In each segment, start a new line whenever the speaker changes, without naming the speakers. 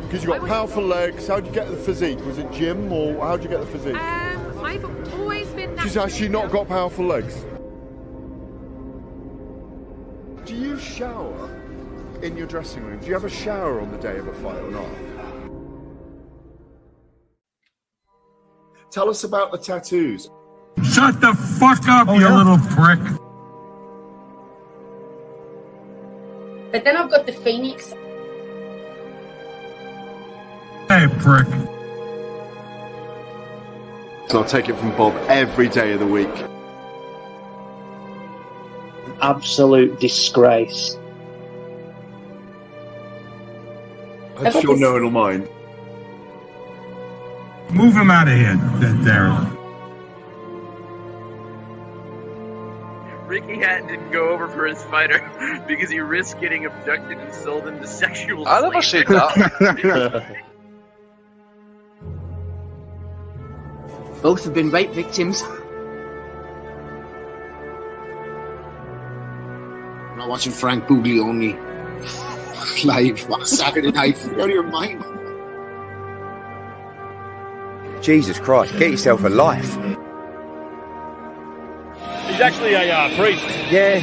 Because you got powerful legs. How'd you get the physique? Was it gym or how'd you get the physique?
I've always been.
She's actually not got powerful legs. Do you shower in your dressing room? Do you have a shower on the day of a fight or not? Tell us about the tattoos.
Shut the fuck up, you little prick.
But then I've got the Phoenix.
Hey, prick.
So I'll take it from Bob every day of the week.
Absolute disgrace.
I'm sure no one will mind.
Move him out of here, there.
Ricky Hatton didn't go over for his fighter because he risked getting abducted and sold into sexual
I never said that.
Both have been rape victims. I'm not watching Frank Buglioni live on Saturday night. You're out of your mind.
Jesus Christ, get yourself a life.
He's actually a priest.
Yeah.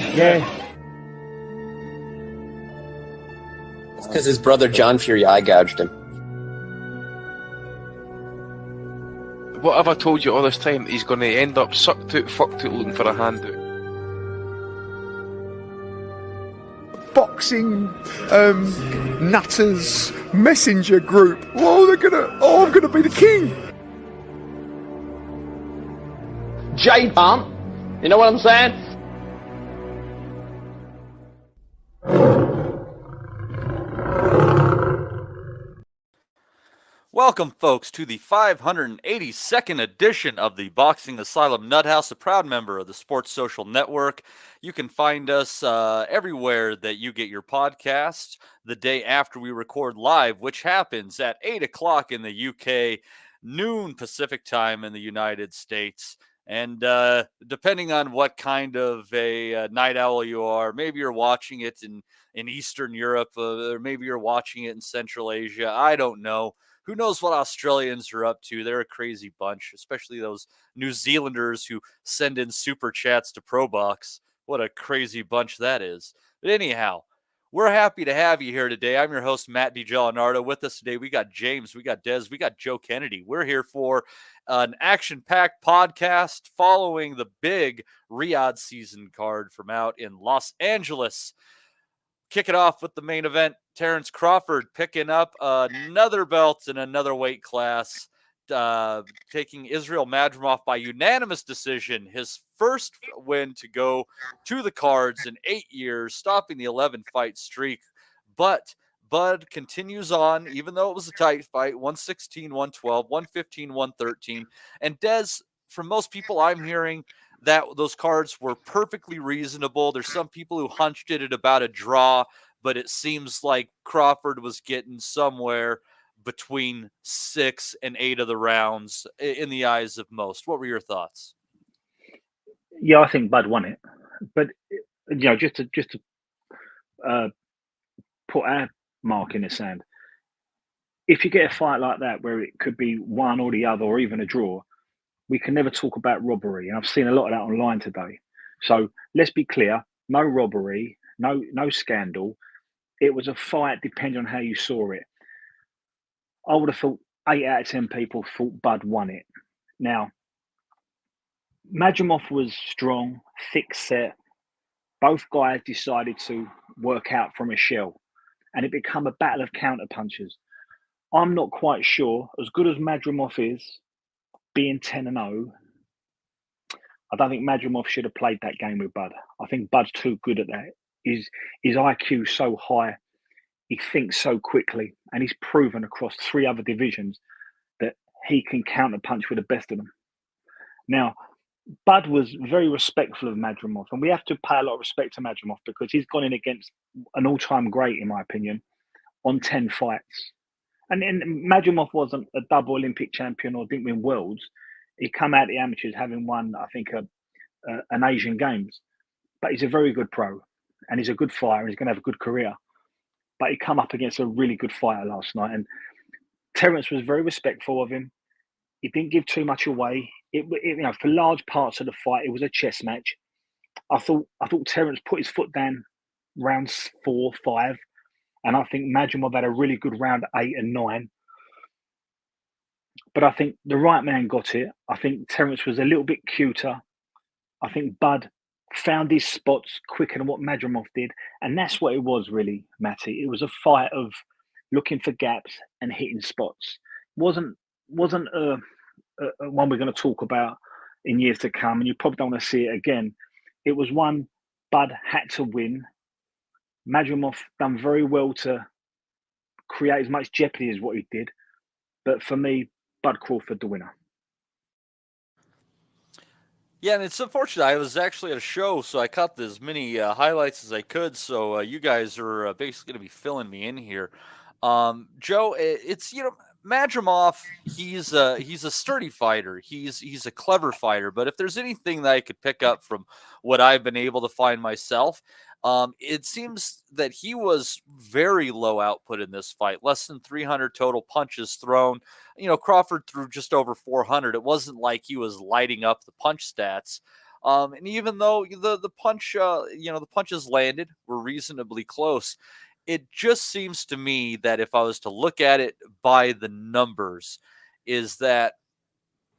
It's because his brother John Fury eye gouged him.
What have I told you all this time? He's going to end up sucked out, fucked out, looking for a handout.
Boxing nutters messenger group. I'm gonna be the king.
J-Pump. You know what I'm saying?
Welcome, folks, to the 582nd edition of the Boxing Asylum Nuthouse, a proud member of the Sports Social Network. You can find us everywhere that you get your podcasts the day after we record live, which happens at 8 o'clock in the UK, noon Pacific time in the United States. And depending on what kind of a night owl you are, maybe you're watching it in Eastern Europe, or maybe you're watching it in Central Asia. I don't know. Who knows what Australians are up to? They're a crazy bunch, especially those New Zealanders who send in super chats to ProBox. What a crazy bunch that is. But anyhow, we're happy to have you here today. I'm your host, Matt DiGianardo. With us today, we got James, we got Dez, we got Joe Kennedy. We're here for an action-packed podcast following the big Riyadh season card from out in Los Angeles. Kick it off with the main event. Terrence Crawford picking up another belt in another weight class, taking Israel Madrimov by unanimous decision. His first win to go to the cards in 8 years, stopping the 11-fight streak. But Bud continues on, even though it was a tight fight, 116, 112, 115, 113. And Dez, from most people I'm hearing, that those cards were perfectly reasonable. There's some people who hunched it at about a draw, but it seems like Crawford was getting somewhere between 6 and 8 of the rounds in the eyes of most. What were your thoughts?
Yeah, I think Bud won it, but just to put our mark in the sand. If you get a fight like that where it could be one or the other, or even a draw, we can never talk about robbery, and I've seen a lot of that online today. So let's be clear: no robbery, no scandal. It was a fight, depending on how you saw it. I would have thought 8 out of 10 people thought Bud won it. Now, Madrimov was strong, thick set. Both guys decided to work out from a shell, and it became a battle of counter punches. I'm not quite sure, as good as Madrimov is, being 10-0, I don't think Madrimov should have played that game with Bud. I think Bud's too good at that. His IQ so high, he thinks so quickly, and he's proven across 3 other divisions that he can counterpunch with the best of them. Now, Bud was very respectful of Madrimov, and we have to pay a lot of respect to Madrimov because he's gone in against an all-time great, in my opinion, on 10 fights. And Madrimov wasn't a double Olympic champion or didn't win worlds. He come out the amateurs having won, I think, an Asian Games. But he's a very good pro, and he's a good fighter, and he's going to have a good career. But he come up against a really good fighter last night, and Terence was very respectful of him. He didn't give too much away. For large parts of the fight, it was a chess match. I thought Terence put his foot down rounds 4, 5, and I think Madrimov had a really good round 8 and 9. But I think the right man got it. I think Terence was a little bit cuter. I think Bud found his spots quicker than what Madrimov did, and that's what it was really, Matty. It was a fight of looking for gaps and hitting spots. Wasn't a one we're going to talk about in years to come, and you probably don't want to see it again. It was one Bud had to win. Madrimov done very well to create as much jeopardy as what he did, but for me, Bud Crawford the winner.
Yeah, and it's unfortunate. I was actually at a show, so I caught as many highlights as I could. So you guys are basically going to be filling me in here. Joe, it's Madrimov. He's a sturdy fighter. He's a clever fighter. But if there's anything that I could pick up from what I've been able to find myself, it seems that he was very low output in this fight, less than 300 total punches thrown. Crawford threw just over 400. It wasn't like he was lighting up the punch stats. And even though the punches landed were reasonably close, it just seems to me that if I was to look at it by the numbers, is that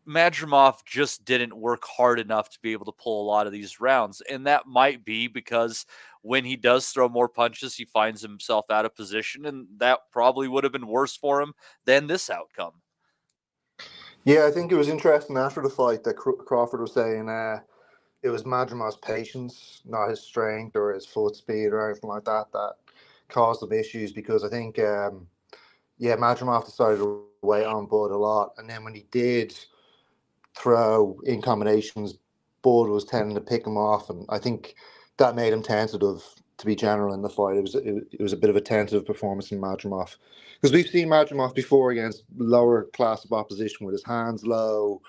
Madrimov just didn't work hard enough to be able to pull a lot of these rounds. And that might be because when he does throw more punches, he finds himself out of position, and that probably would have been worse for him than this outcome.
Yeah, I think it was interesting after the fight that Crawford was saying it was Madrimov's patience, not his strength or his foot speed or anything like that, that caused them issues, because I think, Madrimov decided to wait on Bud a lot. And then when he did throw in combinations, Bud was tending to pick him off, and I think that made him tentative, to be general, in the fight. It was a bit of a tentative performance in Madrimov, because we've seen Madrimov before against lower class of opposition with his hands low,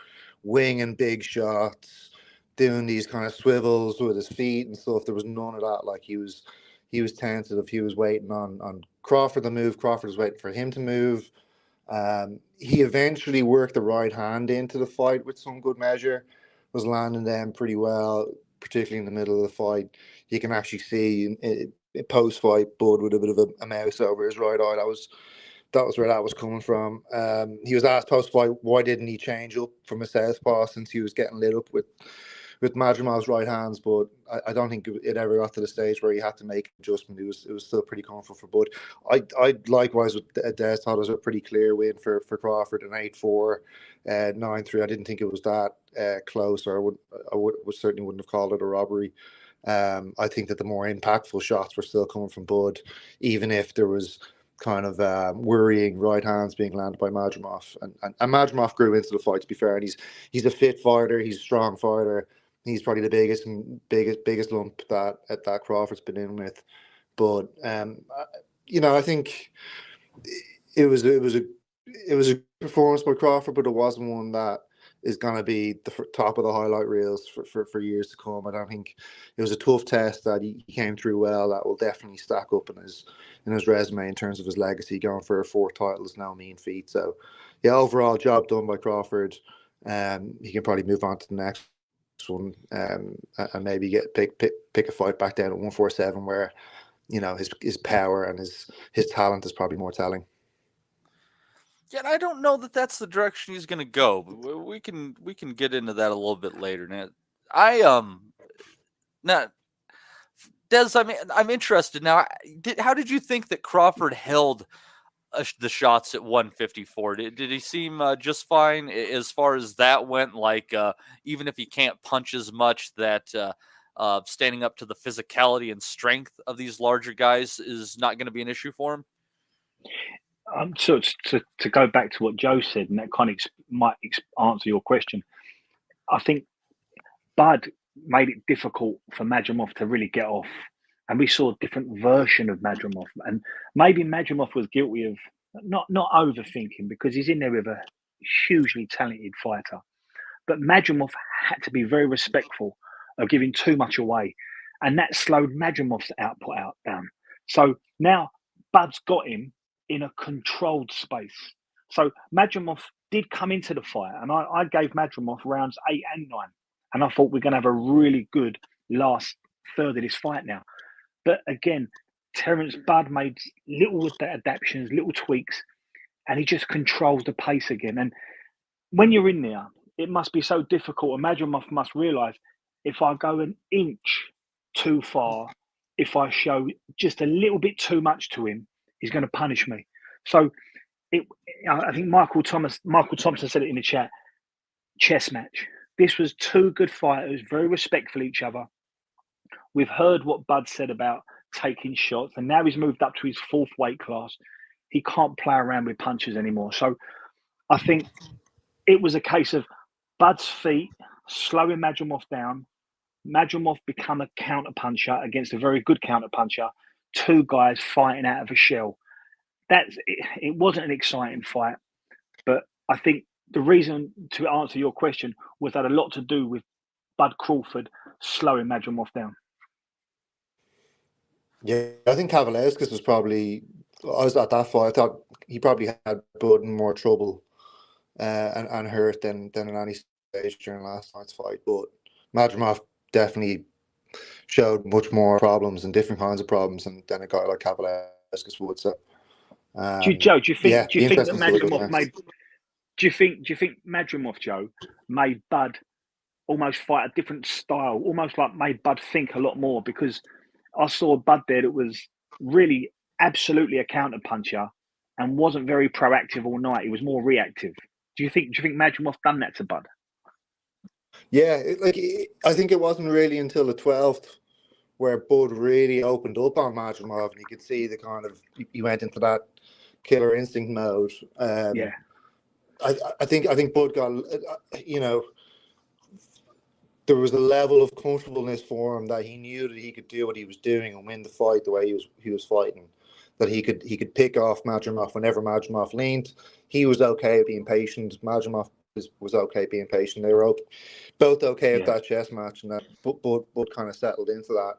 winging big shots, doing these kind of swivels with his feet and stuff. There was none of that. Like, he was tentative. He was waiting on Crawford to move. Crawford was waiting for him to move. He eventually worked the right hand into the fight with some good measure, was landing them pretty well, particularly in the middle of the fight. You can actually see post-fight Bud with a bit of a mouse over his right eye. That was where that was coming from. He was asked post-fight why didn't he change up from a southpaw since he was getting lit up with Madrimov's right hands, but I don't think it ever got to the stage where he had to make an adjustment. It was still pretty comfortable for Bud. I likewise with Des thought it was a pretty clear win for Crawford, an 8-4, 9-3. I didn't think it was that close, or I would certainly wouldn't have called it a robbery. I think that the more impactful shots were still coming from Bud, even if there was kind of worrying right hands being landed by Madrimov. And Madrimov grew into the fight, to be fair, and he's a fit fighter, he's a strong fighter. He's probably the biggest lump that Crawford's been in with. But I think it was a performance by Crawford, but it wasn't one that is going to be the top of the highlight reels for years to come. I don't think it was a tough test that he came through well. That will definitely stack up in his resume in terms of his legacy. Going for a 4th title is no mean feat. So, yeah, overall job done by Crawford. He can probably move on to the next one and maybe pick a fight back down at 147 where his power and his talent is probably more telling.
Yeah, and I don't know that that's the direction he's going to go, but we can get into that a little bit later. Now, Des, I'm interested now. How did you think that Crawford held the shots at 154? Did he seem just fine as far as that went? Like, even if he can't punch as much, that standing up to the physicality and strength of these larger guys is not going to be an issue for him?
So to go back to what Joe said, and that kind of might answer your question, I think Bud made it difficult for Madrimov to really get off. And we saw a different version of Madrimov. And maybe Madrimov was guilty of not overthinking, because he's in there with a hugely talented fighter. But Madrimov had to be very respectful of giving too much away. And that slowed Madrimov's output down. So now Bud's got him in a controlled space. So Madrimov did come into the fight, and I gave Madrimov rounds 8 and 9, and I thought we're going to have a really good last third of this fight now. But again, Terence Bud made little adaptations, little tweaks, and he just controls the pace again. And when you're in there, it must be so difficult. Madrimov must realise, if I go an inch too far, if I show just a little bit too much to him, he's going to punish me. So I think Michael Thompson said it in the chat, chess match. This was two good fighters, very respectful of each other. We've heard what Bud said about taking shots, and now he's moved up to his 4th weight class. He can't play around with punches anymore. So I think it was a case of Bud's feet slowing Madrimov down. Madrimov become a counter-puncher against a very good counter-puncher. Two guys fighting out of a shell. It wasn't an exciting fight, but I think the reason, to answer your question, was that a lot to do with Bud Crawford slowing Madrimov down.
Yeah, I think Kavaliauskas was probably. I was at that fight. I thought he probably had Bud in more trouble and hurt than in any stage during last night's fight. But Madrimov definitely showed much more problems and different kinds of problems than a guy like Kavaliauskas would. So,
Joe, do you think that Madrimov made? Do you think Madrimov, Joe, made Bud almost fight a different style, almost like made Bud think a lot more? Because I saw Bud there that was really absolutely a counter puncher and wasn't very proactive all night. He was more reactive. Do you think Madrimov done that to Bud?
Yeah, I think it wasn't really until the 12th where Bud really opened up on Madrimov, and you could see the kind of he went into that killer instinct mode.
Yeah,
I think Bud got there was a level of comfortableness for him that he knew that he could do what he was doing and win the fight the way he was fighting. That he could pick off Madrimov whenever Madrimov leaned. He was okay being patient. Madrimov was okay being patient. They were both okay at that chess match, and that Bud kind of settled into that.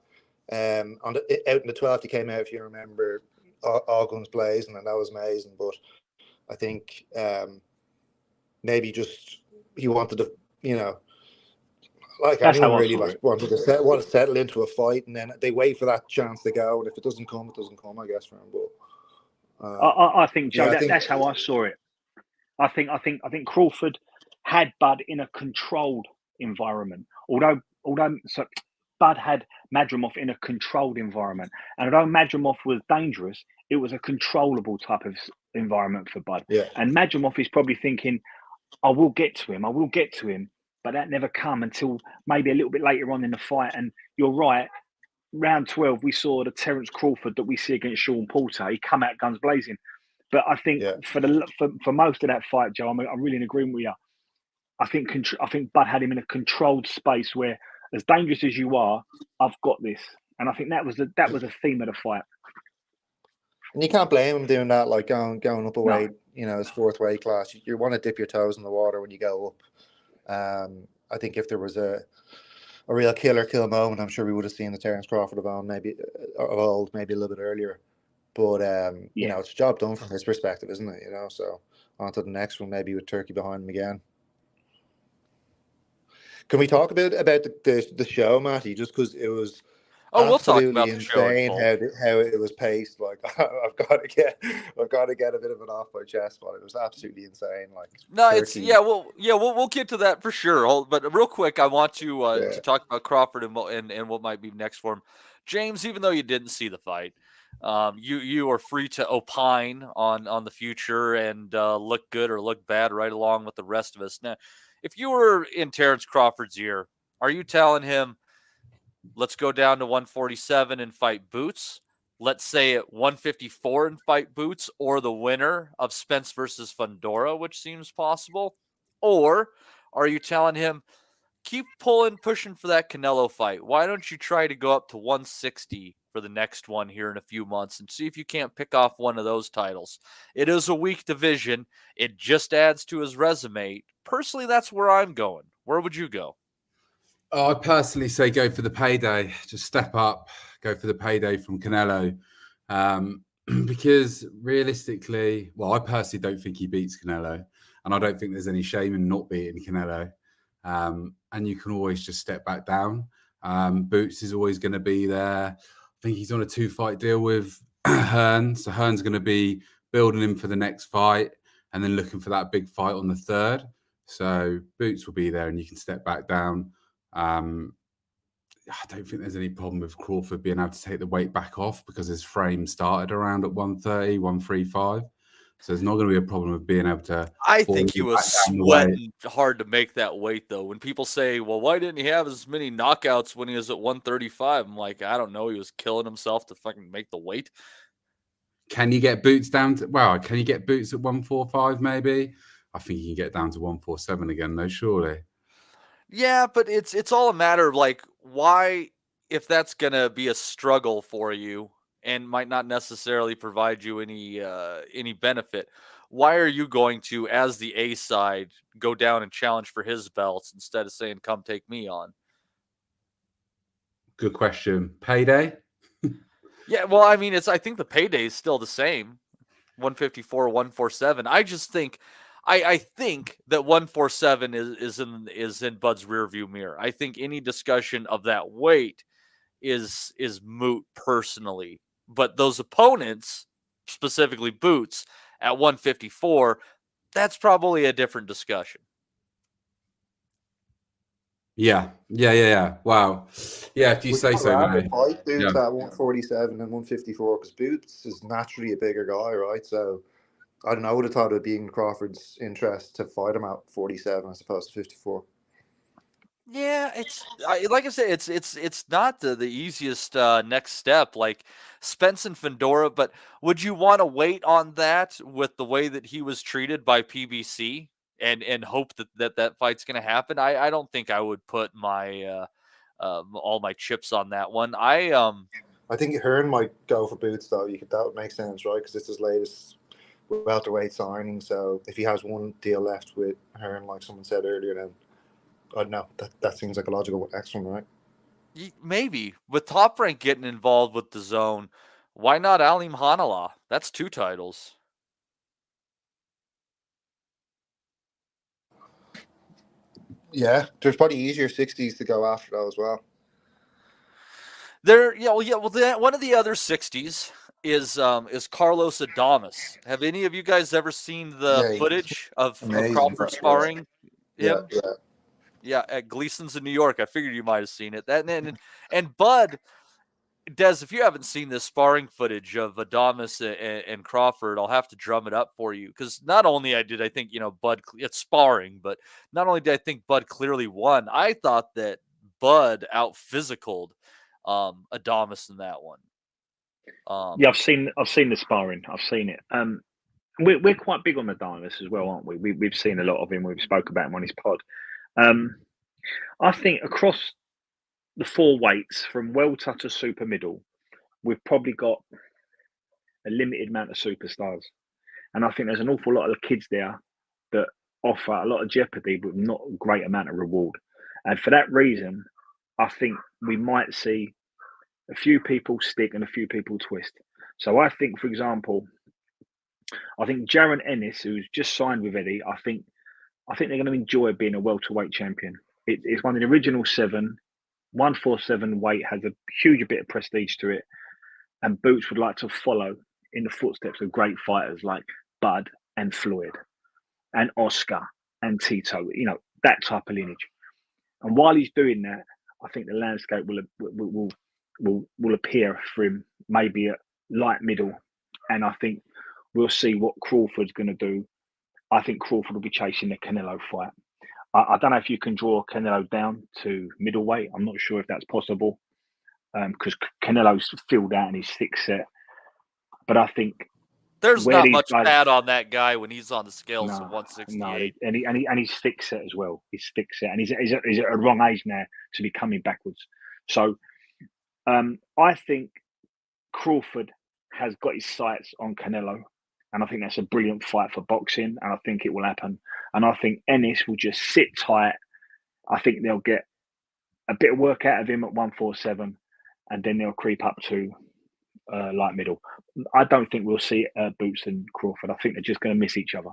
Out in the 12th, he came out, if you remember, all guns blazing, and that was amazing. But I think maybe just he wanted to, like anyone really wanted to settle into a fight, and then they wait for that chance to go, and if it doesn't come, it doesn't come, I guess, for him. But
I think, Joe, that's how I saw it. I think Crawford had Bud in a controlled environment, although Bud had Madrimov in a controlled environment, and although Madrimov was dangerous, it was a controllable type of environment for Bud.
Yeah.
And Madrimov is probably thinking, I will get to him. But that never come until maybe a little bit later on in the fight. And you're right, round 12, we saw the Terence Crawford that we see against Sean Porter. He come out guns blazing. But I think for most of that fight, Joe, I'm really in agreement with you. I think Bud had him in a controlled space where, as dangerous as you are, I've got this. And I think that was a theme of the fight.
And you can't blame him doing that, like going up a weight, his 4th weight class. You want to dip your toes in the water when you go up. I think if there was a real kill moment, I'm sure we would have seen the Terence Crawford of old maybe a little bit earlier. But it's a job done from his perspective, isn't it? So on to the next one, maybe with Turkey behind him again. Can we talk a bit about the show, Matty? Just because it was
we'll talk about
insane
the show
how it was paced. Like I've got to get a bit of it off my chest, but it was absolutely insane. Like
we'll get to that for sure. But real quick, I want to talk about Crawford and what might be next for him. James, even though you didn't see the fight, you are free to opine on the future and look good or look bad right along with the rest of us. Now, if you were in Terence Crawford's ear, are you telling him, let's go down to 147 and fight Boots? Let's say at 154 and fight Boots, or the winner of Spence versus Fundora, which seems possible? Or are you telling him, keep pushing for that Canelo fight? Why don't you try to go up to 160 for the next one here in a few months and see if you can't pick off one of those titles? It is a weak division. It just adds to his resume. Personally, that's where I'm going. Where would you go?
I personally say go for the payday. Just step up, go for the payday from Canelo. because realistically, well, I personally don't think he beats Canelo, and I don't think there's any shame in not beating Canelo. And you can always just step back down. Boots is always going to be there. I think he's on a 2-fight deal with Hearn, so Hearn's going to be building him for the next fight and then looking for that big fight on the 3rd. So Boots will be there, and you can step back down. I don't think there's any problem with Crawford being able to take the weight back off because his frame started around at 130, 135. So there's not going to be a problem with being able to.
I think he was sweating hard to make that weight, though. When people say, well, why didn't he have as many knockouts when he was at 135? I'm like, I don't know. He was killing himself to fucking make the weight.
Can you get Boots down to, can you get Boots at 145 maybe? I think you can get down to 147 again, though, surely.
Yeah, but it's all a matter of like why, if that's gonna be a struggle for you and might not necessarily provide you any benefit, why are you going to, as the A side, go down and challenge for his belts instead of saying, "Come take me on"?
Good question. Payday?
Yeah, well, I mean, I think the payday is still the same, 154, 147. I just think. I think that 147 is in Bud's rearview mirror. I think any discussion of that weight is moot personally. But those opponents, specifically Boots at 154, that's probably a different discussion.
Yeah. Wow. Yeah, if you say so,
man. Fight Boots at 147 and 154 because Boots is naturally a bigger guy, right? So. I don't know. I would have thought it would be in Crawford's interest to fight him at 47 as opposed to 54.
Yeah, like I said, it's not the easiest next step. Like Spence and Fedora, but would you want to wait on that with the way that he was treated by PBC and hope that fight's going to happen? I don't think I would put my all my chips on that one. I
think Hearn might go for Boots though. That would make sense, right? Because it's his latest welterweight signing, so if he has one deal left with Hearn, like someone said earlier, then I don't know. That seems like a logical next one, right?
Maybe with Top Rank getting involved with the zone, why not Alim Hanallah? That's 2 titles.
Yeah, there's probably easier 60s to go after that as well.
One of the other 60s is Carlos Adames. Have any of you guys ever seen the footage of Crawford sparring him? Yeah, at Gleason's in New York. I figured you might have seen it. And Bud, Des, if you haven't seen this sparring footage of Adames and Crawford, I'll have to drum it up for you because not only did I think Bud, it's sparring, but not only did I think Bud clearly won, I thought that Bud out physicaled Adames in that one.
Yeah, I've seen the sparring. I've seen it. We're quite big on Adames as well, aren't we? We've seen a lot of him. We've spoke about him on his pod. I think across the 4 weights, from welter to super middle, we've probably got a limited amount of superstars, and I think there's an awful lot of kids there that offer a lot of jeopardy, but not a great amount of reward. And for that reason, I think we might see a few people stick and a few people twist. So I think, for example, Jaron Ennis, who's just signed with Eddie, I think they're going to enjoy being a welterweight champion. It's one of the original 7. 147 weight has a huge bit of prestige to it, and Boots would like to follow in the footsteps of great fighters like Bud and Floyd and Oscar and Tito. That type of lineage. And while he's doing that, I think the landscape will appear for him maybe at light middle, and I think we'll see what Crawford's going to do. I think Crawford will be chasing the Canelo fight. I don't know if you can draw Canelo down to middleweight. I'm not sure if that's possible because Canelo's filled out in his 6th set. But I think
there's not much fat on that guy when he's on the scales of 168.
No, and he's 6th set as well. He's 6th set, and he's at a wrong age now to be coming backwards. So I think Crawford has got his sights on Canelo. And I think that's a brilliant fight for boxing, and I think it will happen. And I think Ennis will just sit tight. I think they'll get a bit of work out of him at 147, and then they'll creep up to light middle. I don't think we'll see Boots and Crawford. I think they're just going to miss each other.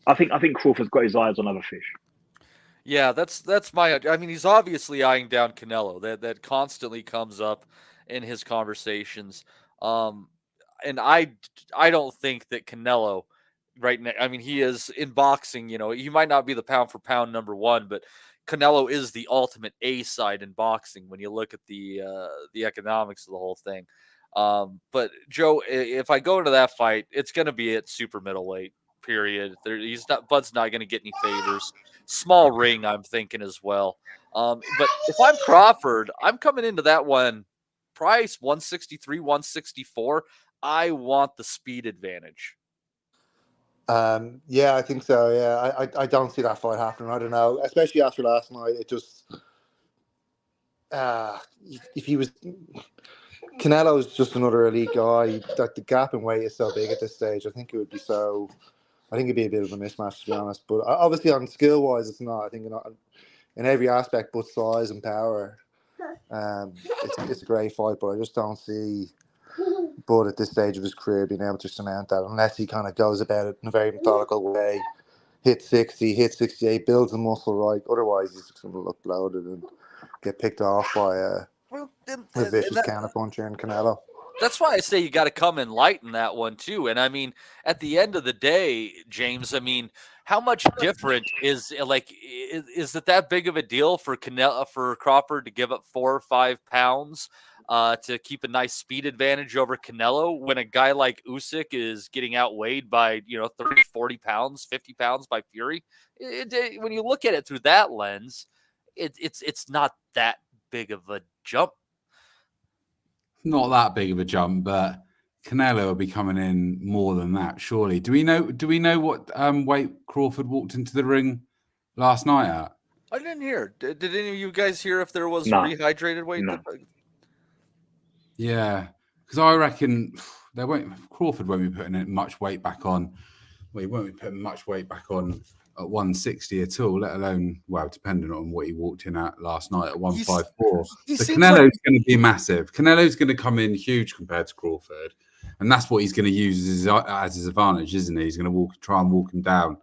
I think Crawford's got his eyes on other fish.
Yeah, that's my. I mean, he's obviously eyeing down Canelo. That constantly comes up in his conversations. And I don't think that Canelo right now. I mean, he is in boxing. You know, he might not be the pound for pound number one, but Canelo is the ultimate A side in boxing when you look at the economics of the whole thing. But Joe, if I go into that fight, it's going to be at super middleweight. Period. Bud's not going to get any favors. Small ring, I'm thinking as well. But if I'm Crawford, I'm coming into that one price 163, 164. I want the speed advantage.
Yeah, I think so. Yeah, I don't see that fight happening. I don't know, especially after last night. It just if he was Canelo's just another elite guy. Like the gap in weight is so big at this stage. I think it would be so. I think it'd be a bit of a mismatch, to be honest. But obviously, on skill wise, it's not. I think in every aspect, but size and power, it's a great fight. But I just don't see Bud at this stage of his career being able to surmount that unless he kind of goes about it in a very methodical way, hit 60, hit 68, builds the muscle right. Otherwise, he's just going to look bloated and get picked off by a vicious counterpuncher in Canelo.
That's why I say you got to come in light in that one too. And I mean, at the end of the day, James, I mean, how much different is it that big of a deal for Crawford to give up 4 or 5 pounds to keep a nice speed advantage over Canelo when a guy like Usyk is getting outweighed by 30, 40 pounds, 50 pounds by Fury? When you look at it through that lens, it's not that big of a jump.
Not that big of a jump, but Canelo will be coming in more than that, surely. Do we know what weight Crawford walked into the ring last night at?
I didn't hear. Did any of you guys hear if there was a rehydrated weight?
No.
Yeah, because I reckon Crawford won't be putting much weight back on. Well, he won't be putting much weight back on at 160 at all, let alone, depending on what he walked in at last night at 154. So Canelo's going to be massive. Canelo's going to come in huge compared to Crawford, and that's what he's going to use as his advantage, isn't he? He's going to try and walk him down.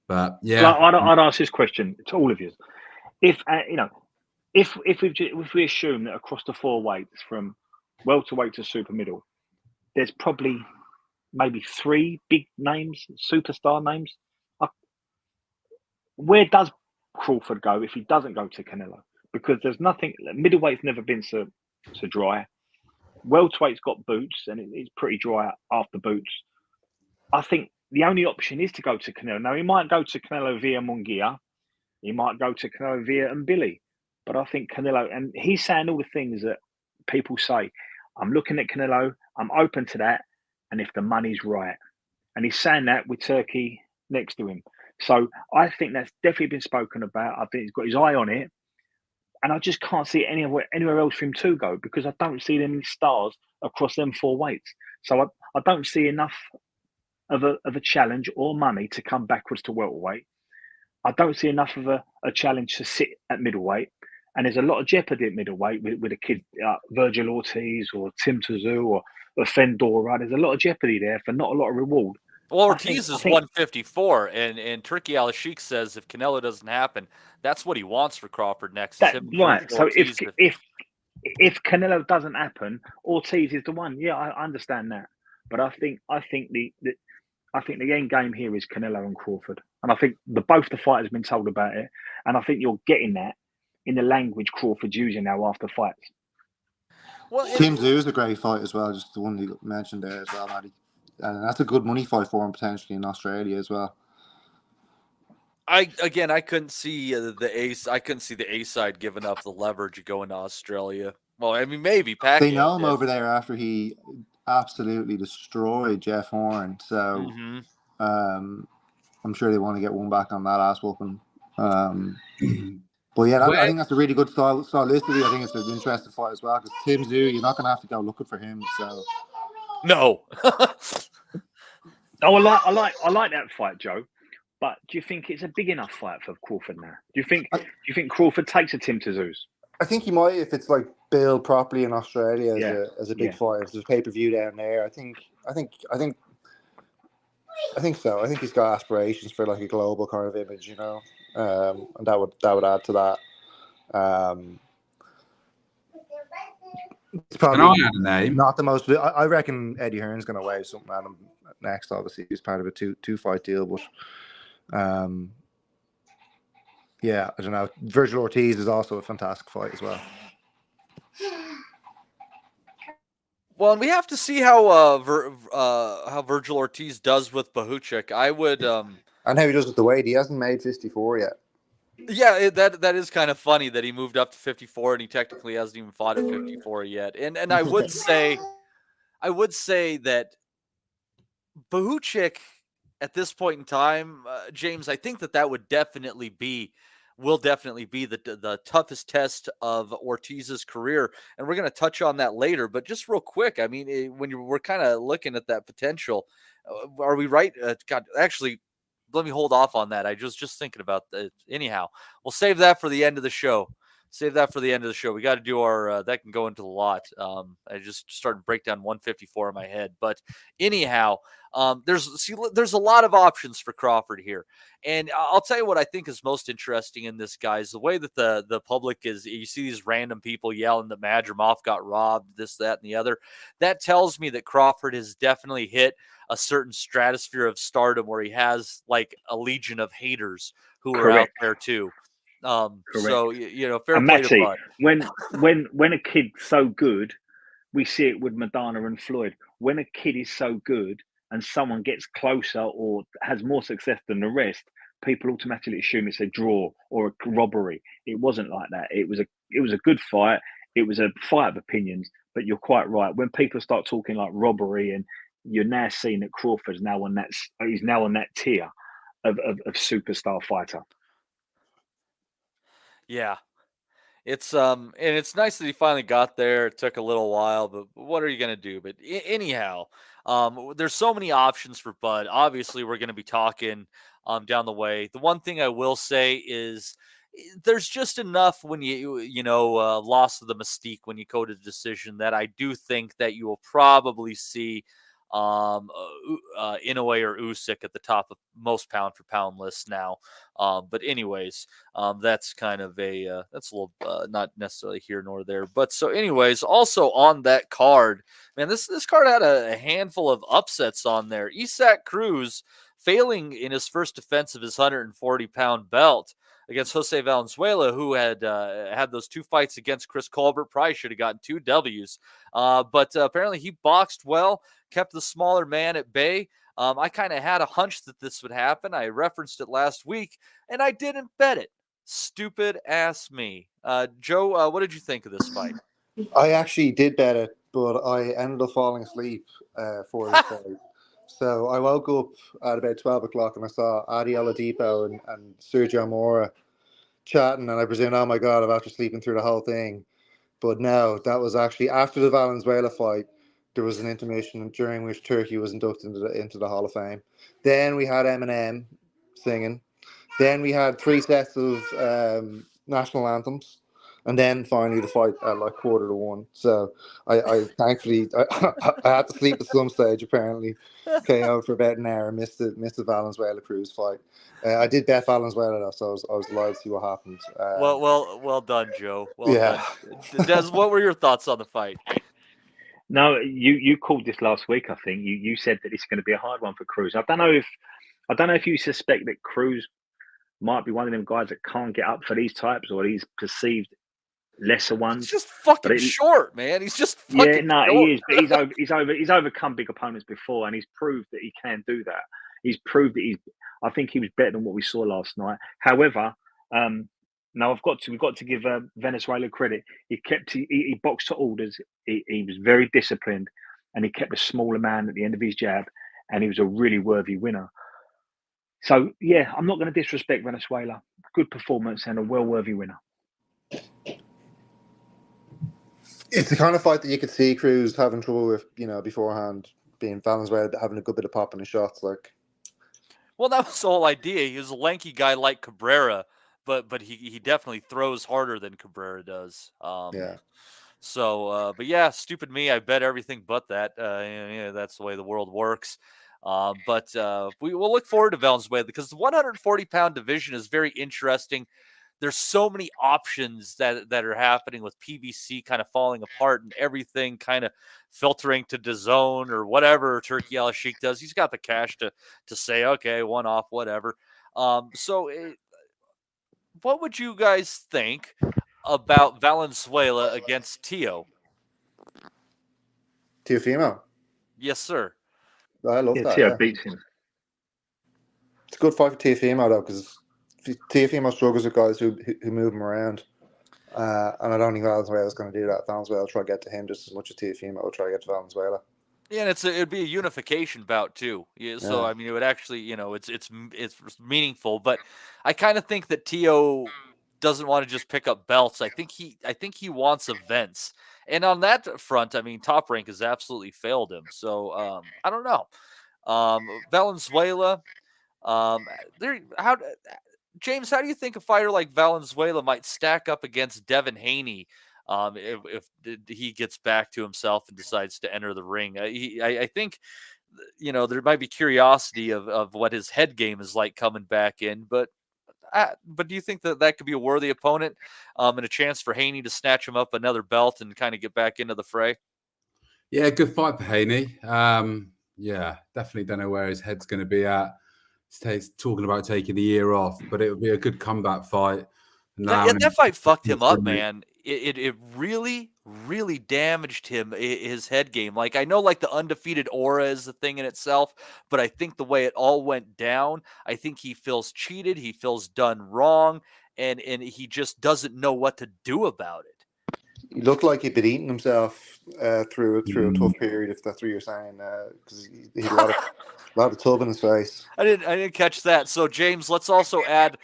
But yeah,
I'd ask this question to all of you: if we assume that across the 4 weights from welterweight to super middle, there's probably maybe 3 big names, superstar names. Where does Crawford go if he doesn't go to Canelo? Because there's nothing. Middleweight's never been so dry. Welterweight's got Boots, and it's pretty dry after Boots. I think the only option is to go to Canelo. Now, he might go to Canelo via Munguia. He might go to Canelo via Mbili. But I think Canelo, and he's saying all the things that people say. I'm looking at Canelo. I'm open to that. And if the money's right. And he's saying that with Turkey next to him. So I think that's definitely been spoken about. I think he's got his eye on it. And I just can't see anywhere else for him to go because I don't see them stars across them 4 weights. So I don't see enough of a challenge or money to come backwards to welterweight. I don't see enough of a challenge to sit at middleweight. And there's a lot of jeopardy at middleweight with a kid, Virgil Ortiz or Tim Tszyu or Fendora. There's a lot of jeopardy there for not a lot of reward.
Well, Ortiz is 154, and Turki Al-Sheikh says if Canelo doesn't happen, that's what he wants for Crawford next.
Right. So if Canelo doesn't happen, Ortiz is the one. Yeah, I understand that, but I think the end game here is Canelo and Crawford, and I think both the fighters have been told about it, and I think you're getting that in the language Crawford's using now after fights.
Well, Tim Tszyu is a great fight as well, just the one you mentioned there as well, Matty. And that's a good money fight for him potentially in Australia as well.
I couldn't see the ace. I couldn't see the A side giving up the leverage going to Australia. Well, I mean, maybe Pacquiao.
They know him over there after he absolutely destroyed Jeff Horn. So I'm sure they want to get one back on that ass whooping. But yeah, I think that's a really good stylistically. I think it's an interesting fight as well because Tim Tszyu, you're not going to have to go looking for him. So.
No.
I like that fight, Joe. But do you think it's a big enough fight for Crawford now? Do you think Crawford takes a Tim Tszyu?
I think he might if it's like billed properly in Australia as a big
Yeah.
fight. If there's a pay-per-view down there, I think so. I think he's got aspirations for like a global kind of image, you know, and that would add to that. It's
Can I
probably
add a name?
not the most. I reckon Eddie Hearn's going to wave something at him next. Obviously, he's part of a two fight deal, but yeah, I don't know. Virgil Ortiz is also a fantastic fight as well.
Well, and we have to see how Virgil Ortiz does with Bahuchik. I would
And how he does with the weight. He hasn't made 54 yet.
Yeah, that is kind of funny that he moved up to 54 and he technically hasn't even fought at 54 yet. And I would say that Bahuchik at this point in time, James, I think that will definitely be the toughest test of Ortiz's career, and we're going to touch on that later. But just real quick, I mean, we're kind of looking at that potential, are we right? God, actually, let me hold off on that. I just thinking about that. Anyhow, we'll save that for the end of the show. We got to do our that can go into a lot. I just started to break down 154 in my head, but anyhow, there's a lot of options for Crawford here, and I'll tell you what I think is most interesting in this, guys, the way that the public is. You see these random people yelling that Madrimov got robbed, this, that, and the other. That tells me that Crawford has definitely hit a certain stratosphere of stardom where he has like a legion of haters who are out there too. So fair play to Bud.
when a kid's so good, we see it with Madonna and Floyd. When a kid is so good and someone gets closer or has more success than the rest, people automatically assume it's a draw or a robbery. It wasn't like that. It was a good fight. It was a fight of opinions. But you're quite right. When people start talking like robbery, and you're now seeing that Crawford's now on that tier of superstar fighter.
Yeah. It's and it's nice that he finally got there. It took a little while, but what are you going to do? But anyhow, there's so many options for Bud. Obviously, we're going to be talking down the way. The one thing I will say is there's just enough when loss of the mystique when you go to the decision that I do think that you will probably see Inoue or Usyk at the top of most pound for pound lists now. But anyways, that's kind of that's a little not necessarily here nor there. But so anyways, also on that card, man, this card had a handful of upsets on there. Isaac Cruz failing in his first defense of his 140-pound belt against Jose Valenzuela, who had had those two fights against Chris Colbert. Probably should have gotten 2 Ws. But apparently he boxed well, kept the smaller man at bay. I kind of had a hunch that this would happen. I referenced it last week, and I didn't bet it. Stupid ass me. Joe, what did you think of this fight?
I actually did bet it, but I ended up falling asleep for this fight. So I woke up at about 12 o'clock and I saw Adi Oladipo and Sergio Mora chatting, and I presumed, oh my God, I'm after sleeping through the whole thing. But no, that was actually after the Valenzuela fight. There was an intermission during which Turkey was inducted into the Hall of Fame. Then we had Eminem singing. Then we had 3 sets of national anthems. And then finally the fight at like 1:45. So I thankfully I had to sleep at some stage apparently. KO for about an hour. Missed the Valenzuela Cruz fight. I did bet Valenzuela though, so I was delighted to see what happened.
Well done, Joe. Well done. Des, what were your thoughts on the fight?
No, you called this last week. I think you said that it's going to be a hard one for Cruz. I don't know if you suspect that Cruz might be one of them guys that can't get up for these types, or these perceived lesser ones.
He's just fucking short, man. He's just fucking short.
He is. But he's overcome big opponents before, and he's proved that he can do that. He's proved that I think he was better than what we saw last night. However, now we've got to give Venezuela credit. He boxed to orders. He was very disciplined, and he kept a smaller man at the end of his jab, and he was a really worthy winner. So yeah, I'm not going to disrespect Venezuela. Good performance and a well-worthy winner.
It's the kind of fight that you could see Cruz having trouble with, beforehand, being Valenzuela having a good bit of pop in his shots.
Well, that was the whole idea. He was a lanky guy like Cabrera, but he definitely throws harder than Cabrera does.
Yeah.
But yeah, stupid me. I bet everything but that. That's the way the world works. But we will look forward to Valenzuela because the 140-pound division is very interesting. There's so many options that are happening with PBC kind of falling apart and everything kind of filtering to DAZN or whatever Turkey Al Sheikh does. He's got the cash to say, okay, one off, whatever. What would you guys think about Valenzuela against Tio?
Teofimo?
Yes, sir.
I love that.
Tio beats him.
It's a good fight for Teofimo, though, because Teofimo struggles with guys who move him around. And I don't think Valenzuela's going to do that. Valenzuela will try to get to him just as much as Teofimo will try to get to Valenzuela.
Yeah, and it'd be a unification bout too. Yeah, so I mean, it would actually, it's meaningful. But I kind of think that Tio doesn't want to just pick up belts. I think he wants events. And on that front, I mean, Top Rank has absolutely failed him. So I don't know. Valenzuela, James, how do you think a fighter like Valenzuela might stack up against Devin Haney if he gets back to himself and decides to enter the ring? I think, there might be curiosity of what his head game is like coming back in, but do you think that could be a worthy opponent and a chance for Haney to snatch him up another belt and kind of get back into the fray?
Yeah, good fight for Haney. Yeah, definitely don't know where his head's going to be at. He's talking about taking the year off, but it would be a good comeback fight.
That fight fucked him up, man. It really, really damaged his head game. Like, I know, like, the undefeated aura is the thing in itself, but I think the way it all went down, I think he feels cheated, he feels done wrong, and he just doesn't know what to do about it.
He looked like he'd been eating himself through a tough period, if that's what you're saying, because he had a lot of tub in his face.
I didn't catch that. So, James, let's also add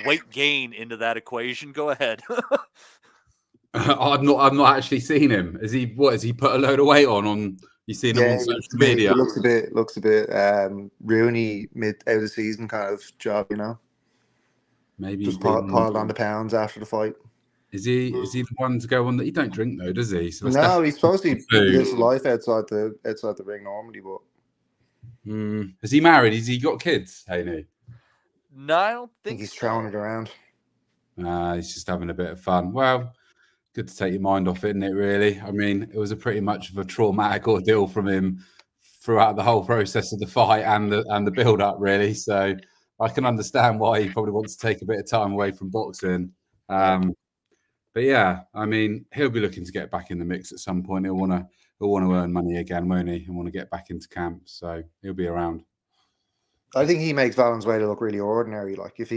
weight gain into that equation. Go ahead.
I've not actually seen him. Has he put a load of weight on? You seen him on social media?
It looks a bit Rooney out of the season kind of job,
Maybe
just piled on the pounds after the fight.
Is he the one to go on? That he don't drink though, does he? So
no, he's supposed to live life outside the ring normally, but.
Is he married? Has he got kids, Haney?
No, I don't think
he's throwing it around.
He's just having a bit of fun. Well, good to take your mind off it, isn't it, really? I mean, it was a pretty much of a traumatic ordeal from him throughout the whole process of the fight and the build-up, really. So I can understand why he probably wants to take a bit of time away from boxing. But yeah, I mean, he'll be looking to get back in the mix at some point. He'll want to earn money again, won't he? And want to get back into camp. So he'll be around.
I think he makes Valenzuela look really ordinary. Like if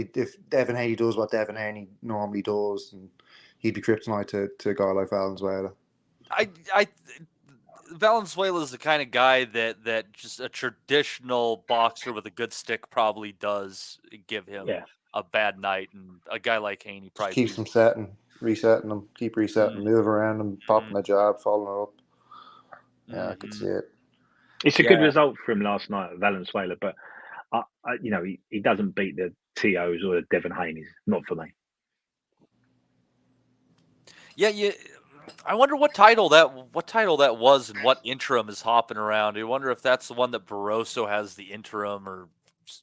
Devin Haney does what Devin Haney normally does, and he'd be kryptonite to a guy like Valenzuela.
Valenzuela is the kind of guy that just a traditional boxer with a good stick probably does give him a bad night, and a guy like Haney probably
keeps him resetting him, move around him, popping the jab, following up. Yeah, I could see it.
It's a good result for him last night at Valenzuela, but he doesn't beat the TOs or the Devin Haney's. Not for me.
Yeah. I wonder what title that was and what interim is hopping around. I wonder if that's the one that Barroso has the interim or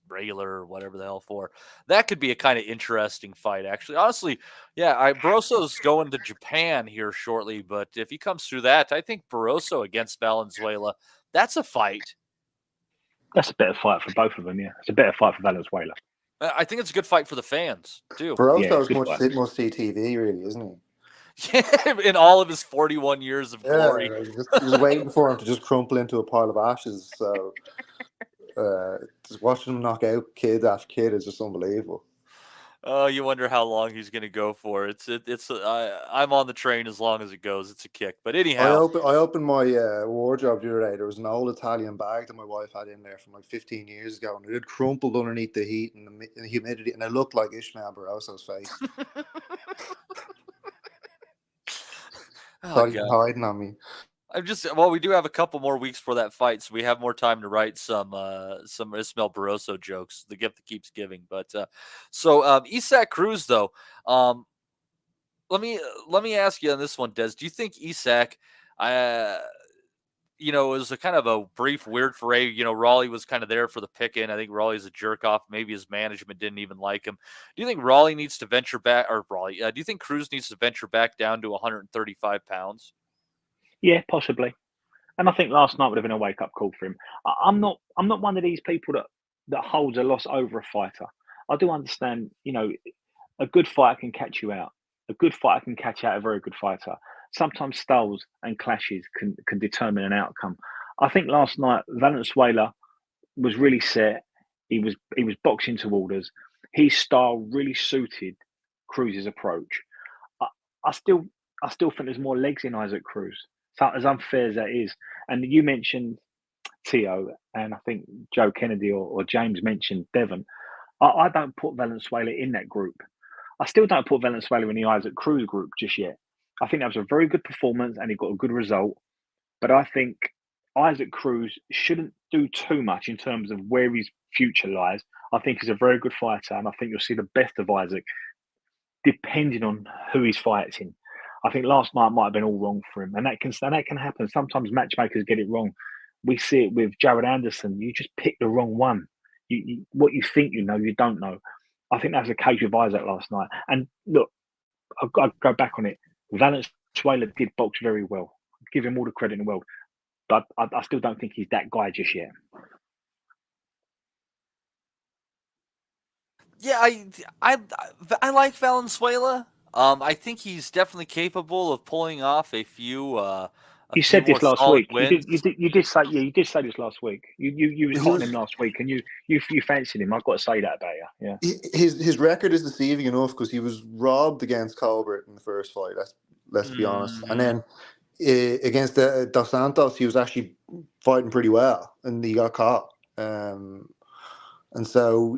regular or whatever the hell for. That could be a kind of interesting fight, actually. Honestly, yeah, Barroso's going to Japan here shortly, but if he comes through that, I think Barroso against Valenzuela, that's a fight.
That's a better fight for both of them, yeah. It's a better fight for Valenzuela.
I think it's a good fight for the fans, too.
Barroso's must see TV, really, isn't he?
Yeah, in all of his 41 years of glory.
Just waiting for him to just crumple into a pile of ashes. So just watching him knock out kid after kid is just unbelievable.
Oh, you wonder how long he's going to go for. I'm on the train as long as it goes. It's a kick. But anyhow,
I opened my wardrobe the other day. There was an old Italian bag that my wife had in there from like 15 years ago, and it had crumpled underneath the heat and the humidity, and it looked like Ishmael Barroso's face. Hiding on me.
We do have a couple more weeks for that fight, so we have more time to write some Ismael Barroso jokes. The gift that keeps giving. But Isaac Cruz, though, let me ask you on this one, Des. Do you think Isak, it was a kind of a brief, weird foray. Raleigh was kind of there for the pick-in. I think Raleigh's a jerk-off. Maybe his management didn't even like him. Do you think Raleigh needs to venture back, or Raleigh, do you think Cruz needs to venture back down to 135 pounds?
Yeah, possibly. And I think last night would have been a wake-up call for him. I'm not one of these people that holds a loss over a fighter. I do understand, a good fighter can catch you out. A good fighter can catch out a very good fighter. Sometimes styles and clashes can determine an outcome. I think last night Valenzuela was really set. He was boxing to orders. His style really suited Cruz's approach. I still think there's more legs in Isaac Cruz. So as unfair as that is, and you mentioned Tio, and I think Joe Kennedy or James mentioned Devon. I don't put Valenzuela in that group. I still don't put Valenzuela in the Isaac Cruz group just yet. I think that was a very good performance and he got a good result. But I think Isaac Cruz shouldn't do too much in terms of where his future lies. I think he's a very good fighter, and I think you'll see the best of Isaac depending on who he's fighting. I think last night might have been all wrong for him, and that can happen. Sometimes matchmakers get it wrong. We see it with Jared Anderson. You just pick the wrong one. What you think you know, you don't know. I think that was the case with Isaac last night. And look, I'll go back on it. Valenzuela did box very well. Give him all the credit in the world. But I still don't think he's that guy just yet.
Yeah, I like Valenzuela. I think he's definitely capable of pulling off a few.
You said this last week. You did say this last week. You was hot on him last week, and you fancied him. I've got to say that about you. Yeah.
His record is deceiving enough because he was robbed against Colbert in the first fight. Let's be honest. And then against Dos Santos, he was actually fighting pretty well, and he got caught. And so,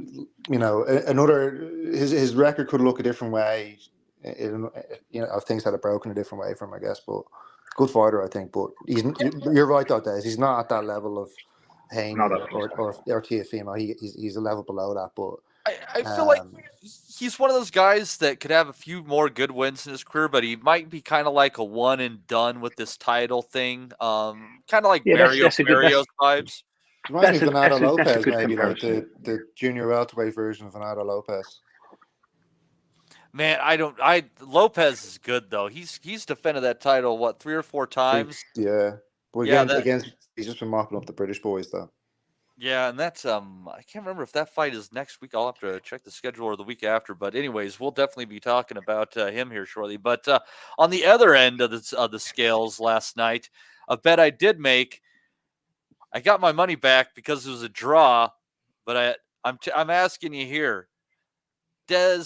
his record could look a different way. If things had it broken a different way for him, I guess. But good fighter, I think. But you're right, though, Des. He's not at that level of Hayne or Teofimo. He's a level below that. But
I feel like he's one of those guys that could have a few more good wins in his career, but he might be kind of like a one and done with this title thing. Kind of like Mario's vibes.
Reminds me of Venado Lopez, maybe like the junior welterweight version of Venado Lopez.
Man, Lopez is good though. He's defended that title 3 or 4 times.
Yeah. Well, against he's just been mopping up the British boys though.
Yeah, and that's I can't remember if that fight is next week. I'll have to check the schedule or the week after. But anyways, we'll definitely be talking about him here shortly. But on the other end of the scales last night, a bet I did make, I got my money back because it was a draw. But I'm asking you here, Des,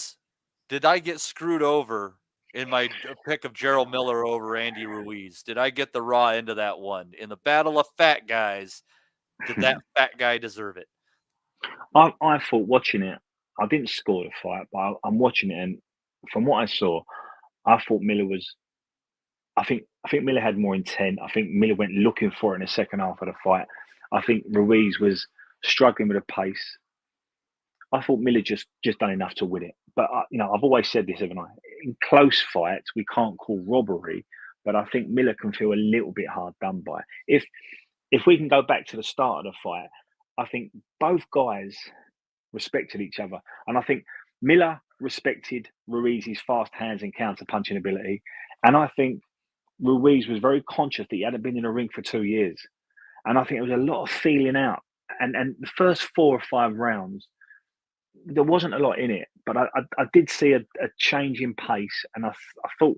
did I get screwed over in my pick of Gerald Miller over Andy Ruiz? Did I get the raw end of that one in the battle of fat guys? Did that fat guy deserve it?
I thought watching it, I didn't score the fight, but I'm watching it, and from what I saw, I thought Miller was. I think Miller had more intent. I think Miller went looking for it in the second half of the fight. I think Ruiz was struggling with the pace. I thought Miller just done enough to win it. But I've always said this, haven't I? In close fights, we can't call robbery, but I think Miller can feel a little bit hard done by. If we can go back to the start of the fight, I think both guys respected each other. And I think Miller respected Ruiz's fast hands and counter-punching ability. And I think Ruiz was very conscious that he hadn't been in a ring for 2 years. And I think there was a lot of feeling out. And the first 4 or 5 rounds, there wasn't a lot in it. But I did see a change in pace. And I thought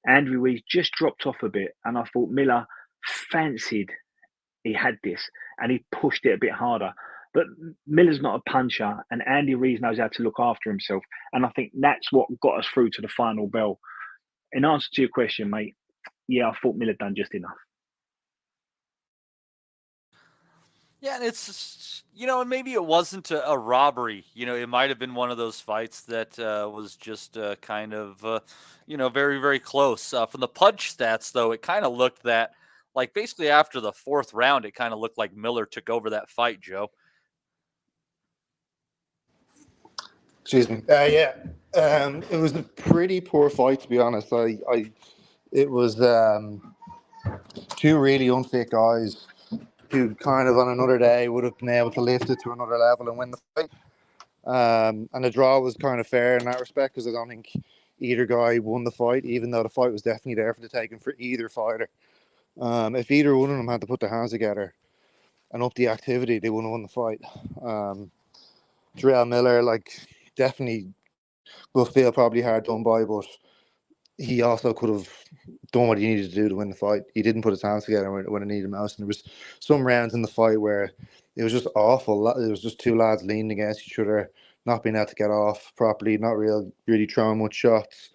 Andy Ruiz just dropped off a bit. And I thought Miller fancied he had this and he pushed it a bit harder. But Miller's not a puncher, and Andy Ruiz knows how to look after himself. And I think that's what got us through to the final bell. In answer to your question, mate, yeah, I thought Miller done just enough.
Yeah, and it's, and maybe it wasn't a robbery. It might have been one of those fights that was just kind of, very, very close. From the punch stats, though, it kind of looked that, like, basically after the 4th round, it kind of looked like Miller took over that fight, Joe.
Excuse me. It was a pretty poor fight, to be honest. It was two really unfit guys who kind of on another day would have been able to lift it to another level and win the fight. And the draw was kind of fair in that respect because I don't think either guy won the fight, even though the fight was definitely there for the taking for either fighter. If either one of them had to put their hands together and up the activity, they wouldn't have won the fight. Ruiz Miller, definitely will feel probably hard done by, but he also could have done what he needed to do to win the fight. He didn't put his hands together when it needed most. And there was some rounds in the fight where it was just awful. It was just two lads leaning against each other, not being able to get off properly, not really throwing much shots.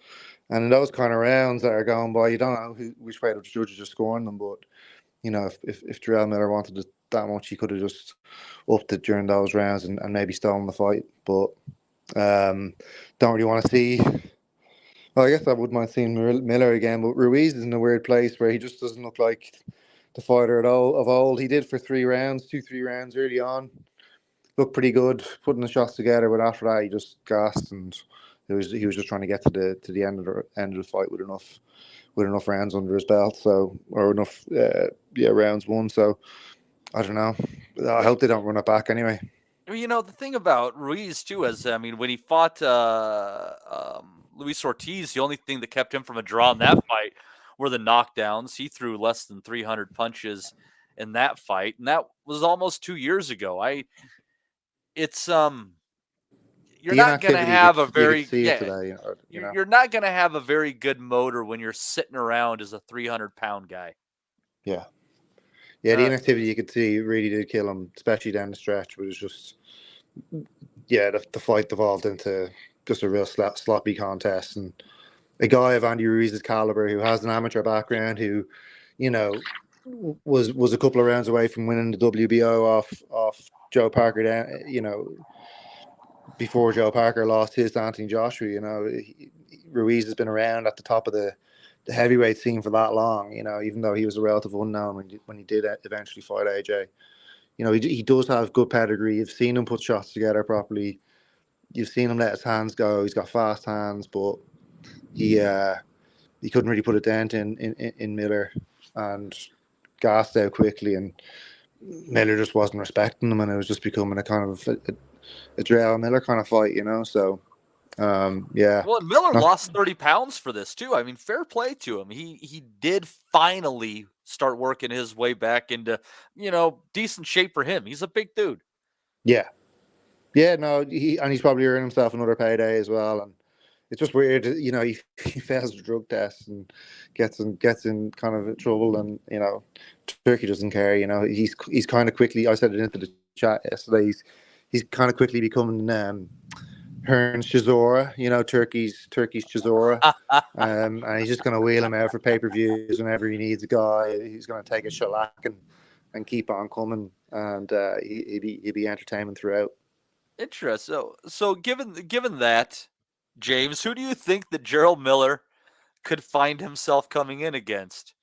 And in those kind of rounds that are going by, you don't know which way the judges are scoring them. But, if Ruiz Miller wanted it that much, he could have just upped it during those rounds and maybe stolen the fight. But don't really want to see... Well, I guess I wouldn't mind seeing Miller again, but Ruiz is in a weird place where he just doesn't look like the fighter of old. He did for 3 rounds early on. Looked pretty good, putting the shots together, but after that he just gassed, and he was just trying to get to the end of the fight with enough rounds under his belt, or enough rounds won. So I don't know. I hope they don't run it back anyway.
The thing about Ruiz too is, when he fought Luis Ortiz, the only thing that kept him from a draw in that fight were the knockdowns. He threw less than 300 punches in that fight, and that was almost 2 years ago. You're not going to have a very you're not going to have a very good motor when you're sitting around as a 300-pound guy.
Yeah. Yeah, the inactivity you could see really did kill him, especially down the stretch. But it was just, the fight devolved into just a real sloppy contest. And a guy of Andy Ruiz's caliber, who has an amateur background, who, was a couple of rounds away from winning the WBO off Joe Parker, before Joe Parker lost his to Anthony Joshua. Ruiz has been around at the top of the heavyweight scene for that long, even though he was a relative unknown when he did eventually fight AJ. He does have good pedigree. You've seen him put shots together properly. You've seen him let his hands go. He's got fast hands, but he couldn't really put a dent in Miller, and gassed out quickly, and Miller just wasn't respecting him, and it was just becoming a kind of a Ruiz Miller kind of fight, So
Well, Miller lost 30 pounds for this too. Fair play to him. He did finally start working his way back into, decent shape for him. He's a big dude.
Yeah. Yeah, no, he's probably earned himself another payday as well. And it's just weird, he fails the drug test and gets in kind of trouble, and Turkey doesn't care. He's kind of quickly. I said it into the chat yesterday. He's kind of quickly becoming Hearns Chisora, Turkey's Chisora, and he's just going to wheel him out for pay-per-views whenever he needs a guy. He's going to take a shellac and keep on coming, and he'd be entertainment throughout.
Interesting. So given that, James, who do you think that Gerald Miller could find himself coming in against?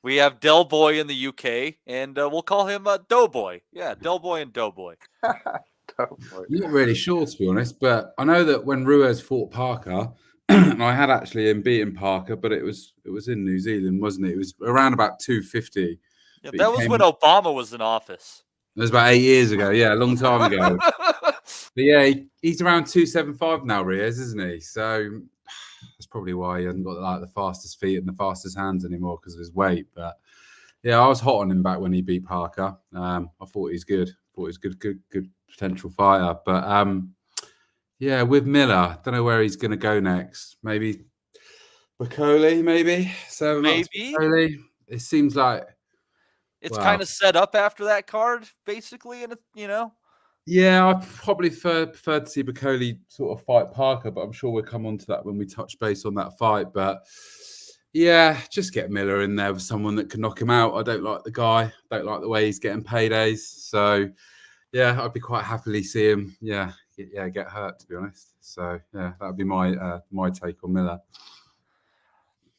We have Del Boy in the UK, and we'll call him Doughboy. Yeah, Del Boy and Doughboy.
I'm not really sure, to be honest, but I know that when Ruiz fought Parker, and I had actually beaten Parker, but it was in New Zealand, wasn't it? It was around about 250.
Yeah, that was when Obama was in office.
It was about 8 years ago. Yeah, a long time ago. But yeah, he's around 275 now, Ruiz, isn't he? So that's probably why he hasn't got the fastest feet and the fastest hands anymore, because of his weight. But yeah, I was hot on him back when he beat Parker. I thought he's good. Good potential fighter. But yeah, with Miller, don't know where he's going to go next. Maybe Bakole, maybe. So
maybe
Bakole. It seems like
it's kind of set up after that card, basically, and
Yeah, I probably prefer to see Bakole sort of fight Parker, but I'm sure we'll come on to that when we touch base on that fight. But yeah, just get Miller in there with someone that can knock him out. I don't like the guy. I don't like the way he's getting paydays. So yeah, I'd be quite happily see him. Get hurt, to be honest. So yeah, that would be my take on Miller.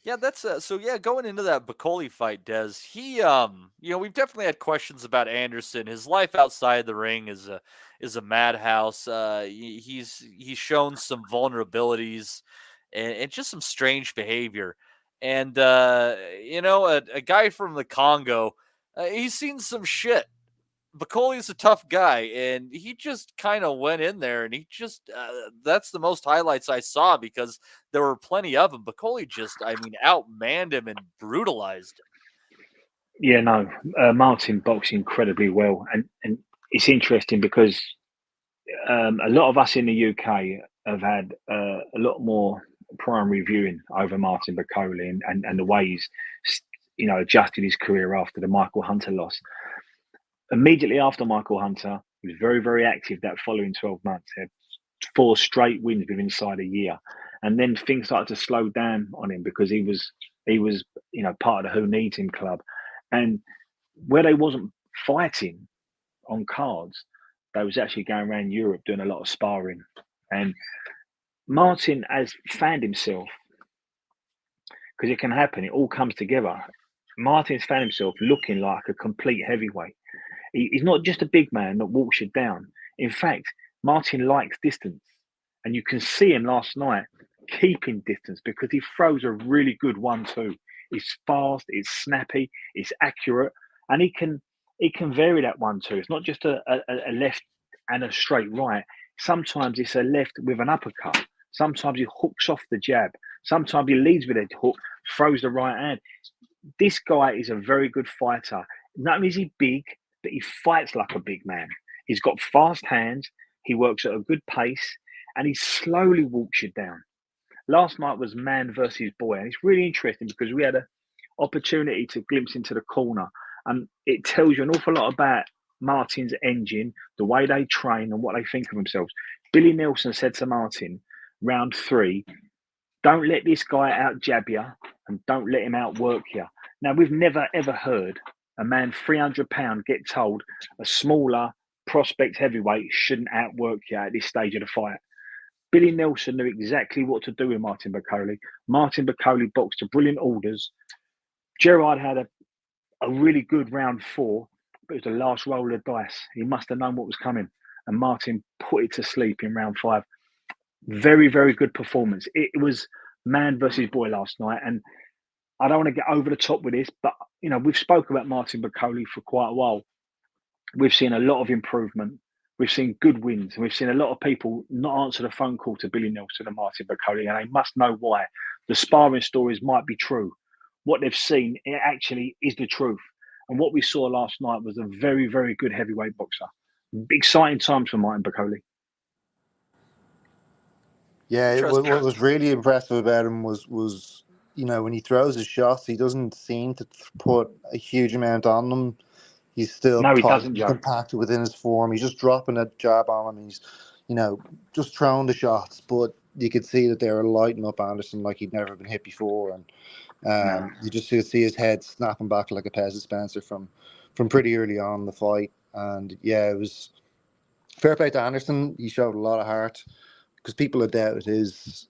Yeah, that's so. Yeah, going into that Bakole fight, Des, he, we've definitely had questions about Anderson. His life outside the ring is a madhouse. He's shown some vulnerabilities and just some strange behavior. And a guy from the Congo, he's seen some shit. Bacole's a tough guy, and he just kind of went in there, and he just that's the most highlights I saw because there were plenty of them. Bakole just, outmanned him and brutalized him.
Yeah, no, Martin boxed incredibly well, and it's interesting because a lot of us in the UK have had a lot more primary viewing over Martin Bakole and the way he's adjusted his career after the Michael Hunter loss. Immediately after Michael Hunter, he was very, very active that following 12 months. He had 4 straight wins within inside a year. And then things started to slow down on him because he was part of the Who Needs Him club. And where they wasn't fighting on cards, they was actually going around Europe doing a lot of sparring. And Martin has found himself, because it can happen, it all comes together. Martin's found himself looking like a complete heavyweight. He's not just a big man that walks you down. In fact, Martin likes distance. And you can see him last night keeping distance because he throws a really good 1-2. It's fast, it's snappy, it's accurate, and he can vary that 1-2. It's not just a left and a straight right. Sometimes it's a left with an uppercut. Sometimes he hooks off the jab. Sometimes he leads with a hook, throws the right hand. This guy is a very good fighter. Not only is he big, but he fights like a big man. He's got fast hands. He works at a good pace, and he slowly walks you down. Last night was man versus boy, and it's really interesting because we had an opportunity to glimpse into the corner, and it tells you an awful lot about Martin's engine, the way they train, and what they think of themselves. Billy Nelson said to Martin, round 3, don't let this guy out jab you, and don't let him outwork you. Now, we've never, ever heard a man 300 pounds get told a smaller prospect heavyweight shouldn't outwork you at this stage of the fight. Billy Nelson knew exactly what to do with Martin Bakole. Martin Bakole boxed to brilliant orders. Gerard had a really good round 4, but it was the last roll of the dice. He must have known what was coming, and Martin put it to sleep in round 5. Very, very good performance. It was man versus boy last night, and I don't want to get over the top with this, but we've spoken about Martin Bakole for quite a while. We've seen a lot of improvement. We've seen good wins, and we've seen a lot of people not answer the phone call to Billy Nelson and Martin Bakole, and they must know why. The sparring stories might be true. What they've seen, it actually is the truth. And what we saw last night was a very, very good heavyweight boxer. Exciting times for Martin Bakole.
Yeah, what was really impressive about him was when he throws his shots, he doesn't seem to put a huge amount on them. He's still compacted within his form. He's just dropping a jab on him. He's, just throwing the shots. But you could see that they were lighting up Anderson like he'd never been hit before. And you just see his head snapping back like a Pez dispenser from pretty early on in the fight. And yeah, it was fair play to Anderson. He showed a lot of heart because people had doubted his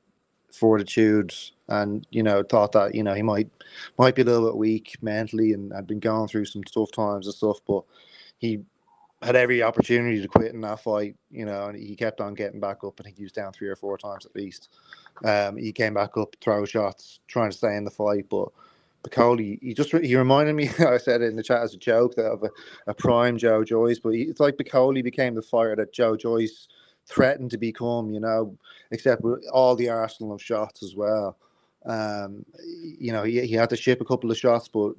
fortitude and thought that he might be a little bit weak mentally and had been going through some tough times and stuff, but he had every opportunity to quit in that fight, and he kept on getting back up. I think he was down 3 or 4 times at least. He came back up, throw shots, trying to stay in the fight, but Bakole, he reminded me, I said it in the chat as a joke, that of a prime Joe Joyce, but it's like Bakole became the fighter that Joe Joyce threatened to become, except with all the arsenal of shots as well. He had to ship a couple of shots, but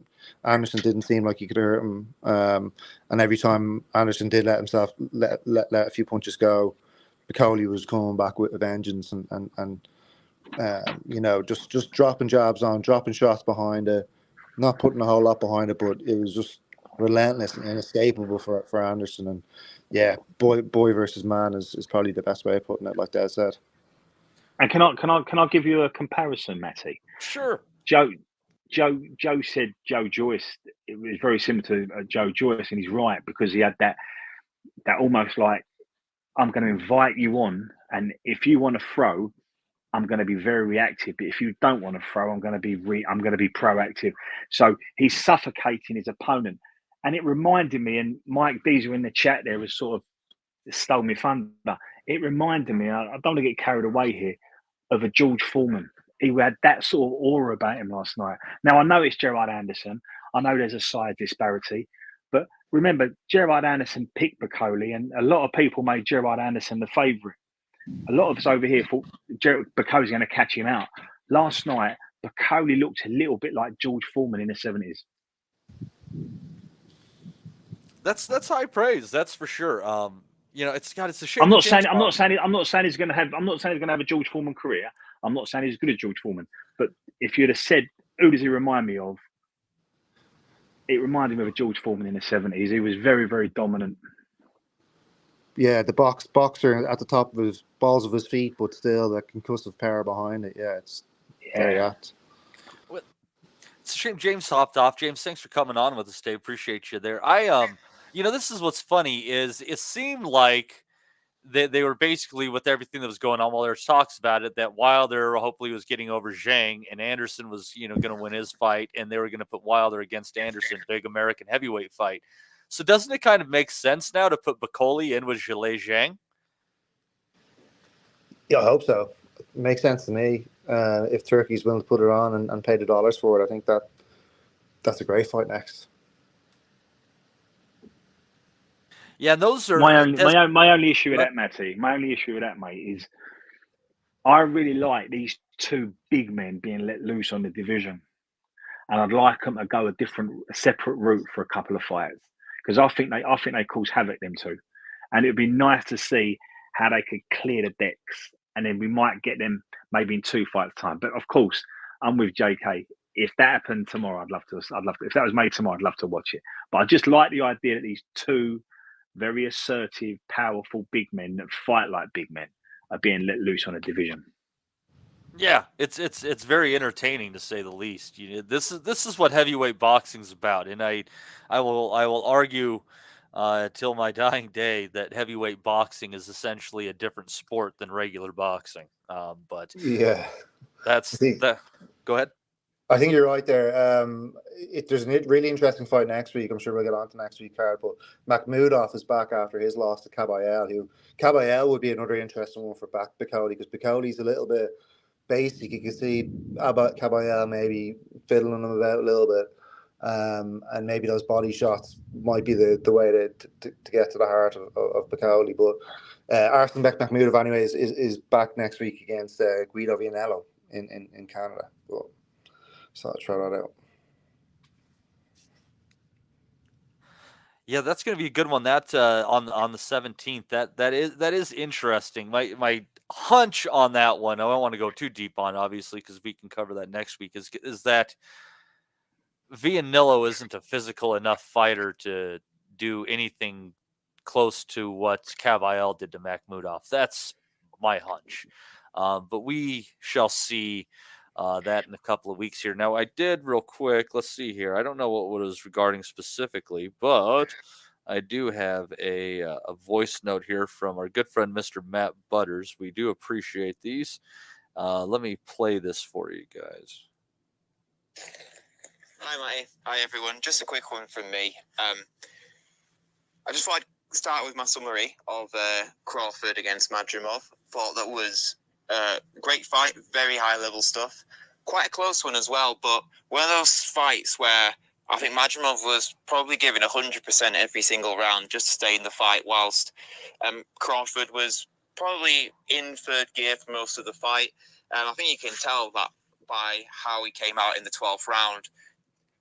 Anderson didn't seem like he could hurt him. And every time Anderson did let himself let a few punches go, Bakole was coming back with a vengeance and just dropping jabs on, dropping shots behind it, not putting a whole lot behind it, but it was just relentless and inescapable for Anderson. And yeah, boy versus man is probably the best way of putting it, like Des said.
And can I give you a comparison, Matty?
Sure.
Joe said Joe Joyce. It was very similar to Joe Joyce, and he's right because he had that almost like, I'm going to invite you on, and if you want to throw, I'm going to be very reactive. But if you don't want to throw, I'm going to be proactive. So he's suffocating his opponent. And it reminded me, and Mike Deezer in the chat there was sort of stole me thunder. It reminded me, I don't want to get carried away here, of a George Foreman. He had that sort of aura about him last night. Now, I know it's Gerard Anderson. I know there's a size disparity. But remember, Gerard Anderson picked Bakole, and a lot of people made Gerard Anderson the favourite. A lot of us over here thought Bakole's going to catch him out. Last night, Bakole looked a little bit like George Foreman in the 70s.
That's high praise. That's for sure. It's a shame.
I'm not saying he's going to have a George Foreman career. I'm not saying he's as good as George Foreman. But if you'd have said, who does he remind me of? It reminded me of a George Foreman in the 70s. He was very, very dominant.
Yeah, the boxer at the top of his balls of his feet, but still the concussive power behind it. Yeah, it's very apt.
Well, it's a shame James hopped off. James, thanks for coming on with us today. Appreciate you there. This is what's funny is it seemed like they were basically with everything that was going on while there was talks about it, that Wilder hopefully was getting over Zhang and Anderson was, going to win his fight, and they were going to put Wilder against Anderson, big American heavyweight fight. So doesn't it kind of make sense now to put Bakole in with Zhilei Zhang?
Yeah, I hope so. It makes sense to me. If Turkey's willing to put it on and pay the dollars for it, I think that's a great fight next.
Yeah, those are
my only issue with that, Matty. My only issue with that, mate, is I really like these two big men being let loose on the division, and I'd like them to go a separate route for a couple of fights because I think they cause havoc, them two, and it'd be nice to see how they could clear the decks, and then we might get them maybe in 2 fights time. But of course, I'm with JK. If that happened tomorrow, I'd love to. If that was made tomorrow, I'd love to watch it. But I just like the idea that these two very assertive, powerful big men that fight like big men are being let loose on a division.
Yeah, it's very entertaining to say the least. This is what heavyweight boxing's about, and I will argue till my dying day that heavyweight boxing is essentially a different sport than regular boxing. But
yeah,
Go ahead.
I think you're right there. There's a really interesting fight next week. I'm sure we'll get on to next week's card. But Makhmudov is back after his loss to Kabayel. Kabayel would be another interesting one for Bakole because Bakole's a little bit basic. You can see Kabayel maybe fiddling him about a little bit. And maybe those body shots might be the way to get to the heart of Bakole. But Arslanbek Makhmudov, anyways, is back next week against Guido Vianello in Canada. But, so I'll try that out.
Yeah, that's going to be a good one. That on the 17th. That is interesting. My hunch on that one, I don't want to go too deep on, obviously, because we can cover that next week. Is that Vianello isn't a physical enough fighter to do anything close to what Kabayel did to Makhmudov. That's my hunch. But we shall see that in a couple of weeks here. Now, I did real quick. Let's see here. I don't know what it was regarding specifically, but I do have a voice note here from our good friend, Mr. Matt Butters. We do appreciate these. Let me play this for you guys.
Hi, Matty. Hi, everyone. Just a quick one from me. I just want to start with my summary of Crawford against Madrimov. Thought that was a great fight, very high-level stuff. Quite a close one as well, but one of those fights where I think Madrimov was probably giving 100% every single round just to stay in the fight, whilst Crawford was probably in third gear for most of the fight. I think you can tell that by how he came out in the 12th round.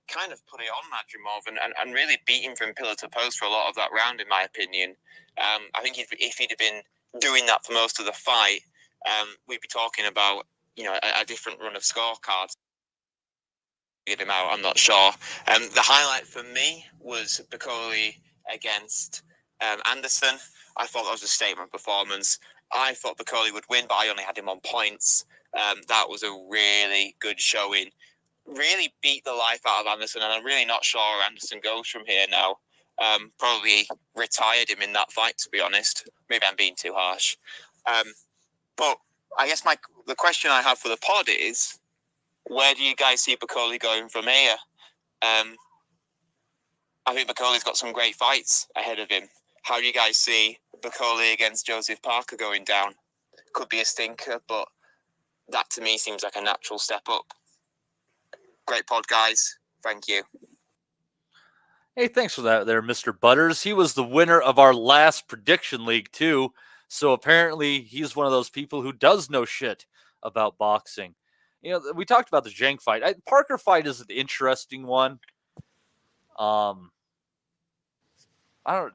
Kind of put it on Madrimov and really beat him from pillar to post for a lot of that round, in my opinion. I think if he'd have been doing that for most of the fight, we'd be talking about a different run of scorecards. Get him out, I'm not sure. The highlight for me was Bakole against Anderson. I thought that was a statement performance. I thought Bakole would win, but I only had him on points. That was a really good showing. Really beat the life out of Anderson, and I'm really not sure where Anderson goes from here now. Probably retired him in that fight, to be honest. Maybe I'm being too harsh. But I guess the question I have for the pod is, where do you guys see Bakole going from here? I think Bakole's got some great fights ahead of him. How do you guys see Bakole against Joseph Parker going down? Could be a stinker, but that to me seems like a natural step up. Great pod, guys. Thank you.
Hey, thanks for that there, Mr. Butters. He was the winner of our last prediction league, too. So apparently he's one of those people who does know shit about boxing. You know, we talked about the Zhang fight. Parker fight is an interesting one. I don't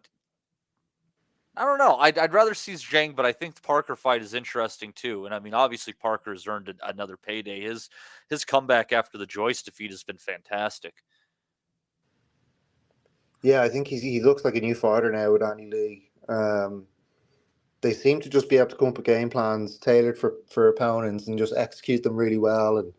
know. I'd rather see Zhang, but I think the Parker fight is interesting too. And I mean, obviously Parker has earned another payday. His comeback after the Joyce defeat has been fantastic.
Yeah, I think he looks like a new fighter now with Andy Lee. They seem to just be able to come up with game plans tailored for opponents and just execute them really well and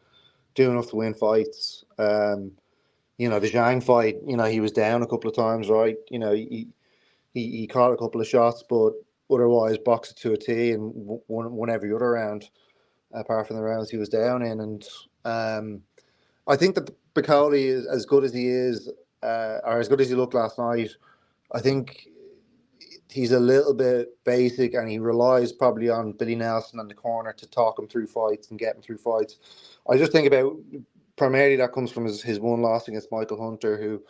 do enough to win fights. You know, the Zhang fight, you know, he was down a couple of times, right? You know, he caught a couple of shots, but otherwise boxed it to a T and won every other round, apart from the rounds he was down in. And I think that Bakole is as good as he is, or as good as he looked last night. I think he's a little bit basic, and he relies probably on Billy Nelson in the corner to talk him through fights and get him through fights. I just think about primarily that comes from his one loss against Michael Hunter, who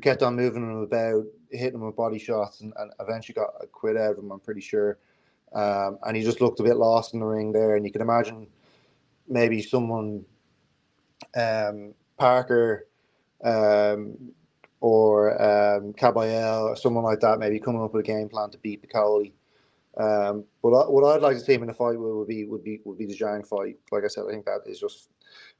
kept on moving him about, hitting him with body shots, and eventually got a quit out of him, I'm pretty sure. And he just looked a bit lost in the ring there. And you can imagine maybe someone, Parker, or Caballel or someone like that, maybe coming up with a game plan to beat Bakole. But what I'd like to see him in a fight would be the Zhang fight. Like I said, I think that is just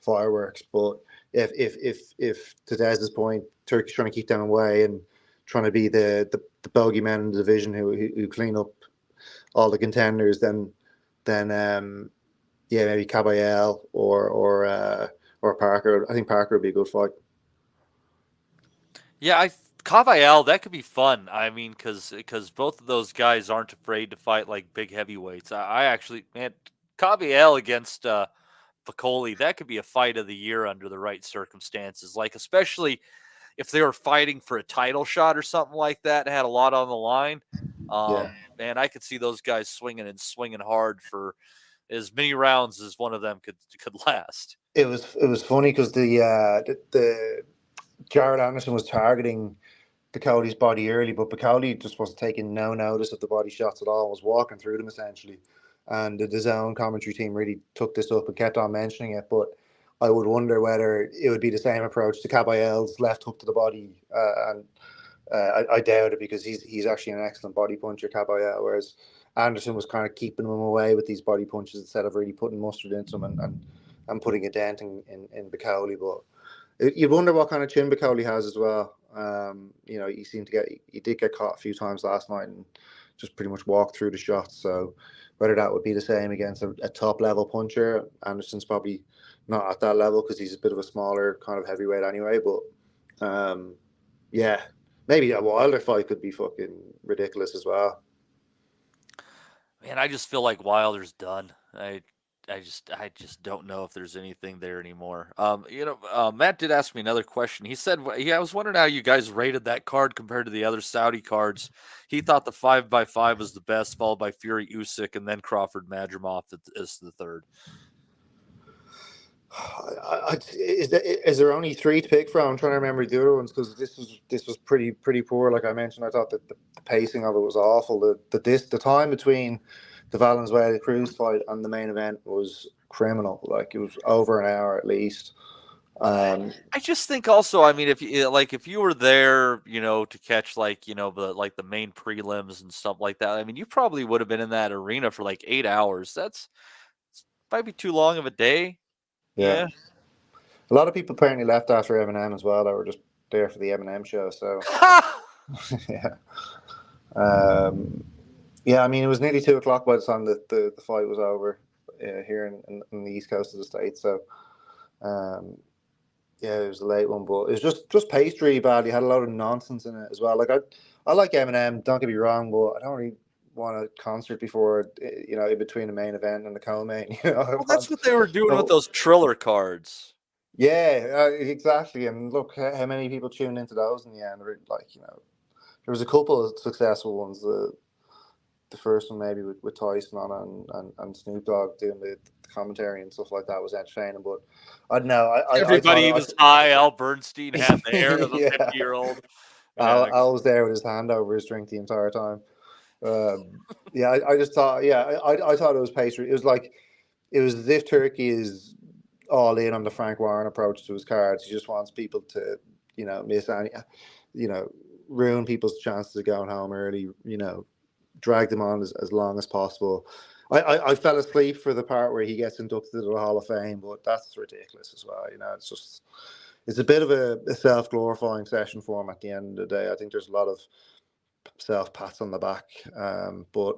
fireworks. But if to Dez's point, Turkey's trying to keep them away and trying to be the bogeyman in the division who clean up all the contenders, then yeah, maybe Caballel or Parker. I think Parker would be a good fight.
Yeah, Cavallel, that could be fun. I mean, because both of those guys aren't afraid to fight like big heavyweights. I actually, man, Cavallel against Bakole, that could be a fight of the year under the right circumstances. Like, especially if they were fighting for a title shot or something like that, had a lot on the line. Man, I could see those guys swinging hard for as many rounds as one of them could last.
It was funny because the Jared Anderson was targeting Bakole's body early, but Bakole just wasn't taking no notice of the body shots at all, was walking through them essentially. And the DAZN commentary team really took this up and kept on mentioning it. But I would wonder whether it would be the same approach to Caballel's left hook to the body. I doubt it, because he's actually an excellent body puncher, Caballel, whereas Anderson was kind of keeping him away with these body punches instead of really putting mustard into him and putting a dent in Bakole. But you wonder what kind of chin Bakole has as well. You know, he did get caught a few times last night and just pretty much walked through the shots. So whether that would be the same against a top level puncher, Anderson's probably not at that level because he's a bit of a smaller kind of heavyweight anyway. But yeah, maybe a Wilder fight could be fucking ridiculous as well.
Man, I just feel like Wilder's done. I just don't know if there's anything there anymore. Matt did ask me another question. He said, I was wondering how you guys rated that card compared to the other Saudi cards. He thought the 5x5 was the best, followed by Fury Usyk, and then Crawford Madrimov is the third.
Is there only three to pick from? I'm trying to remember the other ones, because this was pretty poor. Like I mentioned, I thought that the pacing of it was awful. The time between the Valenzuela Cruz fight and the main event was criminal. Like, it was over an hour at least.
I just think also, I mean, if you were there, to catch the main prelims and stuff like that, I mean, you probably would have been in that arena for like 8 hours. That's might be too long of a day. Yeah.
A lot of people apparently left after Eminem as well. That were just there for the Eminem show. So yeah. Yeah, I mean, it was nearly 2:00 by the time that the fight was over here in the east coast of the States. So, yeah, it was a late one, but it was just paced really bad. You had a lot of nonsense in it as well. Like, I like Eminem, don't get me wrong, but I don't really want a concert before, in between the main event and the co-main.
Well, that's what they were doing with those Triller cards.
Yeah, exactly. And look, how many people tuned into those in the end? Like, there was a couple of successful ones. The first one maybe with Tyson on and Snoop Dogg doing the commentary and stuff like that was entertaining. But I don't know.
Everybody was high. Al Bernstein had the hair of a 50-year-old.
Al was there with his hand over his drink the entire time. I just thought, I thought it was paced. It was like, it was as if Turkey is all in on the Frank Warren approach to his cards. He just wants people to, miss any, ruin people's chances of going home early, drag them on as long as possible. I fell asleep for the part where he gets inducted to the Hall of Fame, but that's ridiculous as well. It's a bit of a self-glorifying session for him at the end of the day. I think there's a lot of self-pats on the back, but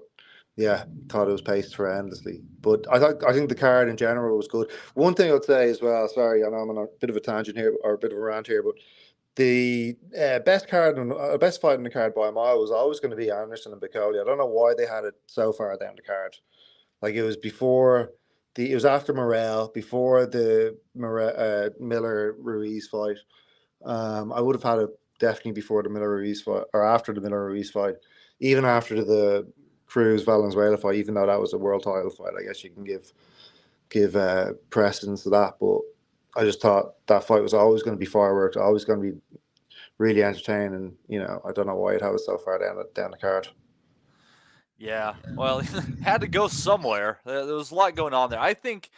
yeah, thought it was paced horrendously. But I think the card in general was good. One thing I'd say as well, sorry, I know I'm on a bit of a tangent here, or a bit of a rant here, but the best fight in the card by a mile was always going to be Anderson and Bakole. I don't know why they had it so far down the card. Like, it was it was after Morrell, before the Miller Ruiz fight. I would have had it definitely before the Miller Ruiz fight, or after the Miller Ruiz fight, even after the Cruz Valenzuela fight, even though that was a world title fight. I guess you can give precedence to that, but I just thought that fight was always going to be fireworks, always going to be really entertaining. I don't know why it was so far down the card.
Yeah, well, it had to go somewhere. There was a lot going on there. I think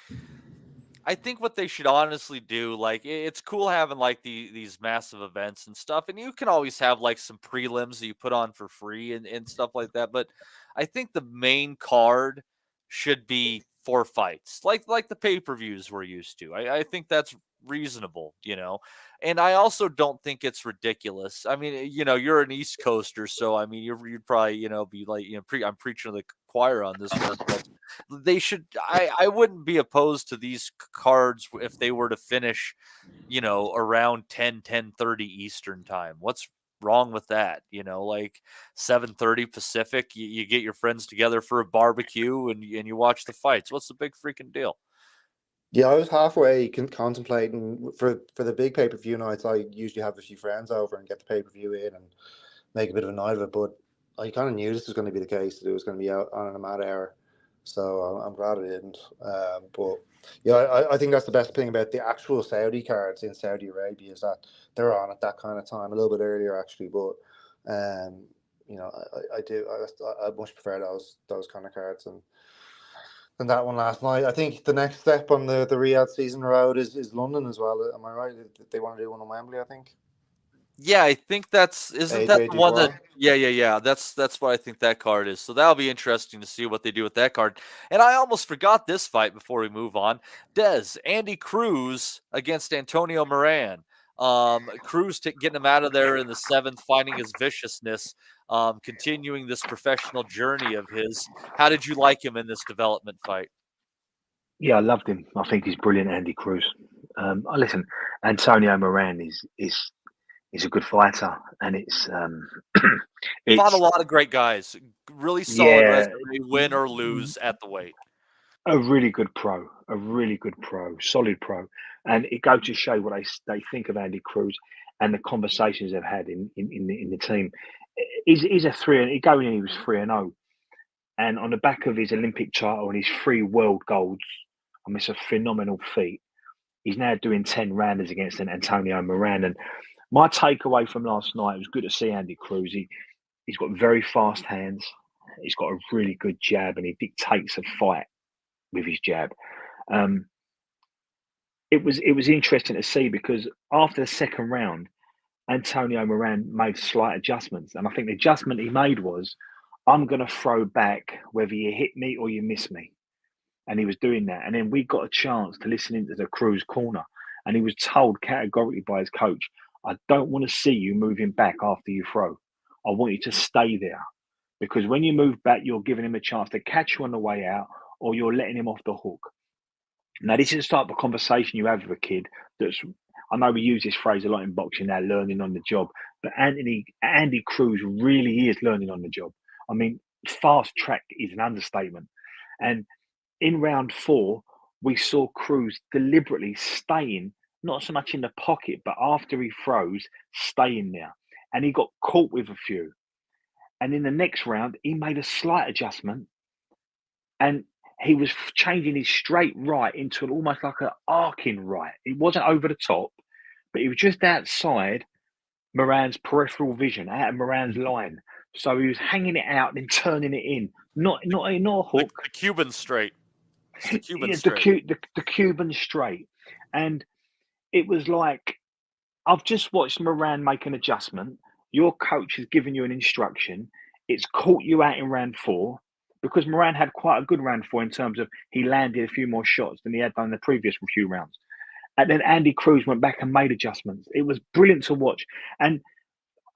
what they should honestly do, like, it's cool having like these massive events and stuff, and you can always have like some prelims that you put on for free and stuff like that. But I think the main card should be 4 fights, like the pay-per-views we're used to. I think that's reasonable, and I also don't think it's ridiculous. I mean, you're an East Coaster, so I mean, you'd probably, be like, I'm preaching to the choir on this one, but they should. I wouldn't be opposed to these cards if they were to finish, around 10:30 Eastern time. What's wrong with that? Like 7:30 Pacific, you get your friends together for a barbecue and you watch the fights. What's the big freaking deal?
Yeah, I was halfway contemplating for the big pay-per-view nights. I usually have a few friends over and get the pay-per-view in and make a bit of a night of it. But I kind of knew this was going to be the case, that it was going to be out on a mad hour. So I'm glad it didn't. But yeah, I think that's the best thing about the actual Saudi cards in Saudi Arabia, is that they're on at that kind of time, a little bit earlier actually. But I much prefer those kind of cards than that one last night. I think the next step on the Riyadh season road is London as well. Am I right? They want to do one on Wembley, I think.
Yeah, I think isn't that the one that? Yeah. That's what I think that card is. So that'll be interesting to see what they do with that card. And I almost forgot this fight before we move on. Andy Cruz against Antonio Moran. Cruz getting him out of there in the 7th, finding his viciousness, continuing this professional journey of his. How did you like him in this development fight?
Yeah, I loved him. I think he's brilliant, Andy Cruz. Listen, Antonio Moran is a good fighter, and it's
fought a lot of great guys. Really solid resume, win or lose at the weight.
A really good pro, solid pro. And it goes to show what they think of Andy Cruz and the conversations they've had in the team. He's a 3, going in, he was 3-0. And on the back of his Olympic title and his 3 world golds, I mean, it's a phenomenal feat. He's now doing 10 rounders against Antonio Moran. And my takeaway from last night, it was good to see Andy Cruz. He's got very fast hands. He's got a really good jab, and he dictates a fight with his jab. It was interesting to see, because after the second round, Antonio Moran made slight adjustments. And I think the adjustment he made was, I'm going to throw back whether you hit me or you miss me. And he was doing that. And then we got a chance to listen into the Cruz corner. And he was told categorically by his coach, I don't want to see you moving back after you throw. I want you to stay there. Because when you move back, you're giving him a chance to catch you on the way out, or you're letting him off the hook. Now, this is the type of conversation you have with a kid I know we use this phrase a lot in boxing now, learning on the job, but Andy Cruz really is learning on the job. I mean, fast track is an understatement. And in round 4, we saw Cruz deliberately staying, not so much in the pocket, but after he throws, staying there. And he got caught with a few. And in the next round, he made a slight adjustment and he was changing his straight right into almost like an arcing right. It wasn't over the top, but he was just outside Moran's peripheral vision, out of Moran's line. So he was hanging it out and then turning it in. Not a hook.
The Cuban straight. The Cuban
Yeah,
straight.
The Cuban straight. And it was like, I've just watched Moran make an adjustment. Your coach has given you an instruction. It's caught you out in round 4 because Moran had quite a good round 4 in terms of he landed a few more shots than he had done in the previous few rounds. And then Andy Cruz went back and made adjustments. It was brilliant to watch. And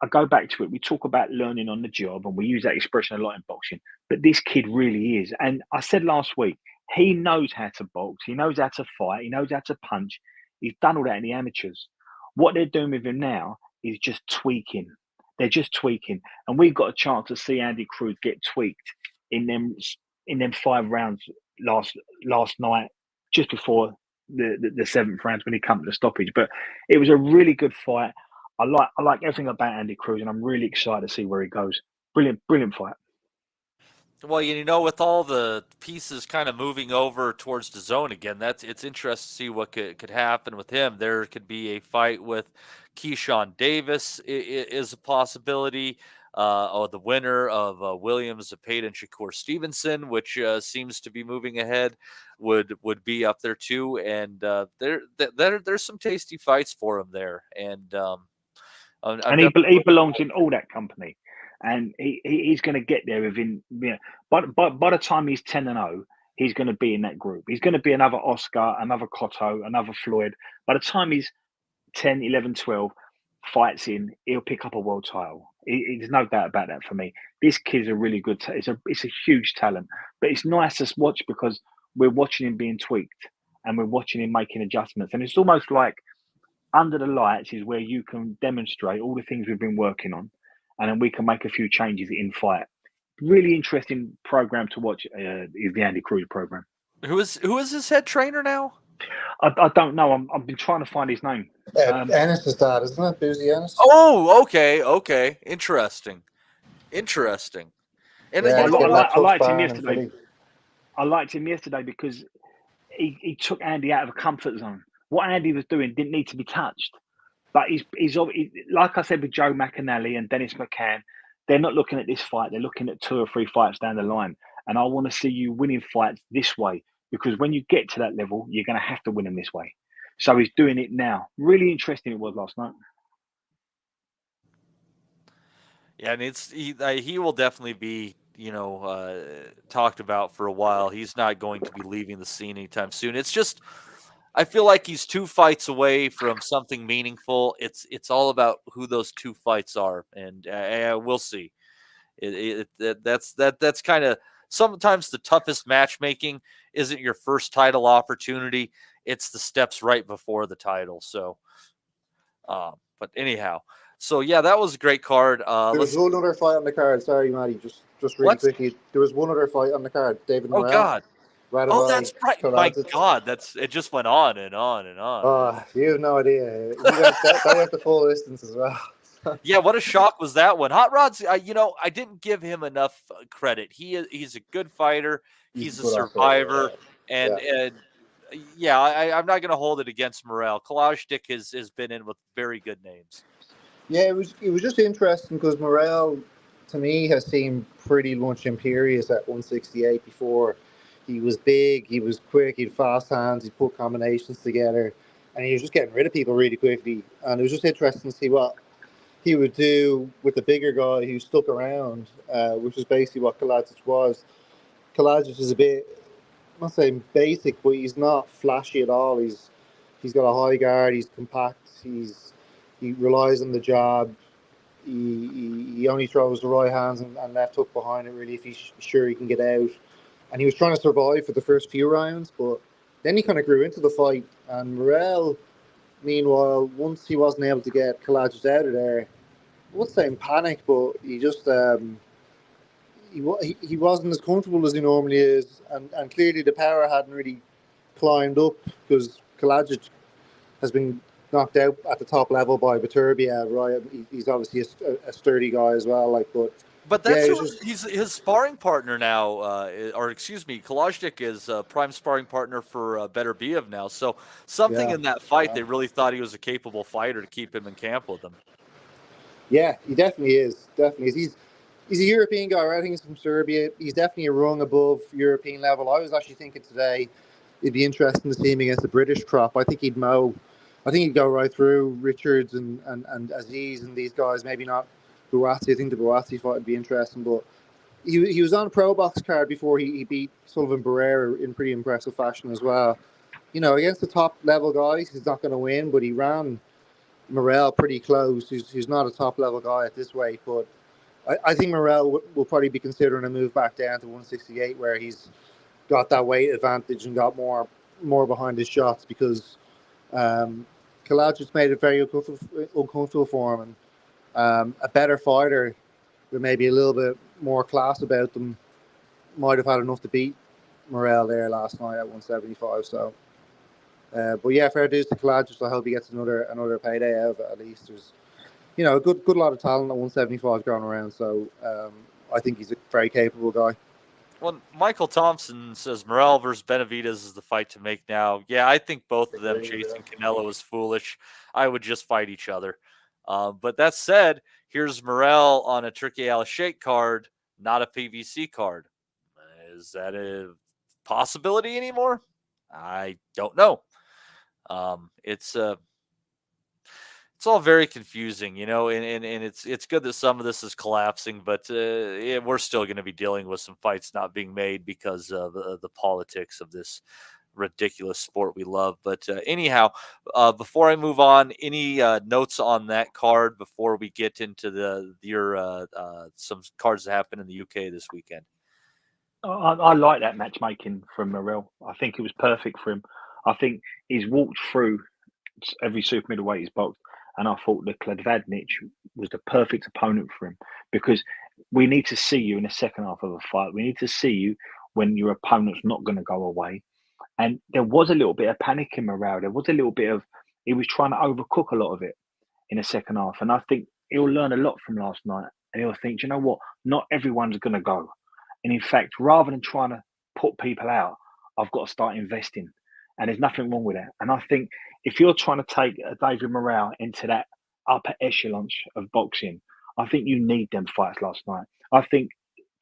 I go back to it. We talk about learning on the job, and we use that expression a lot in boxing. But this kid really is. And I said last week, he knows how to box. He knows how to fight. He knows how to punch. He's done all that in the amateurs. What they're doing with him now is just tweaking. They're just tweaking. And we've got a chance to see Andy Cruz get tweaked in them 5 rounds last night, just before the 7th round when he come to the stoppage. But it was a really good fight. I like everything about Andy Cruz, and I'm really excited to see where he goes. Brilliant fight.
Well, you know, with all the pieces kind of moving over towards the zone again, it's interesting to see what could happen with him. There could be a fight with Keyshawn Davis is a possibility. Or the winner of Williams, Zapata, and Shakur Stevenson, which seems to be moving ahead, would be up there too. And there's some tasty fights for him there. And
he belongs in all that company. And he's going to get there within, by the time he's 10-0, he's going to be in that group. He's going to be another Oscar, another Cotto, another Floyd. By the time he's 10, 11, 12, fights in, he'll pick up a world title. There's no doubt about that for me. This kid's a really good, it's a huge talent. But it's nice to watch because we're watching him being tweaked and we're watching him making adjustments. And it's almost like under the lights is where you can demonstrate all the things we've been working on. And then we can make a few changes in fight. Really interesting program to watch is the Andy Cruz program.
Who is his head trainer now?
I don't know. I've been trying to find his name.
Ennis is that, isn't it? Boozy Ennis?
Oh, okay. Interesting. And
yeah,
I liked him yesterday. I liked him yesterday because he took Andy out of a comfort zone. What Andy was doing didn't need to be touched. But he's like I said with Joe McAnally and Dennis McCann, they're not looking at this fight. They're looking at 2 or 3 fights down the line. And I want to see you winning fights this way because when you get to that level, you're going to have to win them this way. So he's doing it now. Really interesting it was last night.
Yeah, and he will definitely be, talked about for a while. He's not going to be leaving the scene anytime soon. It's just, I feel like he's 2 fights away from something meaningful. It's all about who those 2 fights are, and we'll see. That's kind of sometimes the toughest matchmaking isn't your first title opportunity. It's the steps right before the title. So, but anyhow, so yeah, that was a great card.
There was one other fight on the card. Sorry, Matty, just really quickly. There was one other fight on the card. David Morrell.
Oh God.
Radovai,
that's right. My God, it just went on and on and on.
Oh, you have no idea. They went the full distance as well.
Yeah, what a shock was that one. Hot Rod's, I didn't give him enough credit. He's a good fighter. He's a survivor, and I'm not going to hold it against Morrell. Kalajdzic has been in with very good names.
Yeah, it was just interesting because Morrell, to me, has seemed pretty lunch imperious at 168 before. He was big, he was quick, he had fast hands, he put combinations together, and he was just getting rid of people really quickly. And it was just interesting to see what he would do with the bigger guy who stuck around, which is basically what Kalajdzic was. Kalajdzic is a bit, I'm not saying basic, but he's not flashy at all. He's got a high guard, he's compact, he relies on the jab. He only throws the right hands and left hook behind it, really, if he's sure he can get out. And he was trying to survive for the first few rounds, but then he kind of grew into the fight. And Morrell, meanwhile, once he wasn't able to get Kalajdzic out of there, I wouldn't say in panic, but he just he wasn't as comfortable as he normally is, and clearly the power hadn't really climbed up because Kalajic has been knocked out at the top level by Beterbiev, right? He's obviously a sturdy guy as well, like,
But that's
yeah,
he's his sparring partner now, or excuse me, Kalashnik is a prime sparring partner for Beterbiev now. So something in that fight, they really thought he was a capable fighter to keep him in camp with them.
Yeah, he definitely is. Definitely is. He's a European guy, right? I think he's from Serbia. He's definitely a rung above European level. I was actually thinking today it'd be interesting to see him against the British crop. I think he'd mow. I think he'd go right through Richards and Aziz and these guys. Maybe not Buatsi. I think the Buatsi fight would be interesting. But he was on a pro box card before he beat Sullivan Barrera in pretty impressive fashion as well. You know, against the top level guys, he's not going to win, but he ran Morel pretty close. He's not a top level guy at this weight, but I think Morel will probably be considering a move back down to 168 where he's got that weight advantage and got more behind his shots because Kalajic's made it very uncomfortable for him, and a better fighter with maybe a little bit more class about them might have had enough to beat Morel there last night at 175. So, but yeah, fair dues to Kalajic. I hope he gets another payday out of it at least. There's, you know, a good lot of talent at 175 going around. So I think he's a very capable guy.
Well, Michael Thompson says Morel versus Benavidez is the fight to make now. Yeah, I think both of them chasing Canelo is foolish. I would just fight each other. But that said, here's Morel on a Turkey Al-Sheikh card, not a PVC card. Is that a possibility anymore? I don't know. It's all very confusing, you know, and it's good that some of this is collapsing, but we're still going to be dealing with some fights not being made because of the politics of this ridiculous sport we love. But anyhow, before I move on, any notes on that card before we get into your some cards that happen in the UK this weekend?
I like that matchmaking from Morel. I think it was perfect for him. I think he's walked through every super middleweight he's boxed, and I thought that Kladvadnic was the perfect opponent for him because we need to see you in the second half of a fight. We need to see you when your opponent's not going to go away. And there was a little bit of panic in Morel. There was a little bit of, he was trying to overcook a lot of it in the second half. And I think he'll learn a lot from last night. And he'll think, you know what? Not everyone's going to go. And in fact, rather than trying to put people out, I've got to start investing. And there's nothing wrong with that. And I think if you're trying to take David Morel into that upper echelons of boxing, I think you need them fights last night. I think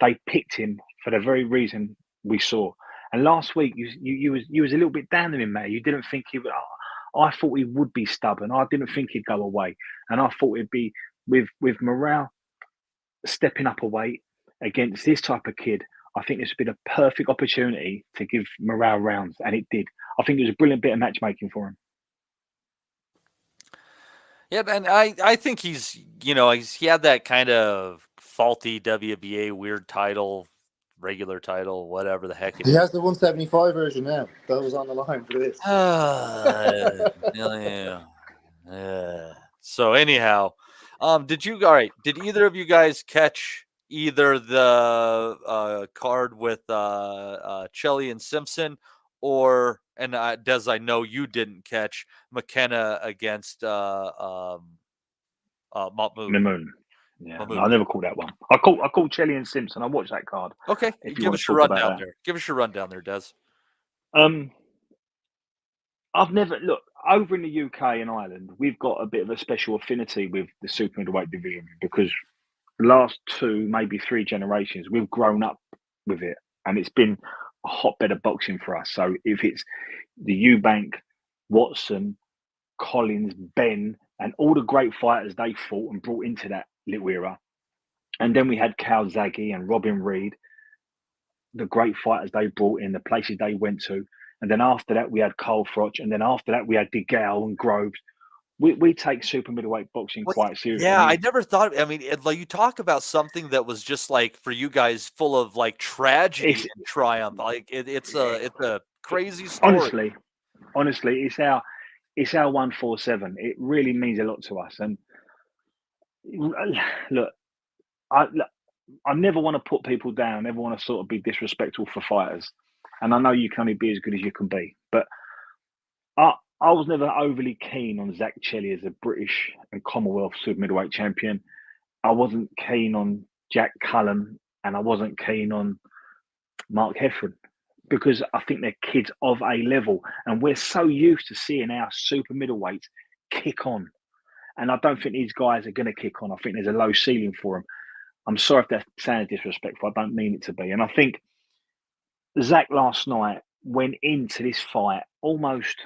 they picked him for the very reason we saw. And last week, you was a little bit down on him, mate. You didn't think he would. I thought he would be stubborn. I didn't think he'd go away. And I thought it'd be with Morel stepping up a weight against this type of kid. I think this would be the perfect opportunity to give Morel rounds, and it did. I think it was a brilliant bit of matchmaking for him.
Yeah, and I think he's, you know, he had that kind of faulty WBA weird title, regular title, whatever the heck it is.
He has the 175 version now. That was on the line for this.
Yeah. So anyhow, did either of you guys catch either the card with Chelly and Simpson, or Des, I know you didn't catch McKenna against Mahmoud.
Yeah, no, I never called that one. I called Chelly and Simpson. I watched that card.
Okay, give us your rundown there. Give us your rundown there, Des.
I've never over in the UK and Ireland. We've got a bit of a special affinity with the super middleweight division because the last 2, maybe 3 generations, we've grown up with it, and it's been a hotbed of boxing for us. So if it's the Eubank, Watson, Collins, Ben, and all the great fighters they fought and brought into that little era, and then we had Calzaghe and Robin Reed, the great fighters they brought in, the places they went to, and then after that we had Cole Froch, and then after that we had DeGale and Groves. We take super middleweight boxing quite seriously.
Yeah, I never thought. I mean, like you talk about something that was just like for you guys full of like tragedy and triumph. Like it's a crazy story.
Honestly, it's our 147. It really means a lot to us. And look, I never want to put people down. I never want to sort of be disrespectful for fighters. And I know you can only be as good as you can be. But I was never overly keen on Zach Chelli as a British and Commonwealth super middleweight champion. I wasn't keen on Jack Cullen, and I wasn't keen on Mark Heffron, because I think they're kids of a level. And we're so used to seeing our super middleweights kick on. And I don't think these guys are going to kick on. I think there's a low ceiling for them. I'm sorry if that sounds disrespectful. I don't mean it to be. And I think Zach last night went into this fight almost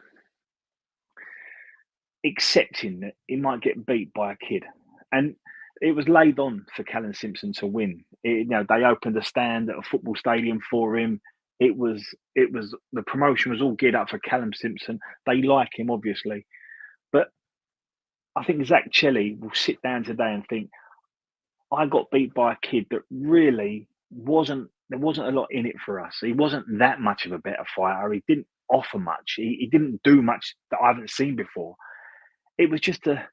accepting that he might get beat by a kid. And it was laid on for Callum Simpson to win. They opened a stand at a football stadium for him. It was the promotion was all geared up for Callum Simpson. They like him, obviously. But I think Zach Chelli will sit down today and think, I got beat by a kid that really there wasn't a lot in it for us. He wasn't that much of a better fighter. He didn't offer much. He didn't do much that I haven't seen before. It was just a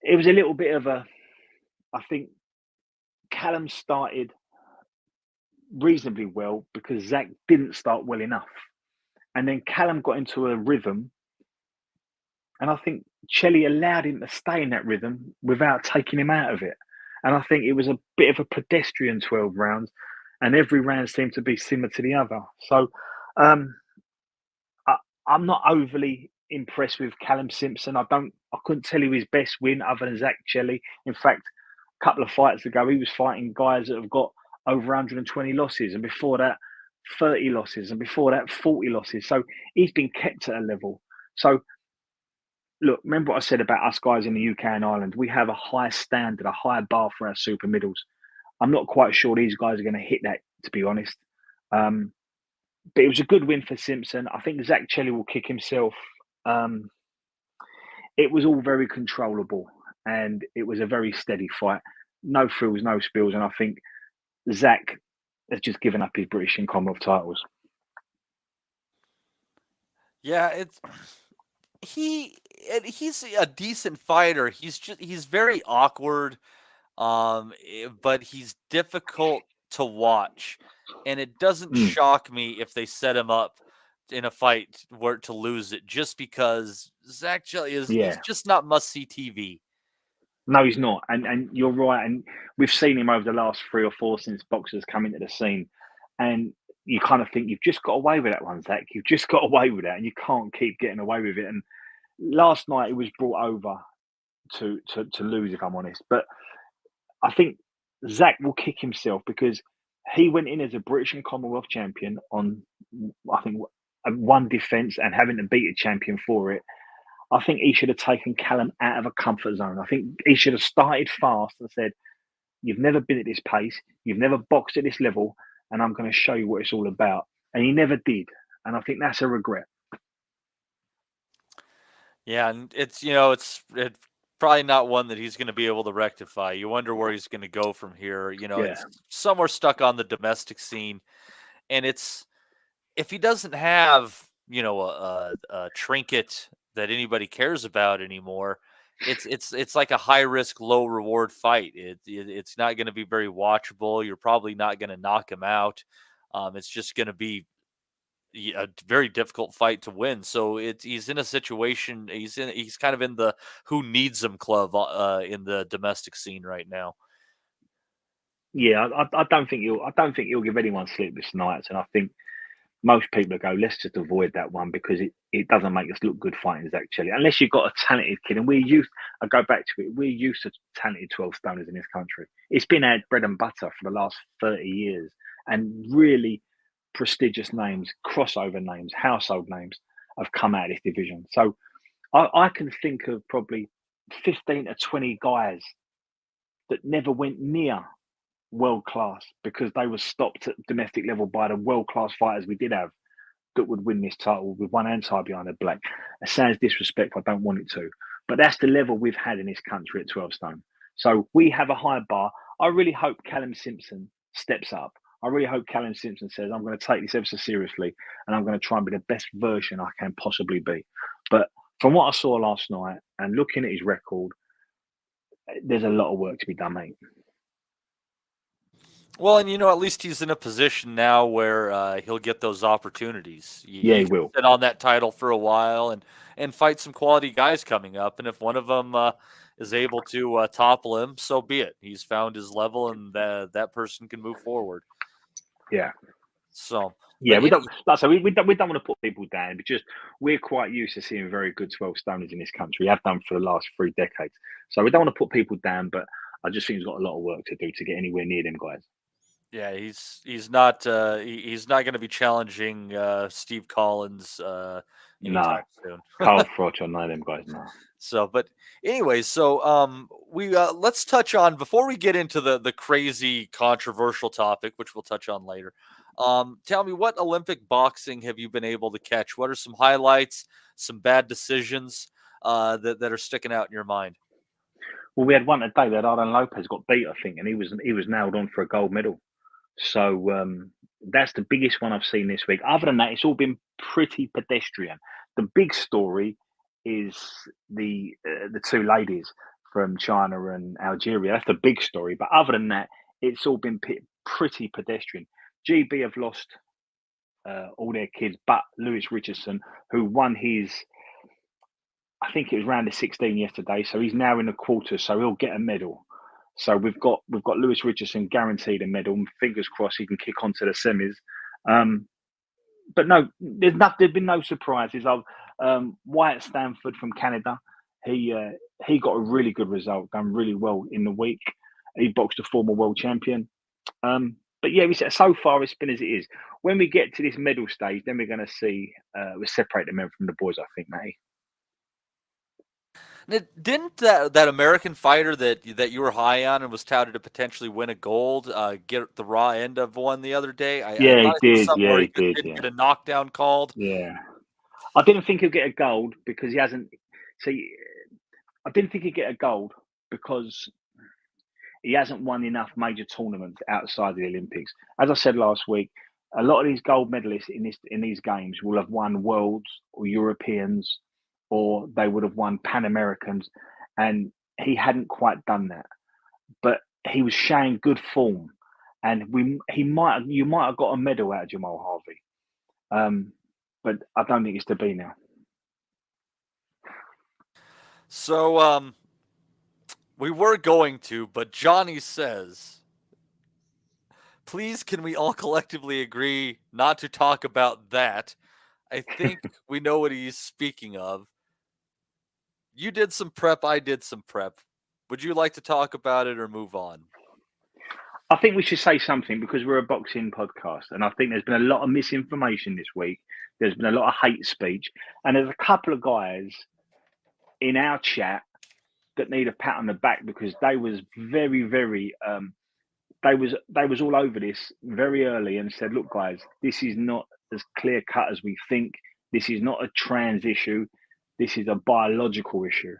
little bit of a, I think Callum started reasonably well because Zach didn't start well enough. And then Callum got into a rhythm. And I think Chelli allowed him to stay in that rhythm without taking him out of it. And I think it was a bit of a pedestrian 12 rounds, and every round seemed to be similar to the other. So I'm not overly impressed with Callum Simpson. I couldn't tell you his best win other than Zach Chelli. In fact, a couple of fights ago, he was fighting guys that have got over 120 losses, and before that, 30 losses, and before that, 40 losses. So he's been kept at a level. So look, remember what I said about us guys in the UK and Ireland? We have a high standard, a high bar for our super middles. I'm not quite sure these guys are going to hit that, to be honest. But it was a good win for Simpson. I think Zach Chelli will kick himself. It was all very controllable, and it was a very steady fight. No frills, no spills, and I think Zach has just given up his British and Commonwealth titles.
Yeah, he's a decent fighter. He's very awkward, but he's difficult to watch, and it doesn't shock me if they set him up in a fight to lose it, just because Zach Chelli he's just not must-see TV.
No, he's not, and you're right. And we've seen him over the last 3 or 4 since boxers come into the scene, and you kind of think you've just got away with that one, Zach. You've just got away with that, and you can't keep getting away with it. And last night he was brought over to lose, if I'm honest. But I think Zach will kick himself because he went in as a British and Commonwealth champion on, I think, one defence and having to beat a champion for it. I think he should have taken Callum out of a comfort zone. I think he should have started fast and said, you've never been at this pace, you've never boxed at this level, and I'm going to show you what it's all about. And he never did. And I think that's a regret.
Yeah, and it's probably not one that he's going to be able to rectify. You wonder where he's going to go from here. It's somewhere stuck on the domestic scene. And it's, if he doesn't have, a trinket that anybody cares about anymore, it's like a high risk, low reward fight. It's not going to be very watchable. You're probably not going to knock him out. It's just going to be a very difficult fight to win. So he's in a situation. He's kind of in the who needs him club in the domestic scene right now.
Yeah, I don't think he'll give anyone sleepless nights, and I think most people go, let's just avoid that one because it doesn't make us look good fighting Zach Chelli. Unless you've got a talented kid, and I go back to it, we're used to talented 12-stoners in this country. It's been our bread and butter for the last 30 years, and really prestigious names, crossover names, household names have come out of this division. So I can think of probably 15 to 20 guys that never went near world class because they were stopped at domestic level by the world class fighters we did have that would win this title with one hand tied behind their back. It sounds disrespectful, I don't want it to, but that's the level we've had in this country at 12 stone. So we have a high bar. I really hope Callum Simpson steps up. I really hope Callum Simpson says, I'm going to take this ever so seriously and I'm going to try and be the best version I can possibly be. But from what I saw last night and looking at his record, there's a lot of work to be done, mate.
Well, and at least he's in a position now where he'll get those opportunities.
Yeah, he
can
will.
sit on that title for a while and fight some quality guys coming up. And if one of them is able to topple him, so be it. He's found his level, and that person can move forward.
Yeah.
So
yeah, we don't. Like I say, we don't want to put people down. Because we're quite used to seeing very good 12 stoners in this country. We have done for the last 3 decades. So we don't want to put people down. But I just think he's got a lot of work to do to get anywhere near them guys.
Yeah, he's not going to be challenging Steve Collins anytime soon.
Carl Froch or none of them guys. No.
So, but anyways, so we let's touch on, before we get into the crazy controversial topic, which we'll touch on later. Tell me, what Olympic boxing have you been able to catch? What are some highlights, some bad decisions that are sticking out in your mind?
Well, we had one today that Arlen Lopez got beat, I think, and he was nailed on for a gold medal. So that's the biggest one I've seen this week. Other than that, it's all been pretty pedestrian. The big story is the 2 ladies from China and Algeria. That's the big story. But other than that, it's all been pretty pedestrian. GB have lost all their kids, but Lewis Richardson, who won his, I think it was round of 16 yesterday. So he's now in the quarters, so he'll get a medal. So we've got Lewis Richardson guaranteed a medal. Fingers crossed he can kick on to the semis. But no, there's been no surprises. Wyatt Stanford from Canada, he got a really good result, done really well in the week. He boxed a former world champion. But yeah, so far it's been as it is. When we get to this medal stage, then we're going to see we separate the men from the boys, I think, Matty.
Didn't that American fighter that you were high on and was touted to potentially win a gold get the raw end of one the other day?
He did. Yeah, he did.
Didn't get a knockdown called.
Yeah, I didn't think he'd get a gold because he hasn't. See, I didn't think he'd get a gold because he hasn't won enough major tournaments outside the Olympics. As I said last week, a lot of these gold medalists in these games will have won worlds or Europeans, or they would have won Pan Americans, and he hadn't quite done that. But he was showing good form, and you might have got a medal out of Jamal Harvey, but I don't think it's to be now.
So we were going to, but Johnny says, please, can we all collectively agree not to talk about that? I think we know what he's speaking of. You did some prep. I did some prep. Would you like to talk about it or move on?
I think we should say something because we're a boxing podcast. And I think there's been a lot of misinformation this week. There's been a lot of hate speech. And there's a couple of guys in our chat that need a pat on the back because they was very, very, they was all over this very early and said, look, guys, this is not as clear cut as we think. This is not a trans issue. This is a biological issue.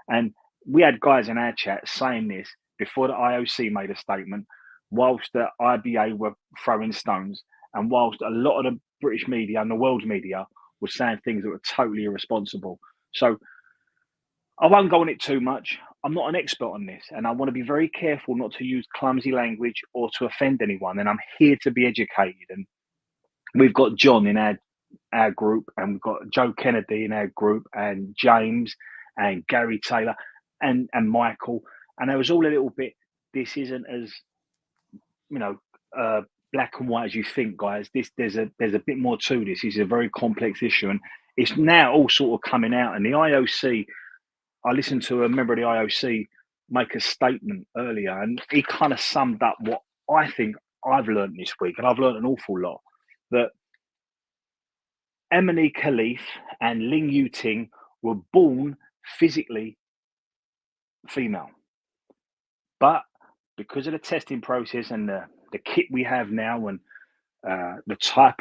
And we had guys in our chat saying this before the IOC made a statement, whilst the IBA were throwing stones, and whilst a lot of the British media and the world's media were saying things that were totally irresponsible. So I won't go on it too much. I'm not an expert on this, and I want to be very careful not to use clumsy language or to offend anyone. And I'm here to be educated. And we've got John in our group, and we've got Joe Kennedy in our group, and James and Gary Taylor and Michael, and there was all a little bit, this isn't as black and white as you think, guys. There's a bit more to this. This is a very complex issue, and it's now all sort of coming out. And the IOC, I listened to a member of the IOC make a statement earlier, and he kind of summed up what I think I've learned this week, and I've learned an awful lot, that Emily Khalif and Ling Yuting were born physically female. But because of the testing process and the kit we have now and the type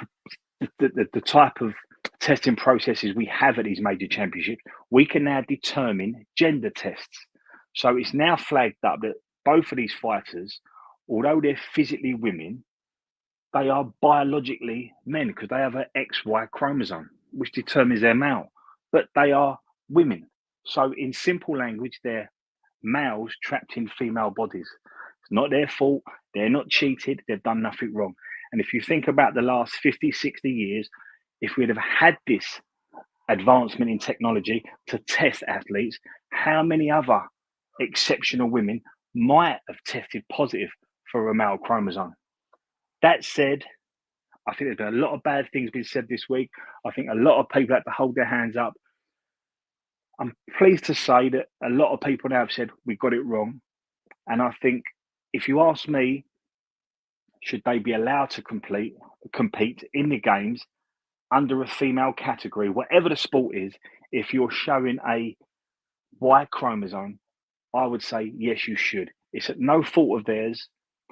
of testing processes we have at these major championships, we can now determine gender tests. So it's now flagged up that both of these fighters, although they're physically women, they are biologically men because they have an XY chromosome, which determines their male. But they are women. So in simple language, they're males trapped in female bodies. It's not their fault. They're not cheated. They've done nothing wrong. And if you think about the last 50, 60 years, if we'd have had this advancement in technology to test athletes, how many other exceptional women might have tested positive for a male chromosome? That said, I think there's been a lot of bad things been said this week. I think a lot of people have to hold their hands up. I'm pleased to say that a lot of people now have said we got it wrong. And I think if you ask me, should they be allowed to compete in the games under a female category, whatever the sport is, if you're showing a Y chromosome, I would say yes, you should. It's at no fault of theirs.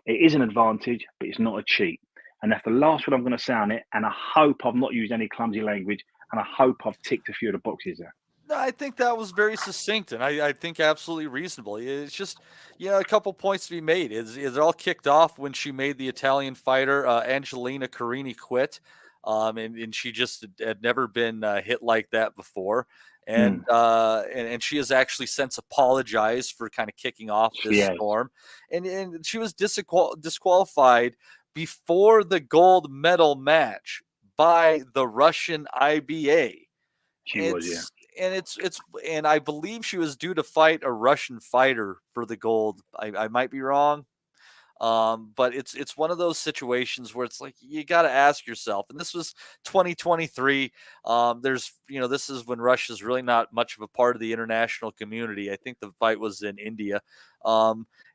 It is an advantage, but it's not a cheat. And that's the last word I'm going to say on it. And I hope I've not used any clumsy language, and I hope I've ticked a few of the boxes there.
No, I think that was very succinct, and I think absolutely reasonable. It's just, a couple points to be made. It all kicked off when she made the Italian fighter Angelina Carini quit, and she just had never been hit like that before, and she has actually since apologized for kind of kicking off this storm, and she was disqualified before the gold medal match by the Russian IBA. And I believe she was due to fight a Russian fighter for the gold. I might be wrong. But it's one of those situations where it's like, you got to ask yourself, and this was 2023. This is when Russia's really not much of a part of the international community. I think the fight was in India.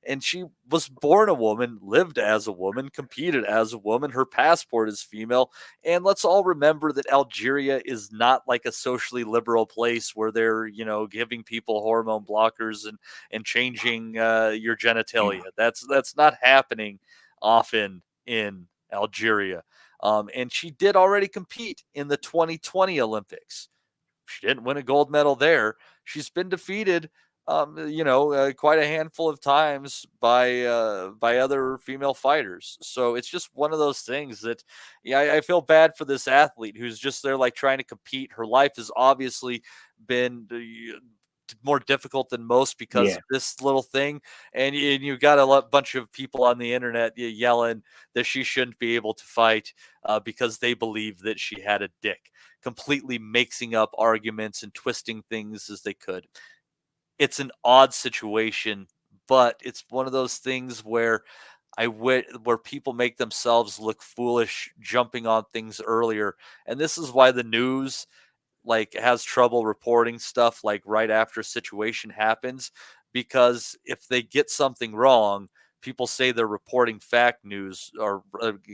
And she was born a woman, lived as a woman, competed as a woman. Her passport is female. And let's all remember that Algeria is not like a socially liberal place where they're, giving people hormone blockers and changing your genitalia. That's not happening often in Algeria. And she did already compete in the 2020 Olympics. She didn't win a gold medal there. She's been defeated quite a handful of times by other female fighters. So it's just one of those things that, I feel bad for this athlete who's just there, like, trying to compete. Her life has obviously been more difficult than most because of this little thing. And you got a bunch of people on the internet yelling that she shouldn't be able to fight because they believe that she had a dick, completely mixing up arguments and twisting things as they could. It's an odd situation, but it's one of those things where where people make themselves look foolish jumping on things earlier. And this is why the news has trouble reporting stuff right after a situation happens, because if they get something wrong, people say they're reporting fact news, or they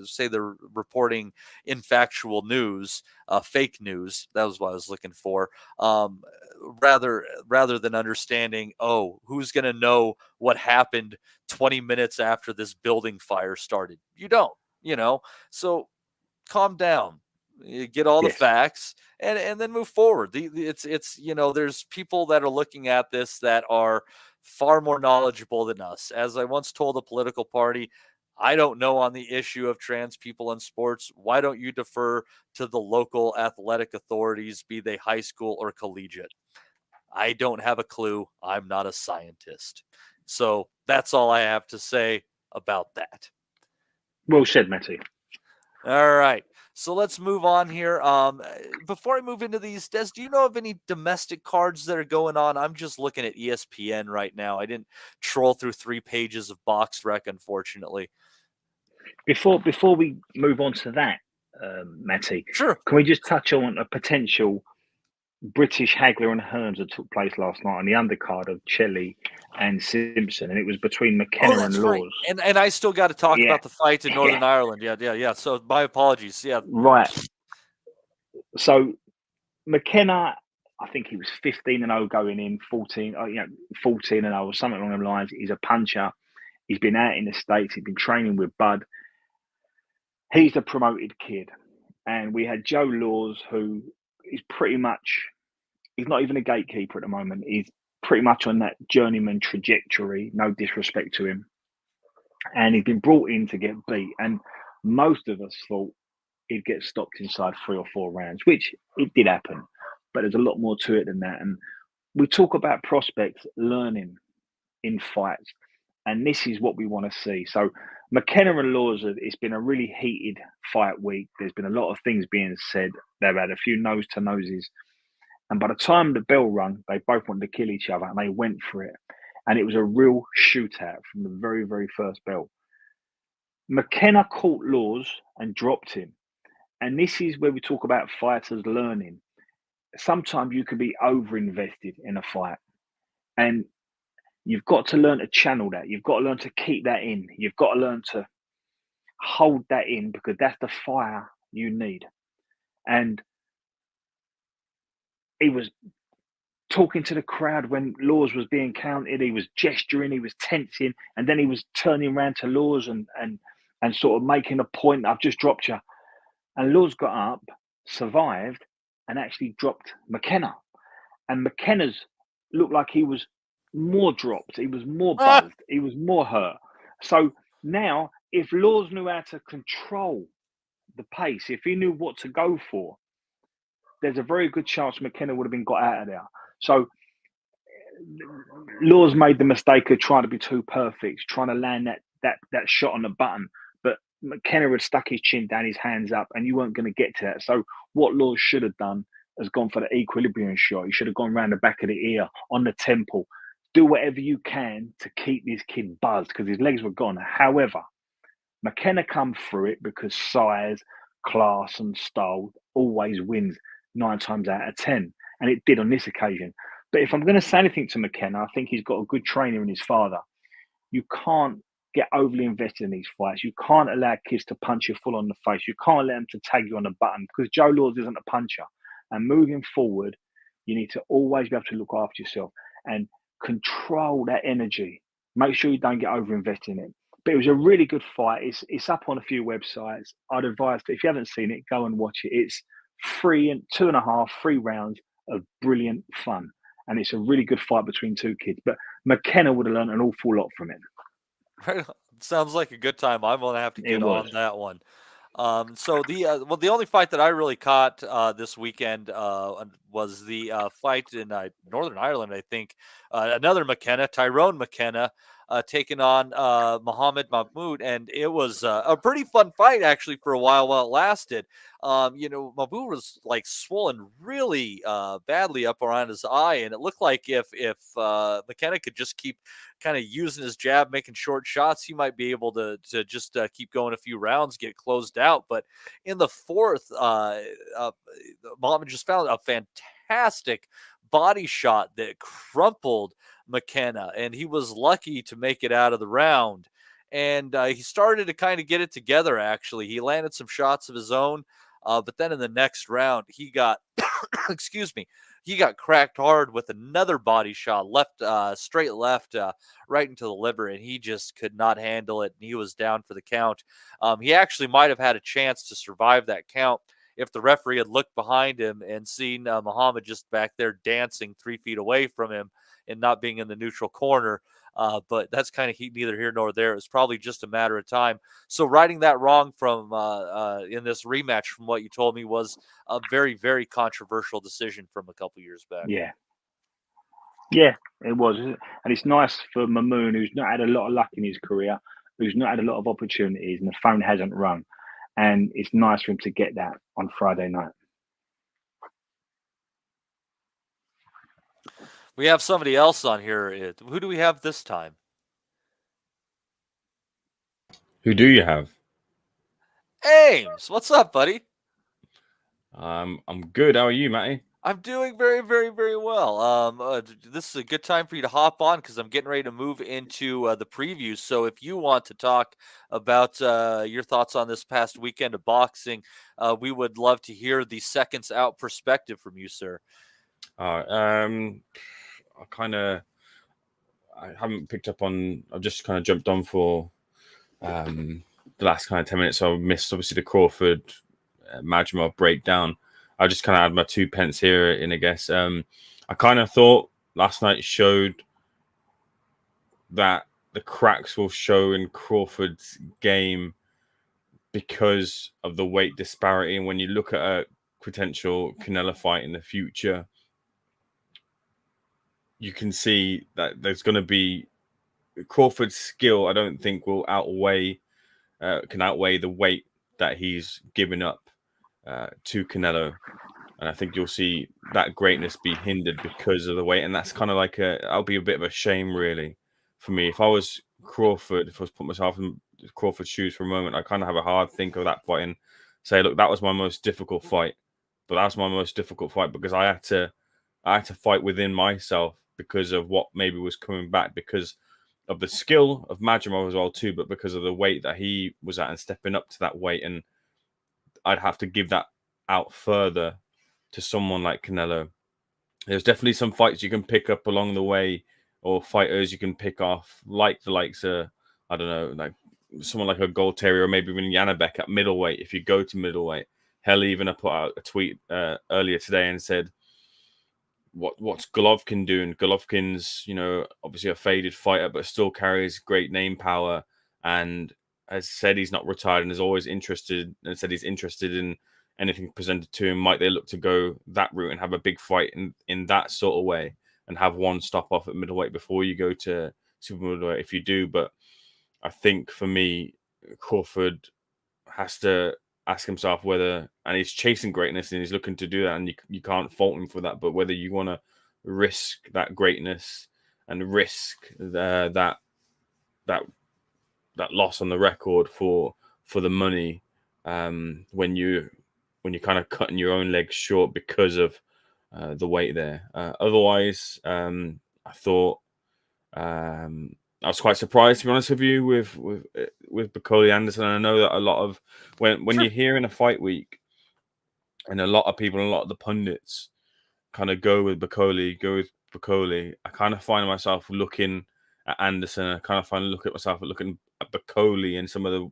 say they're reporting infactual news, fake news. That was what I was looking for. Rather than understanding, who's going to know what happened 20 minutes after this building fire started? You don't, so calm down. You get all the facts and then move forward. There's people that are looking at this that are far more knowledgeable than us. As I once told a political party, I don't know on the issue of trans people in sports. Why don't you defer to the local athletic authorities, be they high school or collegiate? I don't have a clue. I'm not a scientist. So that's all I have to say about that.
Well said, Matty.
All right. So let's move on here. Before I move into these, Des, do you know of any domestic cards that are going on? I'm just looking at ESPN right now. I didn't troll through 3 pages of box rec, unfortunately.
Before we move on to that, Matty,
sure.
Can we just touch on a potential British Hagler and Hearns that took place last night on the undercard of Chelly and Simpson, and it was between McKenna and Laws.
Right. And I still got to talk about the fight in Northern Ireland. Yeah. So my apologies. Yeah.
Right. So McKenna, I think he was 15-0 going in, 14-0 or something along the lines. He's a puncher. He's been out in the States. He's been training with Bud. He's the promoted kid. And we had Joe Laws, who is pretty much, he's not even a gatekeeper at the moment. He's pretty much on that journeyman trajectory, no disrespect to him. And he's been brought in to get beat. And most of us thought he'd get stopped inside 3 or 4 rounds, which it did happen. But there's a lot more to it than that. And we talk about prospects learning in fights. And this is what we want to see. So McKenna and Laws, it's been a really heated fight week. There's been a lot of things being said. They've had a few nose-to-noses. And by the time the bell rung, they both wanted to kill each other, and they went for it. And it was a real shootout from the very, very first bell. McKenna caught Laws and dropped him. And this is where we talk about fighters learning. Sometimes you can be over-invested in a fight. And you've got to learn to channel that. You've got to learn to keep that in. You've got to learn to hold that in, because that's the fire you need. And he was talking to the crowd when Laws was being counted. He was gesturing, he was tensing, and then he was turning around to Laws and sort of making a point, I've just dropped you. And Laws got up, survived, and actually dropped McKenna. And McKenna's looked like he was more dropped, he was more buzzed, he was more hurt. So now, if Laws knew how to control the pace, if he knew what to go for, there's a very good chance McKenna would have been got out of there. So Laws made the mistake of trying to be too perfect, trying to land that shot on the button. But McKenna had stuck his chin down, his hands up, and you weren't going to get to that. So what Laws should have done is gone for the equilibrium shot. He should have gone around the back of the ear, on the temple. Do whatever you can to keep this kid buzzed, because his legs were gone. However, McKenna come through it because size, class, and style always wins 9 times out of 10. And it did on this occasion. But if I'm going to say anything to McKenna, I think he's got a good trainer in his father. You can't get overly invested in these fights. You can't allow kids to punch you full on the face. You can't let them to tag you on the button, because Joe Laws isn't a puncher. And moving forward, you need to always be able to look after yourself and control that energy. Make sure you don't get over invested in it. But it was a really good fight. It's up on a few websites. I'd advise, if you haven't seen it, go and watch it. It's 2.5, 3 rounds of brilliant fun. And it's a really good fight between two kids. But McKenna would have learned an awful lot from it.
Sounds like a good time. I'm going to have to get on that one. So the only fight that I really caught this weekend was the fight in Northern Ireland, I think. Another McKenna, Tyrone McKenna, taking on Muhammad Mahmoud, and it was a pretty fun fight actually for a while it lasted. Mahmoud was like swollen really badly up around his eye, and it looked like if McKenna could just keep kind of using his jab, making short shots, he might be able to just keep going a few rounds, get closed out. But in the fourth, Muhammad just found a fantastic body shot that crumpled McKenna, and he was lucky to make it out of the round. And he started to kind of get it together, actually. He landed some shots of his own, but then in the next round, he got, he got cracked hard with another body shot, straight left, right into the liver, and he just could not handle it, and he was down for the count. He actually might have had a chance to survive that count if the referee had looked behind him and seen Muhammad just back there dancing 3 feet away from him and not being in the neutral corner. But that's kind of neither here nor there. It was probably just a matter of time. So righting that wrong from in this rematch, from what you told me, was a very, very controversial decision from a couple years back.
Yeah, it was. And it's nice for Mamoon, who's not had a lot of luck in his career, who's not had a lot of opportunities, and the phone hasn't rung. And it's nice for him to get that on Friday night.
We have somebody else on here. Who do we have this time?
Who do you have?
Ames, what's up, buddy?
I'm good. How are you, Matty?
I'm doing very, very, very well. This is a good time for you to hop on because I'm getting ready to move into the preview. So if you want to talk about your thoughts on this past weekend of boxing, we would love to hear the seconds out perspective from you, sir.
I haven't picked up on. I've just kind of jumped on for the last kind of 10 minutes. So I missed obviously the Crawford Madrimov breakdown. I just kind of had my 2 pence here in, I guess. I kind of thought last night showed that the cracks will show in Crawford's game because of the weight disparity. And when you look at a potential Canelo fight in the future, you can see that there's going to be Crawford's skill, I don't think will can outweigh the weight that he's given up to Canelo. And I think you'll see that greatness be hindered because of the weight. And that's kind of like that'll be a bit of a shame, really, for me. If I was Crawford, if I was put myself in Crawford's shoes for a moment, I kind of have a hard think of that fight and say, look, that was my most difficult fight. But that's my most difficult fight because I had to fight within myself because of what maybe was coming back, because of the skill of Madrimov as well too, but because of the weight that he was at and stepping up to that weight. And I'd have to give that out further to someone like Canelo. There's definitely some fights you can pick up along the way, or fighters you can pick off, like the likes of, I don't know, like someone like a Gold Terrier, or maybe even Janabek at middleweight. If you go to middleweight, hell, even I put out a tweet earlier today and said, what's Golovkin doing? Golovkin's, obviously a faded fighter, but still carries great name power, and has said he's not retired and is always interested, and said he's interested in anything presented to him. Might they look to go that route and have a big fight in that sort of way and have one stop off at middleweight before you go to super middleweight if you do? But I think for me, Crawford has to ask himself whether, and he's chasing greatness and he's looking to do that, and you can't fault him for that, but whether you want to risk that greatness and risk that loss on the record for the money, when you're kind of cutting your own legs short because of the weight there. Otherwise, I thought I was quite surprised, to be honest with you, with Bakole Anderson. And I know that a lot of when you're here in a fight week, and a lot of people, and a lot of the pundits kind of go with Bakole. I kind of find myself looking at Anderson. I kind of find looking at Bakole and some of the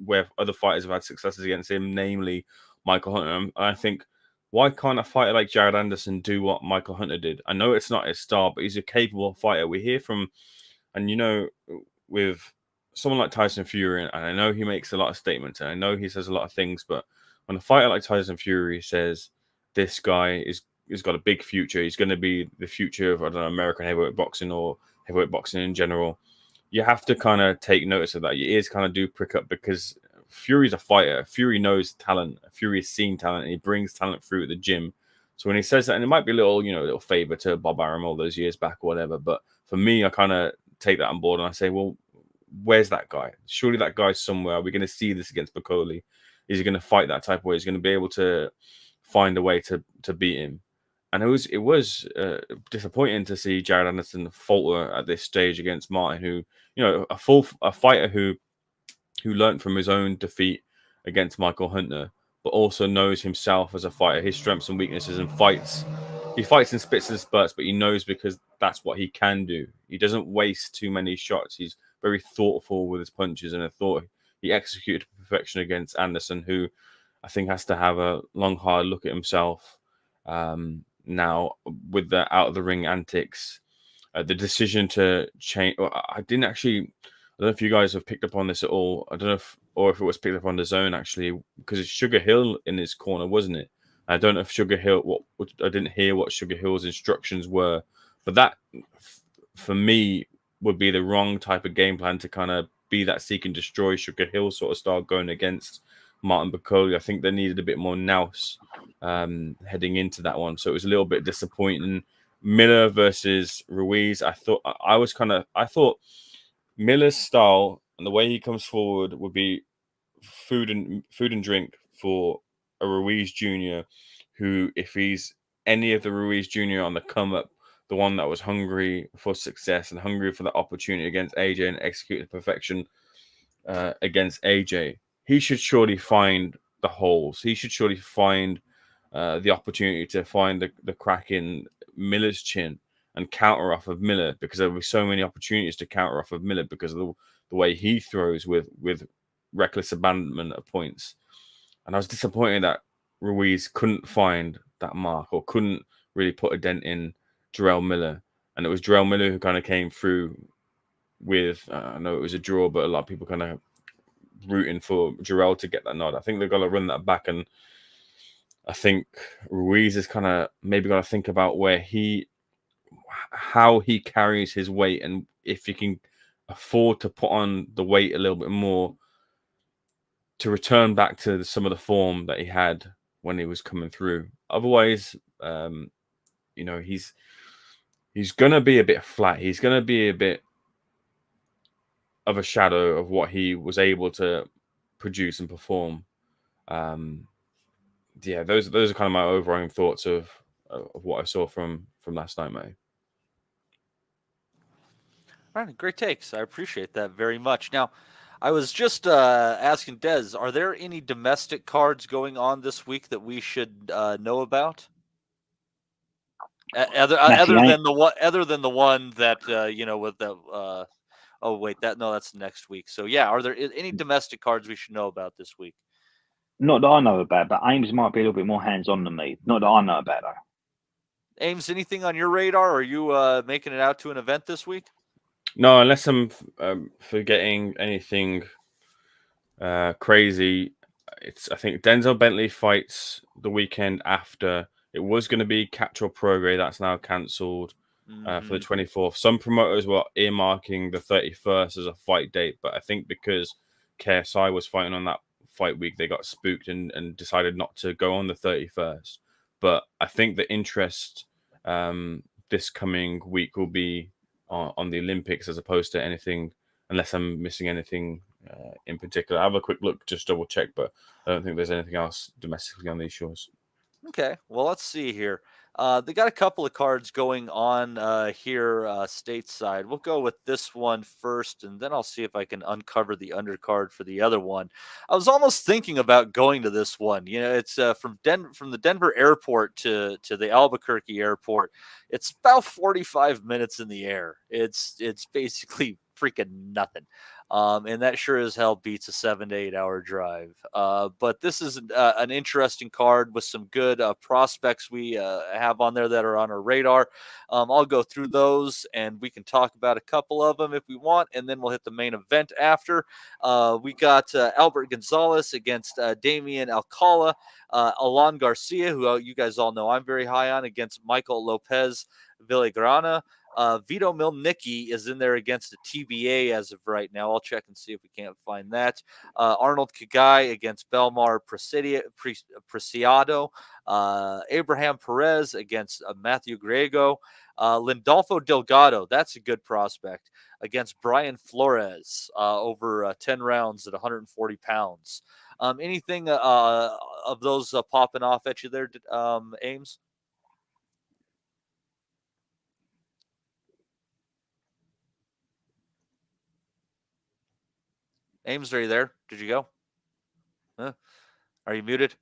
where other fighters have had successes against him, namely Michael Hunter. And I think, why can't a fighter like Jared Anderson do what Michael Hunter did? I know it's not his style, but he's a capable fighter. We hear from, and with someone like Tyson Fury, and I know he makes a lot of statements, and I know he says a lot of things, but when a fighter like Tyson Fury says this guy has got a big future, he's going to be the future of, I don't know, American heavyweight boxing or heavyweight boxing in general, you have to kind of take notice of that. Your ears kind of do prick up, because Fury's a fighter. Fury knows talent. Fury has seen talent, and he brings talent through at the gym. So when he says that, and it might be a little favor to Bob Arum all those years back or whatever, but for me, I kind of take that on board and I say, well, where's that guy? Surely that guy's somewhere. Are we going to see this against Bakole? Is he going to fight that type of way? Is he going to be able to find a way to beat him? And it was disappointing to see Jared Anderson falter at this stage against Martin, who, a fighter who learned from his own defeat against Michael Hunter, but also knows himself as a fighter, his strengths and weaknesses, and fights. He fights in spits and spurts, but he knows, because that's what he can do. He doesn't waste too many shots. He's very thoughtful with his punches, and I thought he executed to perfection against Anderson, who I think has to have a long, hard look at himself now with the out of the ring antics. The decision to change. I don't know if you guys have picked up on this at all. I don't know if it was picked up on the Zone, actually, because it's Sugar Hill in his corner, wasn't it? I don't know if Sugar Hill, I didn't hear what Sugar Hill's instructions were, but that, for me, would be the wrong type of game plan to kind of be that seek and destroy Sugar Hill sort of style going against Martin Bakole. I think they needed a bit more nous heading into that one. So it was a little bit disappointing. Miller versus Ruiz, I thought Miller's style and the way he comes forward would be food and drink for a Ruiz Jr., who, if he's any of the Ruiz Jr. on the come up, the one that was hungry for success and hungry for the opportunity against AJ and executed perfection against AJ, he should surely find the holes. He should surely find the opportunity to find the crack in Miller's chin and counter off of Miller, because there will be so many opportunities to counter off of Miller because of the way he throws with reckless abandonment of points. And I was disappointed that Ruiz couldn't find that mark, or couldn't really put a dent in Jarrell Miller. And it was Jarrell Miller who kind of came through with, I know it was a draw, but a lot of people kind of rooting for Jarrell to get that nod. I think they've got to run that back. And I think Ruiz is kind of maybe got to think about how he carries his weight, and if he can afford to put on the weight a little bit more to return back to some of the form that he had when he was coming through. Otherwise, he's going to be a bit flat. He's going to be a bit of a shadow of what he was able to produce and perform. Those are kind of my overall thoughts of what I saw from last night, mate.
All right, great takes. I appreciate that very much. Now, I was just asking Des, are there any domestic cards going on this week that we should know about? Other than the one that with the oh wait, that's next week. So yeah, are there any domestic cards we should know about this week?
Not that I know about, but Ames might be a little bit more hands-on than me. Not that I know about, though.
Ames, anything on your radar? Are you making it out to an event this week?
No, unless I'm forgetting anything crazy. I think Denzel Bentley fights the weekend after. It was going to be Catch or Prograis. That's now cancelled for the 24th. Some promoters were earmarking the 31st as a fight date, but I think because KSI was fighting on that fight week, they got spooked and decided not to go on the 31st. But I think the interest this coming week will be on the Olympics as opposed to anything, unless I'm missing anything in particular. I'll have a quick look, just double check, but I don't think there's anything else domestically on these shores.
Okay, well, let's see here. They got a couple of cards going on here stateside. We'll go with this one first, and then I'll see if I can uncover the undercard for the other one. I was almost thinking about going to this one. It's from the Denver airport to the Albuquerque airport. It's about 45 minutes in the air. It's basically freaking nothing. And that sure as hell beats a 7 to 8 hour drive. But this is an interesting card with some good prospects we have on there that are on our radar. I'll go through those and we can talk about a couple of them if we want, and then we'll hit the main event after. We got Albert Gonzalez against Damian Alcala, Alan Garcia, who you guys all know I'm very high on, against Michael Lopez Villagrana. Vito Milnicki is in there against a TBA as of right now. I'll check and see if we can't find that. Arnold Kagai against Belmar Preciado. Abraham Perez against Matthew Griego. Lindolfo Delgado, that's a good prospect, against Brian Flores over 10 rounds at 140 pounds. Anything of those popping off at you there, Ames? Ames, are you there? Did you go? Huh? Are you muted?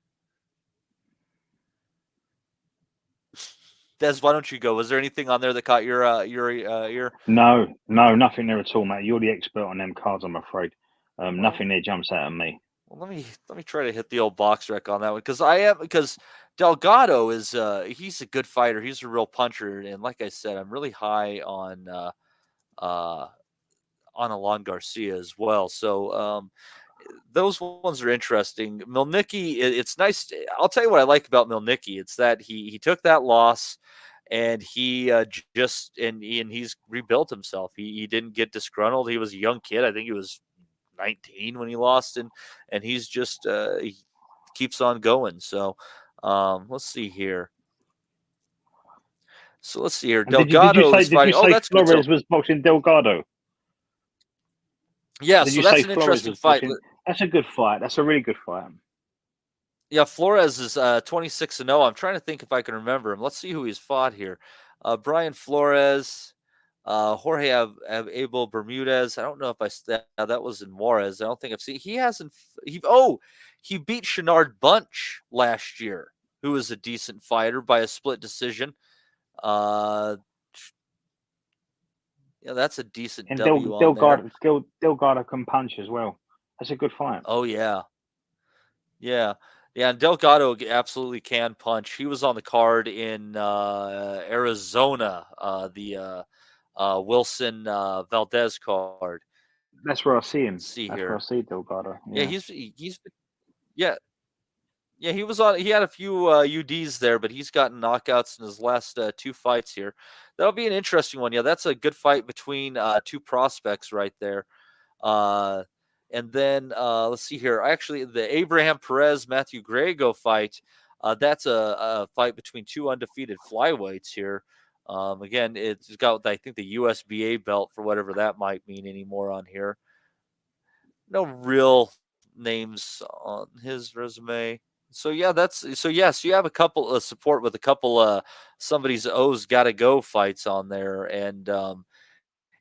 Des, why don't you go? Was there anything on there that caught your ear?
No, nothing there at all, mate. You're the expert on them cards, I'm afraid. Nothing there jumps out at me.
Well, let me try to hit the old box rec on that one, because Delgado is he's a good fighter. He's a real puncher, and like I said, I'm really high on Alan Garcia as well. So those ones are interesting. Milnicki, it's nice. I'll tell you what I like about Milnicki. It's that he took that loss and he he's rebuilt himself. He didn't get disgruntled. He was a young kid. I think he was 19 when he lost, and he's just he keeps on going. So let's see here. Delgado is fighting.
Did you say Flores was boxing Delgado?
Yeah, so that's an interesting fight.
That's a good fight. That's a really good fight.
Yeah, Flores is 26-0. I'm trying to think if I can remember him. Let's see who he's fought here. Brian Flores, Jorge Abel Bermudez. I don't know if that was in Juarez. I don't think I've seen. He beat Shenard Bunch last year, who was a decent fighter by a split decision. Yeah, that's a decent
and
W.
Delgado can punch as well. That's a good fight.
Oh yeah. And Delgado absolutely can punch. He was on the card in Arizona, the Wilson Valdez card.
That's where I see him.
That's
where I see Delgado.
Yeah, he's Yeah, he was on. He had a few UDs there, but he's gotten knockouts in his last 2 fights here. That'll be an interesting one. Yeah, that's a good fight between 2 prospects right there. And then let's see here. Actually, the Abraham Perez Matthew Grego fight. That's a fight between 2 undefeated flyweights here. Again, it's got, I think, the USBA belt for whatever that might mean anymore on here. No real names on his resume. So yeah, so yes, you have a couple of support with a couple somebody's O's gotta go fights on there, and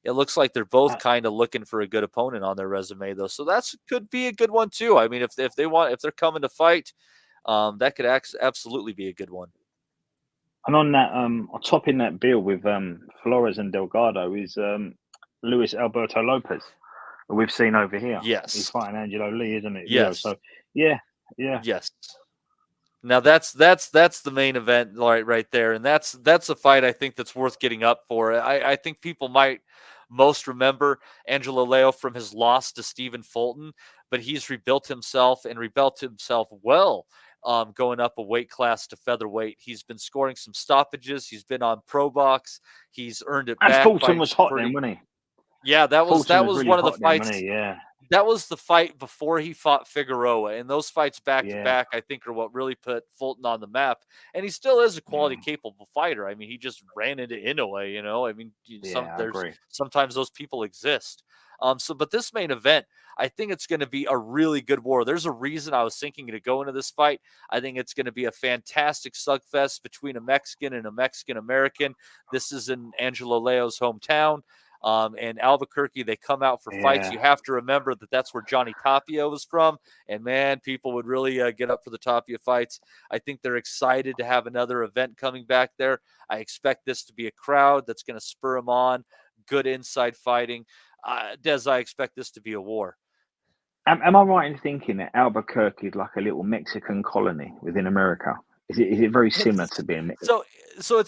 it looks like they're both kind of looking for a good opponent on their resume though. So that's could be a good one too. I mean, if they're coming to fight, that could absolutely be a good one.
And on that, on topping that bill with Flores and Delgado is Luis Alberto Lopez, who we've seen over here.
Yes,
he's fighting Angelo Lee, isn't it?
Yes.
So yeah.
Yes. Now that's the main event right there, and that's a fight I think that's worth getting up for. I think people might most remember Angelo Leo from his loss to Stephen Fulton, but he's rebuilt himself well. Going up a weight class to featherweight. He's been scoring some stoppages. He's been on Pro Box. He's earned it
And
back.
Fulton was hot then, wasn't he?
Yeah, that was
really
one of the fights.
Then, yeah.
That was the fight before he fought Figueroa, and those fights back to back, I think, are what really put Fulton on the map. And he still is a quality, capable fighter. I mean, he just ran into Inoue, you know. I mean, sometimes those people exist. But this main event, I think it's going to be a really good war. There's a reason I was thinking to go into this fight. I think it's going to be a fantastic slugfest between a Mexican and a Mexican American. This is in Angelo Leo's hometown. And Albuquerque, they come out for fights. You have to remember that that's where Johnny Tapia was from. And, man, people would really get up for the Tapia fights. I think they're excited to have another event coming back there. I expect this to be a crowd that's going to spur them on. Good inside fighting. Des, I expect this to be a war.
Am I right in thinking that Albuquerque is like a little Mexican colony within America? Is it very similar to being
so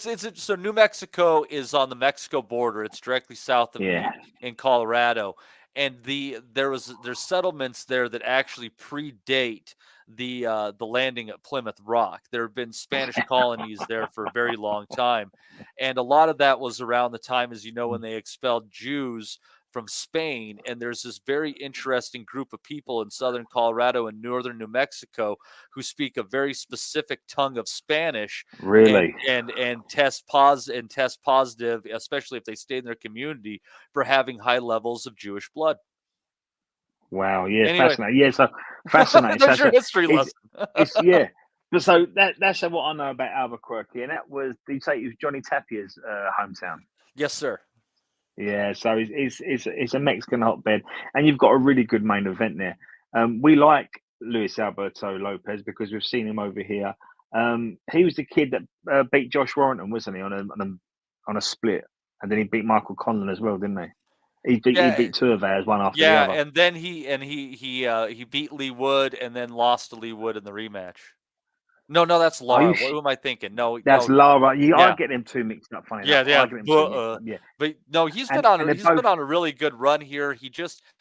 New Mexico is on the Mexico border. It's directly south of me in Colorado, and there's settlements there that actually predate the landing at Plymouth Rock. There have been Spanish colonies there for a very long time, and a lot of that was around the time, as you know, when they expelled Jews from Spain. And there's this very interesting group of people in southern Colorado and northern New Mexico who speak a very specific tongue of Spanish.
Really?
And test positive, especially if they stay in their community, for having high levels of Jewish blood.
Wow, fascinating. Yeah, so fascinating.
That's your history lesson.
So that's what I know about Albuquerque. And that was, did you say it was Johnny Tapia's hometown?
Yes, sir.
Yeah, so it's a Mexican hotbed, and you've got a really good main event there. We like Luis Alberto Lopez because we've seen him over here. He was the kid that beat Josh Warrington, wasn't he, on a split, and then he beat Michael Conlon as well, didn't he? He beat two of ours, one after the other.
Yeah, and then he beat Lee Wood and then lost to Lee Wood in the rematch. No, that's Lara. What am I thinking? No,
that's Lara. I get them two mixed up. Funny.
But no, he's been on a really good run here.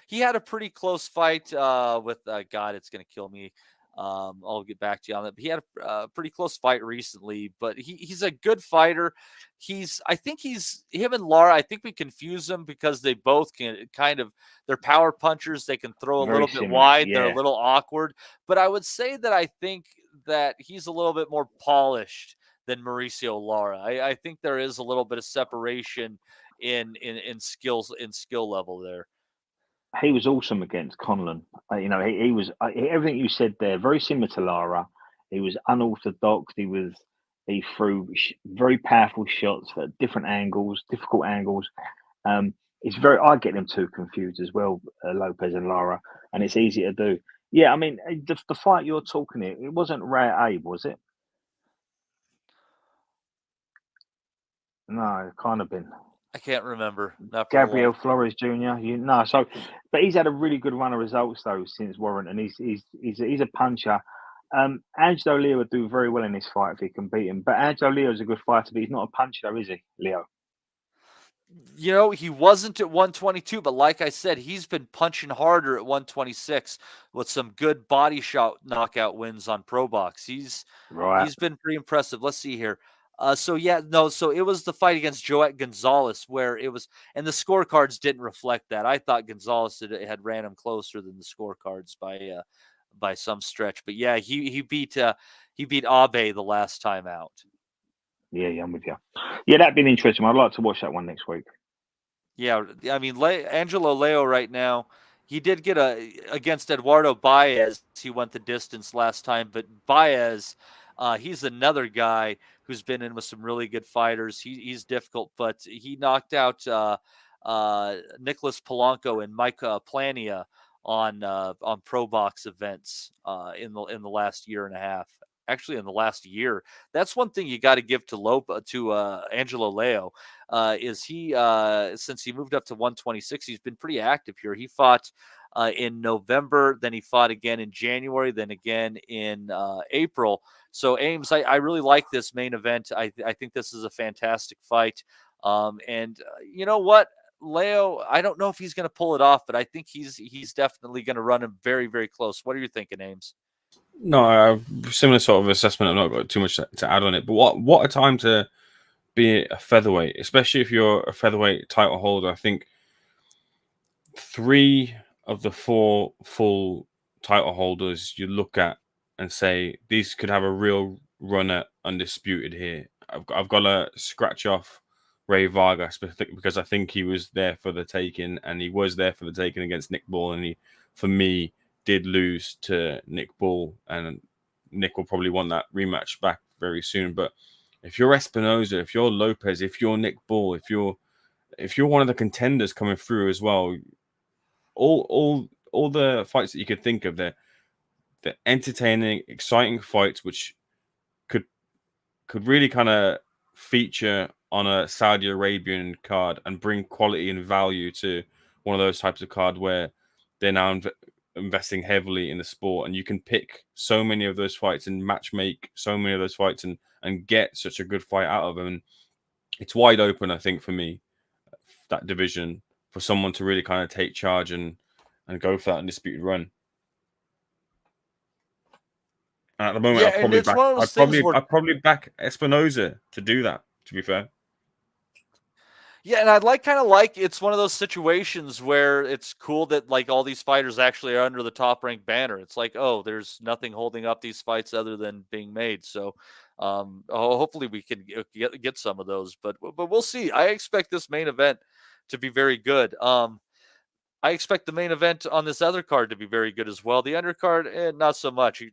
He had a pretty close fight with God. It's gonna kill me. I'll get back to you on that. But he had a pretty close fight recently. But he's a good fighter. I think him and Lara. I think we confuse them because they both can they're power punchers. They can throw a little bit wide. They're a little awkward. But I would say that I think that he's a little bit more polished than Mauricio Lara. I think there is a little bit of separation in skill level there.
He was awesome against Conlon. He was everything you said there, very similar to Lara. He was unorthodox. He threw very powerful shots at different angles, difficult angles. I get them two confused as well, Lopez and Lara, and it's easy to do. Yeah, I mean, the fight you're talking here, it wasn't Ray Abe, was it? No, it kind of been.
I can't remember.
Gabriel Flores Jr. But he's had a really good run of results though since Warrington. He's a puncher. Angelo Leo would do very well in this fight if he can beat him. But Angelo Leo's a good fighter, but he's not a puncher, though, is he, Leo?
You know, he wasn't at 122, but like I said, he's been punching harder at 126 with some good body shot knockout wins on Pro Box. He's been pretty impressive. Let's see here. So it was the fight against Joet Gonzalez where it was, and the scorecards didn't reflect that. I thought Gonzalez had ran him closer than the scorecards by some stretch. But yeah, he beat Abe the last time out.
Yeah, I'm with you. Yeah, that'd been interesting. I'd like to watch that one next week.
Yeah, I mean, Angelo Leo right now, he did get against Eduardo Baez. He went the distance last time, but Baez, he's another guy who's been in with some really good fighters. He's difficult, but he knocked out Nicholas Polanco and Mike Plania on Pro Box events in the last year and a half. Actually, in the last year, that's one thing you got to give to Angelo Leo. Is he since he moved up to 126, he's been pretty active here. He fought in November, then he fought again in January, then again in April. So Ames, I really like this main event. I think this is a fantastic fight. And you know what? Leo, I don't know if he's going to pull it off, but I think he's definitely going to run him very, very close. What are you thinking, Ames?
No, similar sort of assessment. I've not got too much to add on it. But what a time to be a featherweight, especially if you're a featherweight title holder. I think 3 of the 4 full title holders you look at and say these could have a real run at undisputed here. I've got to scratch off Ray Vargas because I think he was there for the taking, and he was there for the taking against Nick Ball, and he, for me, did lose to Nick Ball, and Nick will probably want that rematch back very soon. But if you're Espinoza, if you're Lopez, if you're Nick Ball, if you're one of the contenders coming through as well, all the fights that you could think of, they're entertaining, exciting fights which could really kind of feature on a Saudi Arabian card and bring quality and value to one of those types of card where they're now investing heavily in the sport, and you can pick so many of those fights and match make so many of those fights and get such a good fight out of them. And it's wide open, I think, for me, that division, for someone to really kind of take charge and go for that undisputed run. And at the moment, I'd probably back Espinoza to do that, to be fair.
Yeah, and I'd kind of like it's one of those situations where it's cool that like all these fighters actually are under the top ranked banner. It's like, oh, there's nothing holding up these fights other than being made. So hopefully we can get some of those, but we'll see. I expect this main event to be very good. I expect the main event on this other card to be very good as well. The undercard, not so much.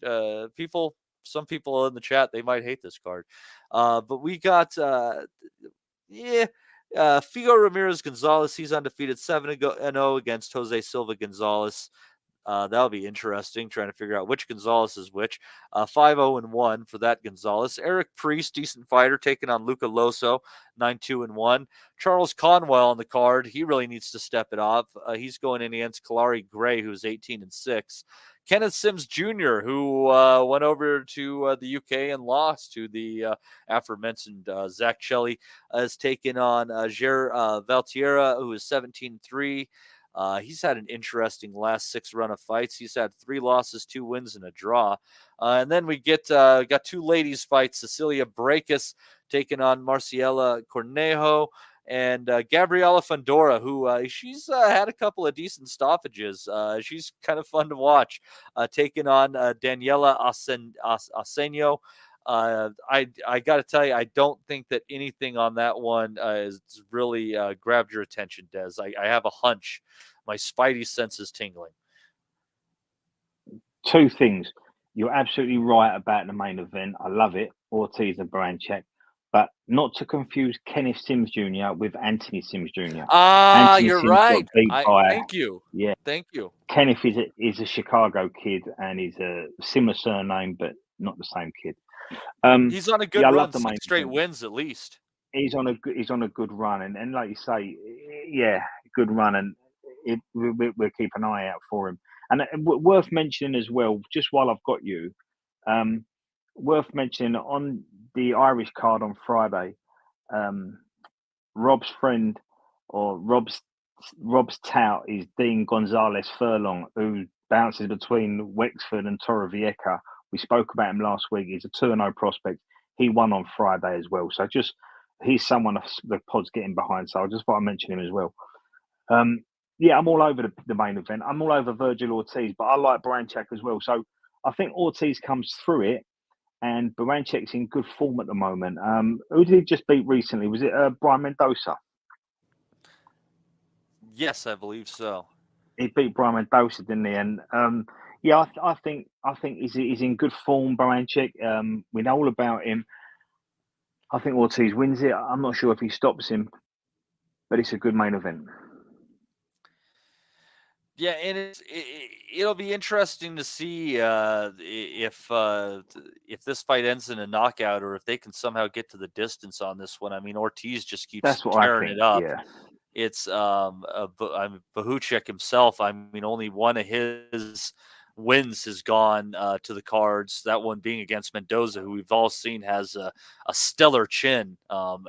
Some people in the chat, they might hate this card, but we got Figo Ramirez Gonzalez. He's undefeated 7-0 against Jose Silva Gonzalez. That'll be interesting, trying to figure out which Gonzalez is which. 5-0-1 for that Gonzalez. Eric Priest, decent fighter, taking on Luca Loso, 9-2-1. Charles Conwell on the card. He really needs to step it up. He's going in against Kalari Gray, who's 18-6. Kenneth Sims Jr., who went over to the UK and lost to the aforementioned Zach Shelley, is taking on Jair Valtierra, who is 17-3. He's had an interesting last 6 run of fights. He's had 3 losses, 2 wins, and a draw. And then we got 2 ladies fights. Cecilia Breakus taking on Marciela Cornejo, and Gabriela Fandora, who she's had a couple of decent stoppages. She's kind of fun to watch, taking on Daniela Asenio. I got to tell you, I don't think that anything on that one is really grabbed your attention, Des. I have a hunch. My spidey sense is tingling.
2 things. You're absolutely right about the main event. I love it. Ortiz and Baranchek. But not to confuse Kenneth Sims Jr. with Anthony Sims Jr.
You're
Sims
right.
Thank
you.
Yeah.
Thank you.
Kenneth is a Chicago kid, and he's a similar surname, but not the same kid.
He's on a good run, 6 straight wins at least.
He's on a good run, and like you say, yeah, good run, and we'll keep an eye out for him. And worth mentioning as well, just while I've got you, worth mentioning on the Irish card on Friday, Rob's friend or Rob's tout is Dean Gonzalez Furlong, who bounces between Wexford and Torrevieja. We spoke about him last week. He's a 2-0 prospect. He won on Friday as well. So he's someone the pod's getting behind. So I just thought I'd mention him as well. Yeah, I'm all over the main event. I'm all over Virgil Ortiz, but I like Baranchak as well. So I think Ortiz comes through it, and Baranchak's in good form at the moment. Who did he just beat recently? Was it Brian Mendoza?
Yes, I believe so.
He beat Brian Mendoza, didn't he? And yeah, I think he's in good form. Baranchak, we know all about him. I think Ortiz wins it. I'm not sure if he stops him, but it's a good main event.
Yeah, and it'll be interesting to see if this fight ends in a knockout, or if they can somehow get to the distance on this one. I mean, Ortiz just keeps tearing it up.
Yeah.
It's Bahuchek himself. I mean, only one of his wins has gone to the cards. That one being against Mendoza, who we've all seen has a stellar chin. No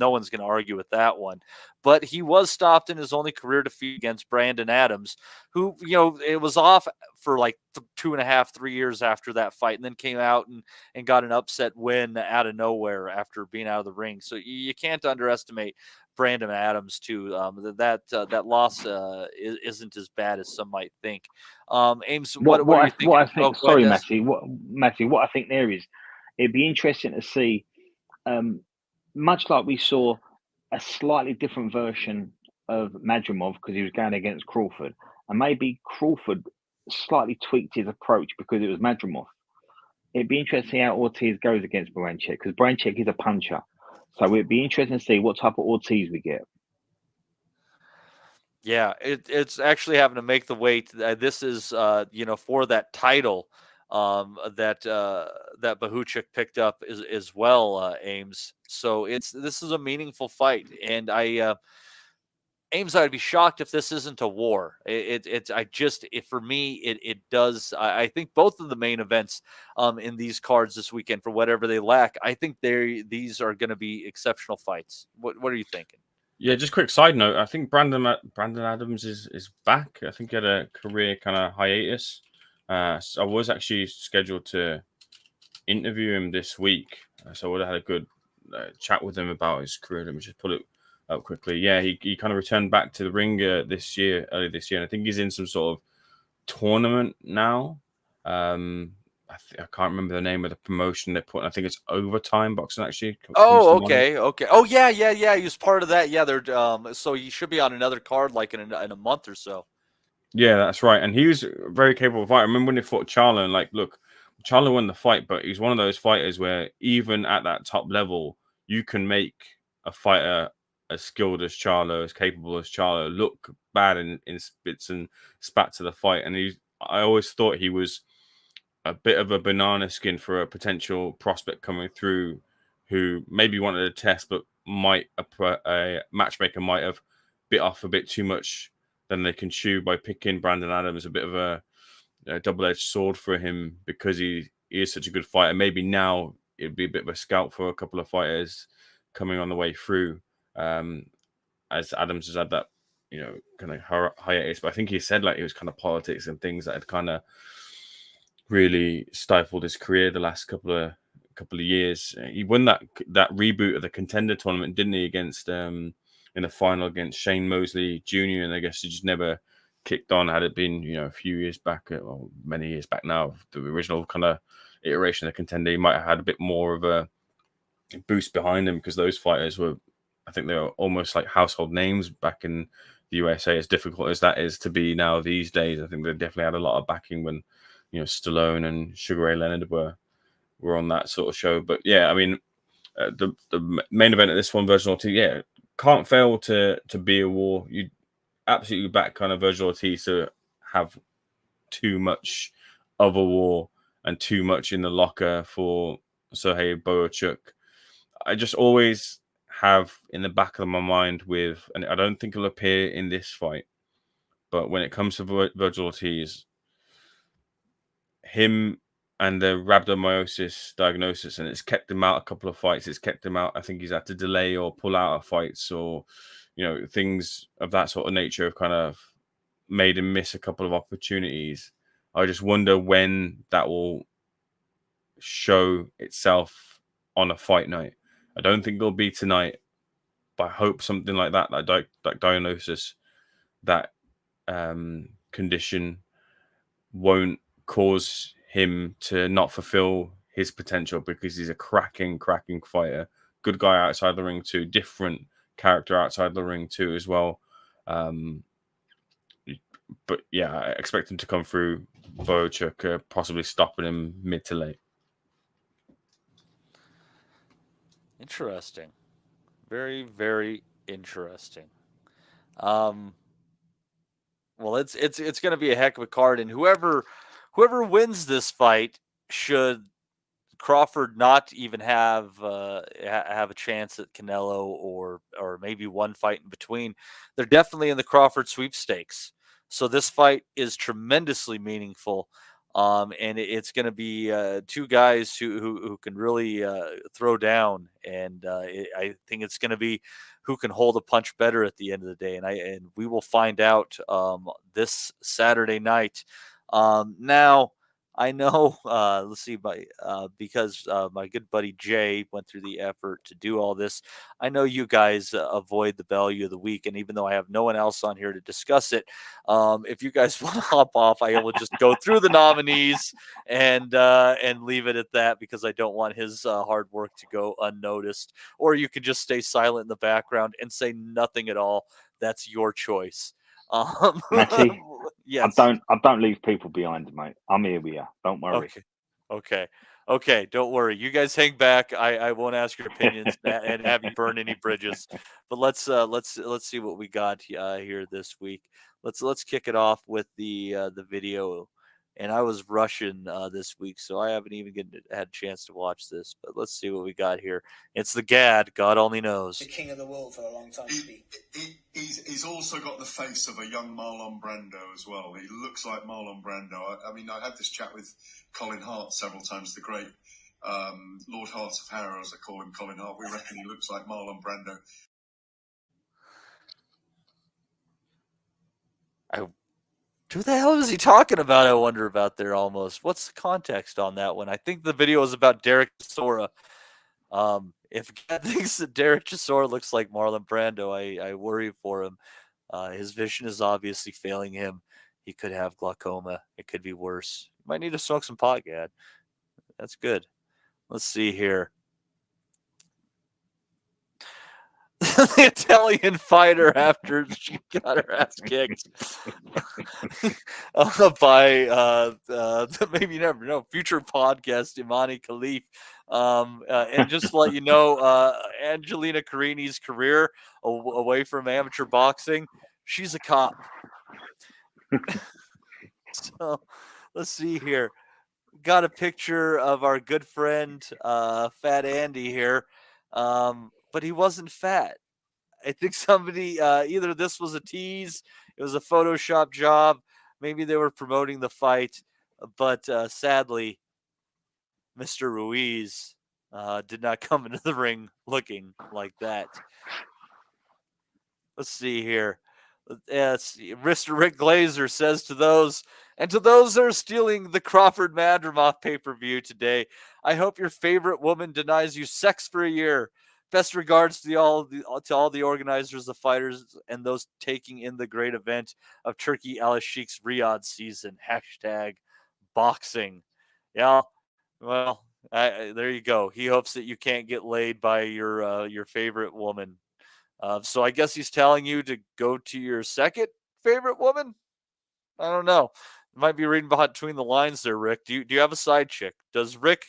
one's going to argue with that one. But he was stopped in his only career defeat against Brandon Adams, who, it was off for like 2.5, 3 years after that fight, and then came out and got an upset win out of nowhere after being out of the ring. So you can't underestimate Brandon Adams too. That loss isn't as bad as some might think. Ames, what are you thinking?
What I think, sorry, Matthew. What I think there is, it'd be interesting to see, much like we saw a slightly different version of Madrimov because he was going against Crawford, and maybe Crawford slightly tweaked his approach because it was Madrimov. It'd be interesting how Ortiz goes against Baranchak, because Baranchak is a puncher. So it'd be interesting to see what type of Ortiz we get.
Yeah, it's actually having to make the weight. This is, for that title that Bahuchek picked up as well, Ames. So this is a meaningful fight, and Ames, I'd be shocked if this isn't a war. For me, it does. I think both of the main events in these cards this weekend, for whatever they lack, I think these are going to be exceptional fights. What are you thinking?
Yeah, just quick side note. I think Brandon Adams is back. I think he had a career kind of hiatus. So I was actually scheduled to interview him this week, so I would have had a good chat with him about his career. Let me just pull it up quickly. Yeah, he kind of returned back to the ring early this year, and I think he's in some sort of tournament now. I can't remember the name of the promotion they put. I think it's Overtime Boxing, actually.
Oh, okay. Oh, yeah. He was part of that. Yeah, they're so he should be on another card like in a month or so.
Yeah, that's right. And he was a very capable fighter. I remember when he fought Charlo, and look, Charlo won the fight, but he's one of those fighters where even at that top level, you can make a fighter as skilled as Charlo, as capable as Charlo, look bad in spits and spats of the fight. And I always thought he was a bit of a banana skin for a potential prospect coming through who maybe wanted a test, but a matchmaker might have bit off a bit too much than they can chew by picking Brandon Adams, a bit of a double-edged sword for him because he is such a good fighter. Maybe now it'd be a bit of a scalp for a couple of fighters coming on the way through, as Adams has had that, kind of hiatus. But I think he said it was kind of politics and things that had kind of really stifled his career the last couple of years. He won that reboot of the Contender tournament, didn't he, against in the final against Shane Mosley Jr. And I guess he just never kicked on. Had it been a few years back, or many years back now, the original kind of iteration of the Contender, he might have had a bit more of a boost behind him, because those fighters were, I think they were almost like household names back in the USA. As difficult as that is to be now these days, I think they definitely had a lot of backing when Stallone and Sugar Ray Leonard were on that sort of show. But yeah, I mean, the main event of this one, Virgil Ortiz, can't fail to be a war. You absolutely back kind of Virgil Ortiz to have too much of a war and too much in the locker for Sergey Bohachuk. I just always have in the back of my mind and I don't think it'll appear in this fight, but when it comes to Virgil Ortiz, him and the rhabdomyosis diagnosis, and it's kept him out a couple of fights. It's kept him out. I think he's had to delay or pull out of fights, or things of that sort of nature have kind of made him miss a couple of opportunities. I just wonder when that will show itself on a fight night. I don't think it'll be tonight, but I hope something like that diagnosis, that condition won't cause him to not fulfill his potential, because he's a cracking fighter. Good guy outside the ring too, different character outside the ring too as well. But yeah, I expect him to come through Bochuk, possibly stopping him mid to late.
Interesting. Very, very interesting. Well, it's going to be a heck of a card, and whoever wins this fight, should Crawford not even have a chance at Canelo, or maybe one fight in between, they're definitely in the Crawford sweepstakes. So this fight is tremendously meaningful, and it's going to be two guys who can really throw down, and I think it's going to be who can hold a punch better at the end of the day, and we will find out this Saturday night. Now, I know, let's see, because my good buddy Jay went through the effort to do all this, I know you guys avoid the value of the week, and even though I have no one else on here to discuss it, if you guys want to hop off, I will just go through the nominees and leave it at that, because I don't want his hard work to go unnoticed. Or you could just stay silent in the background and say nothing at all. That's your choice.
Matty,
yes.
I don't leave people behind, mate. I'm here with you. Don't worry.
Okay. Don't worry. You guys hang back. I won't ask your opinions and have you burn any bridges. But let's see what we got here this week. Let's kick it off with the video. And I was rushing this week, so I haven't even had a chance to watch this. But let's see what we got here. It's the Gad. God only knows.
The king of the world for a long time.
He's also got the face of a young Marlon Brando as well. He looks like Marlon Brando. I mean, I had this chat with Colin Hart several times, the great Lord Hearts of Harrow, as I call him, Colin Hart. We reckon he looks like Marlon Brando.
Who the hell is he talking about? I wonder about there almost. What's the context on that one? I think the video is about Derek Chisora. If God thinks that Derek Chisora looks like Marlon Brando, I worry for him. His vision is obviously failing him. He could have glaucoma. It could be worse. He might need to smoke some pot, Gad. That's good. Let's see here. The Italian fighter after she got her ass kicked by maybe you never know, future podcast Imani Khalif. And just to let you know, Angelina Carini's career away from amateur boxing, she's a cop. So let's see here. Got a picture of our good friend Fat Andy here. But he wasn't fat. I think somebody, either this was a tease, it was a Photoshop job, maybe they were promoting the fight, but sadly, Mr. Ruiz did not come into the ring looking like that. Let's see here. Mr. Rick Glazer says to those that are stealing the Crawford Madrimov pay-per-view today, I hope your favorite woman denies you sex for a year. Best regards to all the organizers, the fighters, and those taking in the great event of Turkey Al Sheikh's Riyadh season. #boxing. Yeah, well, there you go. He hopes that you can't get laid by your favorite woman. So I guess he's telling you to go to your second favorite woman. I don't know. You might be reading between the lines there, Rick. Do you have a side chick? Does Rick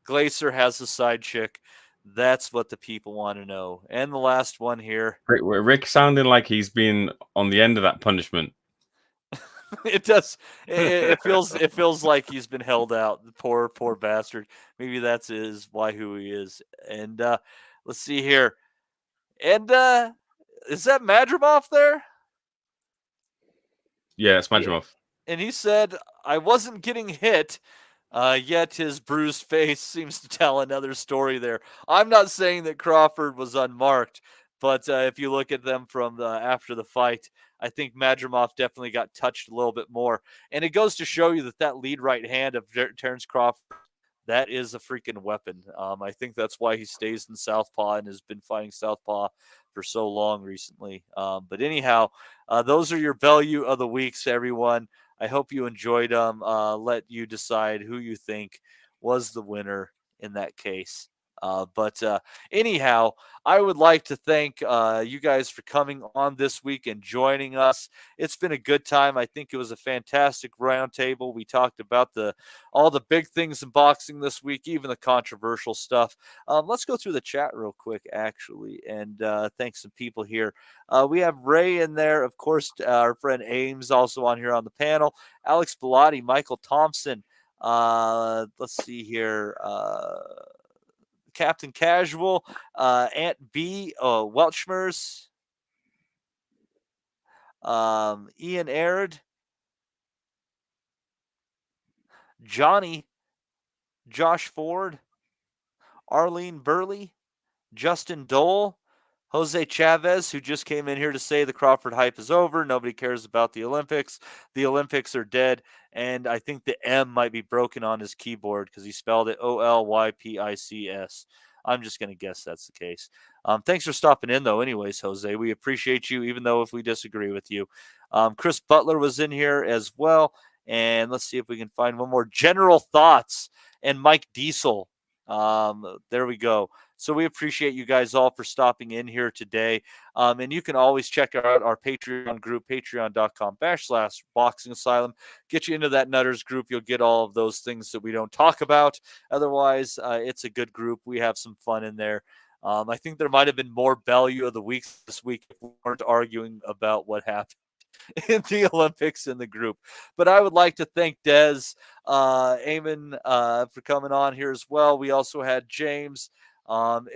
Glazer has a side chick? That's what the people want to know. And the last one here.
Rick sounding like he's been on the end of that punishment.
It does. It feels like he's been held out. The poor bastard. Maybe that's who he is. And let's see here. And is that Madrimov there?
Yeah, it's Madrimov.
And he said, I wasn't getting hit. Yet his bruised face seems to tell another story there. I'm not saying that Crawford was unmarked, But if you look at them from after the fight, I think Madrimov definitely got touched a little bit more. And it goes to show you that lead right hand of Terence Crawford, that is a freaking weapon. I think that's why he stays in southpaw and has been fighting southpaw for so long recently. But anyhow, those are your value of the weeks, everyone. I hope you enjoyed them. Let you decide who you think was the winner in that case. But anyhow, I would like to thank you guys for coming on this week and joining us. It's been a good time. I think it was a fantastic roundtable. We talked about all the big things in boxing this week, even the controversial stuff. Let's go through the chat real quick, actually, and thank some people here. We have Ray in there, of course, our friend Ames also on here on the panel, Alex Bellotti, Michael Thompson. Let's see here. Captain Casual, Aunt B, Welchmers, Ian Arid, Johnny, Josh Ford, Arlene Burley, Justin Dole, Jose Chavez, who just came in here to say the Crawford hype is over. Nobody cares about the Olympics. The Olympics are dead. And I think the M might be broken on his keyboard because he spelled it Olypics. I'm just going to guess that's the case. Thanks for stopping in, though, anyways, Jose. We appreciate you, even though if we disagree with you. Chris Butler was in here as well. And let's see if we can find one more. General Thoughts and Mike Diesel. There we go. So we appreciate you guys all for stopping in here today. And you can always check out our Patreon group, patreon.com/Boxing Asylum. Get you into that Nutters group. You'll get all of those things that we don't talk about. Otherwise, it's a good group. We have some fun in there. I think there might have been more value of the week this week if we weren't arguing about what happened in the Olympics in the group. But I would like to thank Des, Eamon, for coming on here as well. We also had James. Am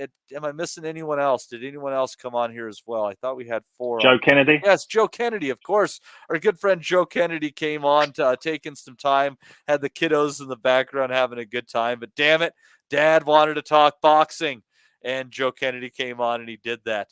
I missing anyone else? Did anyone else come on here as well? I thought we had 4.
Joe Kennedy.
Yes, Joe Kennedy, of course. Our good friend Joe Kennedy came on, taking some time, had the kiddos in the background having a good time. But damn it, Dad wanted to talk boxing. And Joe Kennedy came on and he did that.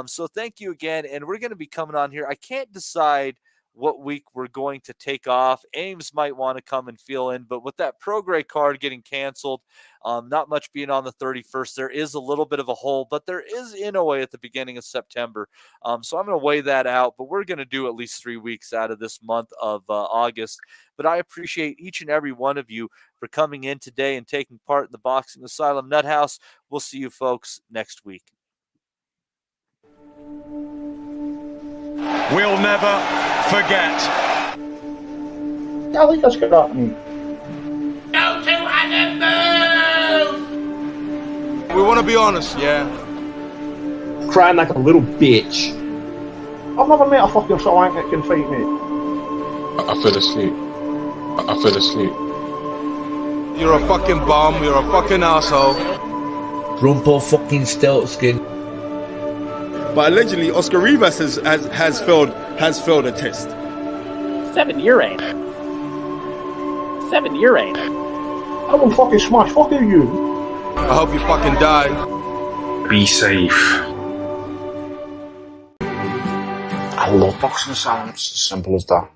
So thank you again. And we're going to be coming on here. I can't decide what week we're going to take off. Ames might want to come and fill in, but with that Prograis card getting canceled, not much being on the 31st, there is a little bit of a hole, but there is Inoue at the beginning of September. So I'm going to weigh that out, but we're going to do at least 3 weeks out of this month of August. But I appreciate each and every one of you for coming in today and taking part in the Boxing Asylum Nuthouse. We'll see you folks next week.
We'll never forget.
I think that's good happening.
Go to Adam move!
We want to be honest, yeah?
Crying like a little bitch. I've never met a fucking wank that can fight me.
I fell asleep. I fell asleep.
You're a fucking bum, you're a fucking asshole.
Rumple fucking Stiltskin.
But allegedly, Oscar Rivas has failed a test.
7 year ain't it? 7 year ain't it? I will fucking smash fucking you.
I hope you fucking die.
Be safe.
I love Boxing Asylum. It's as simple as that.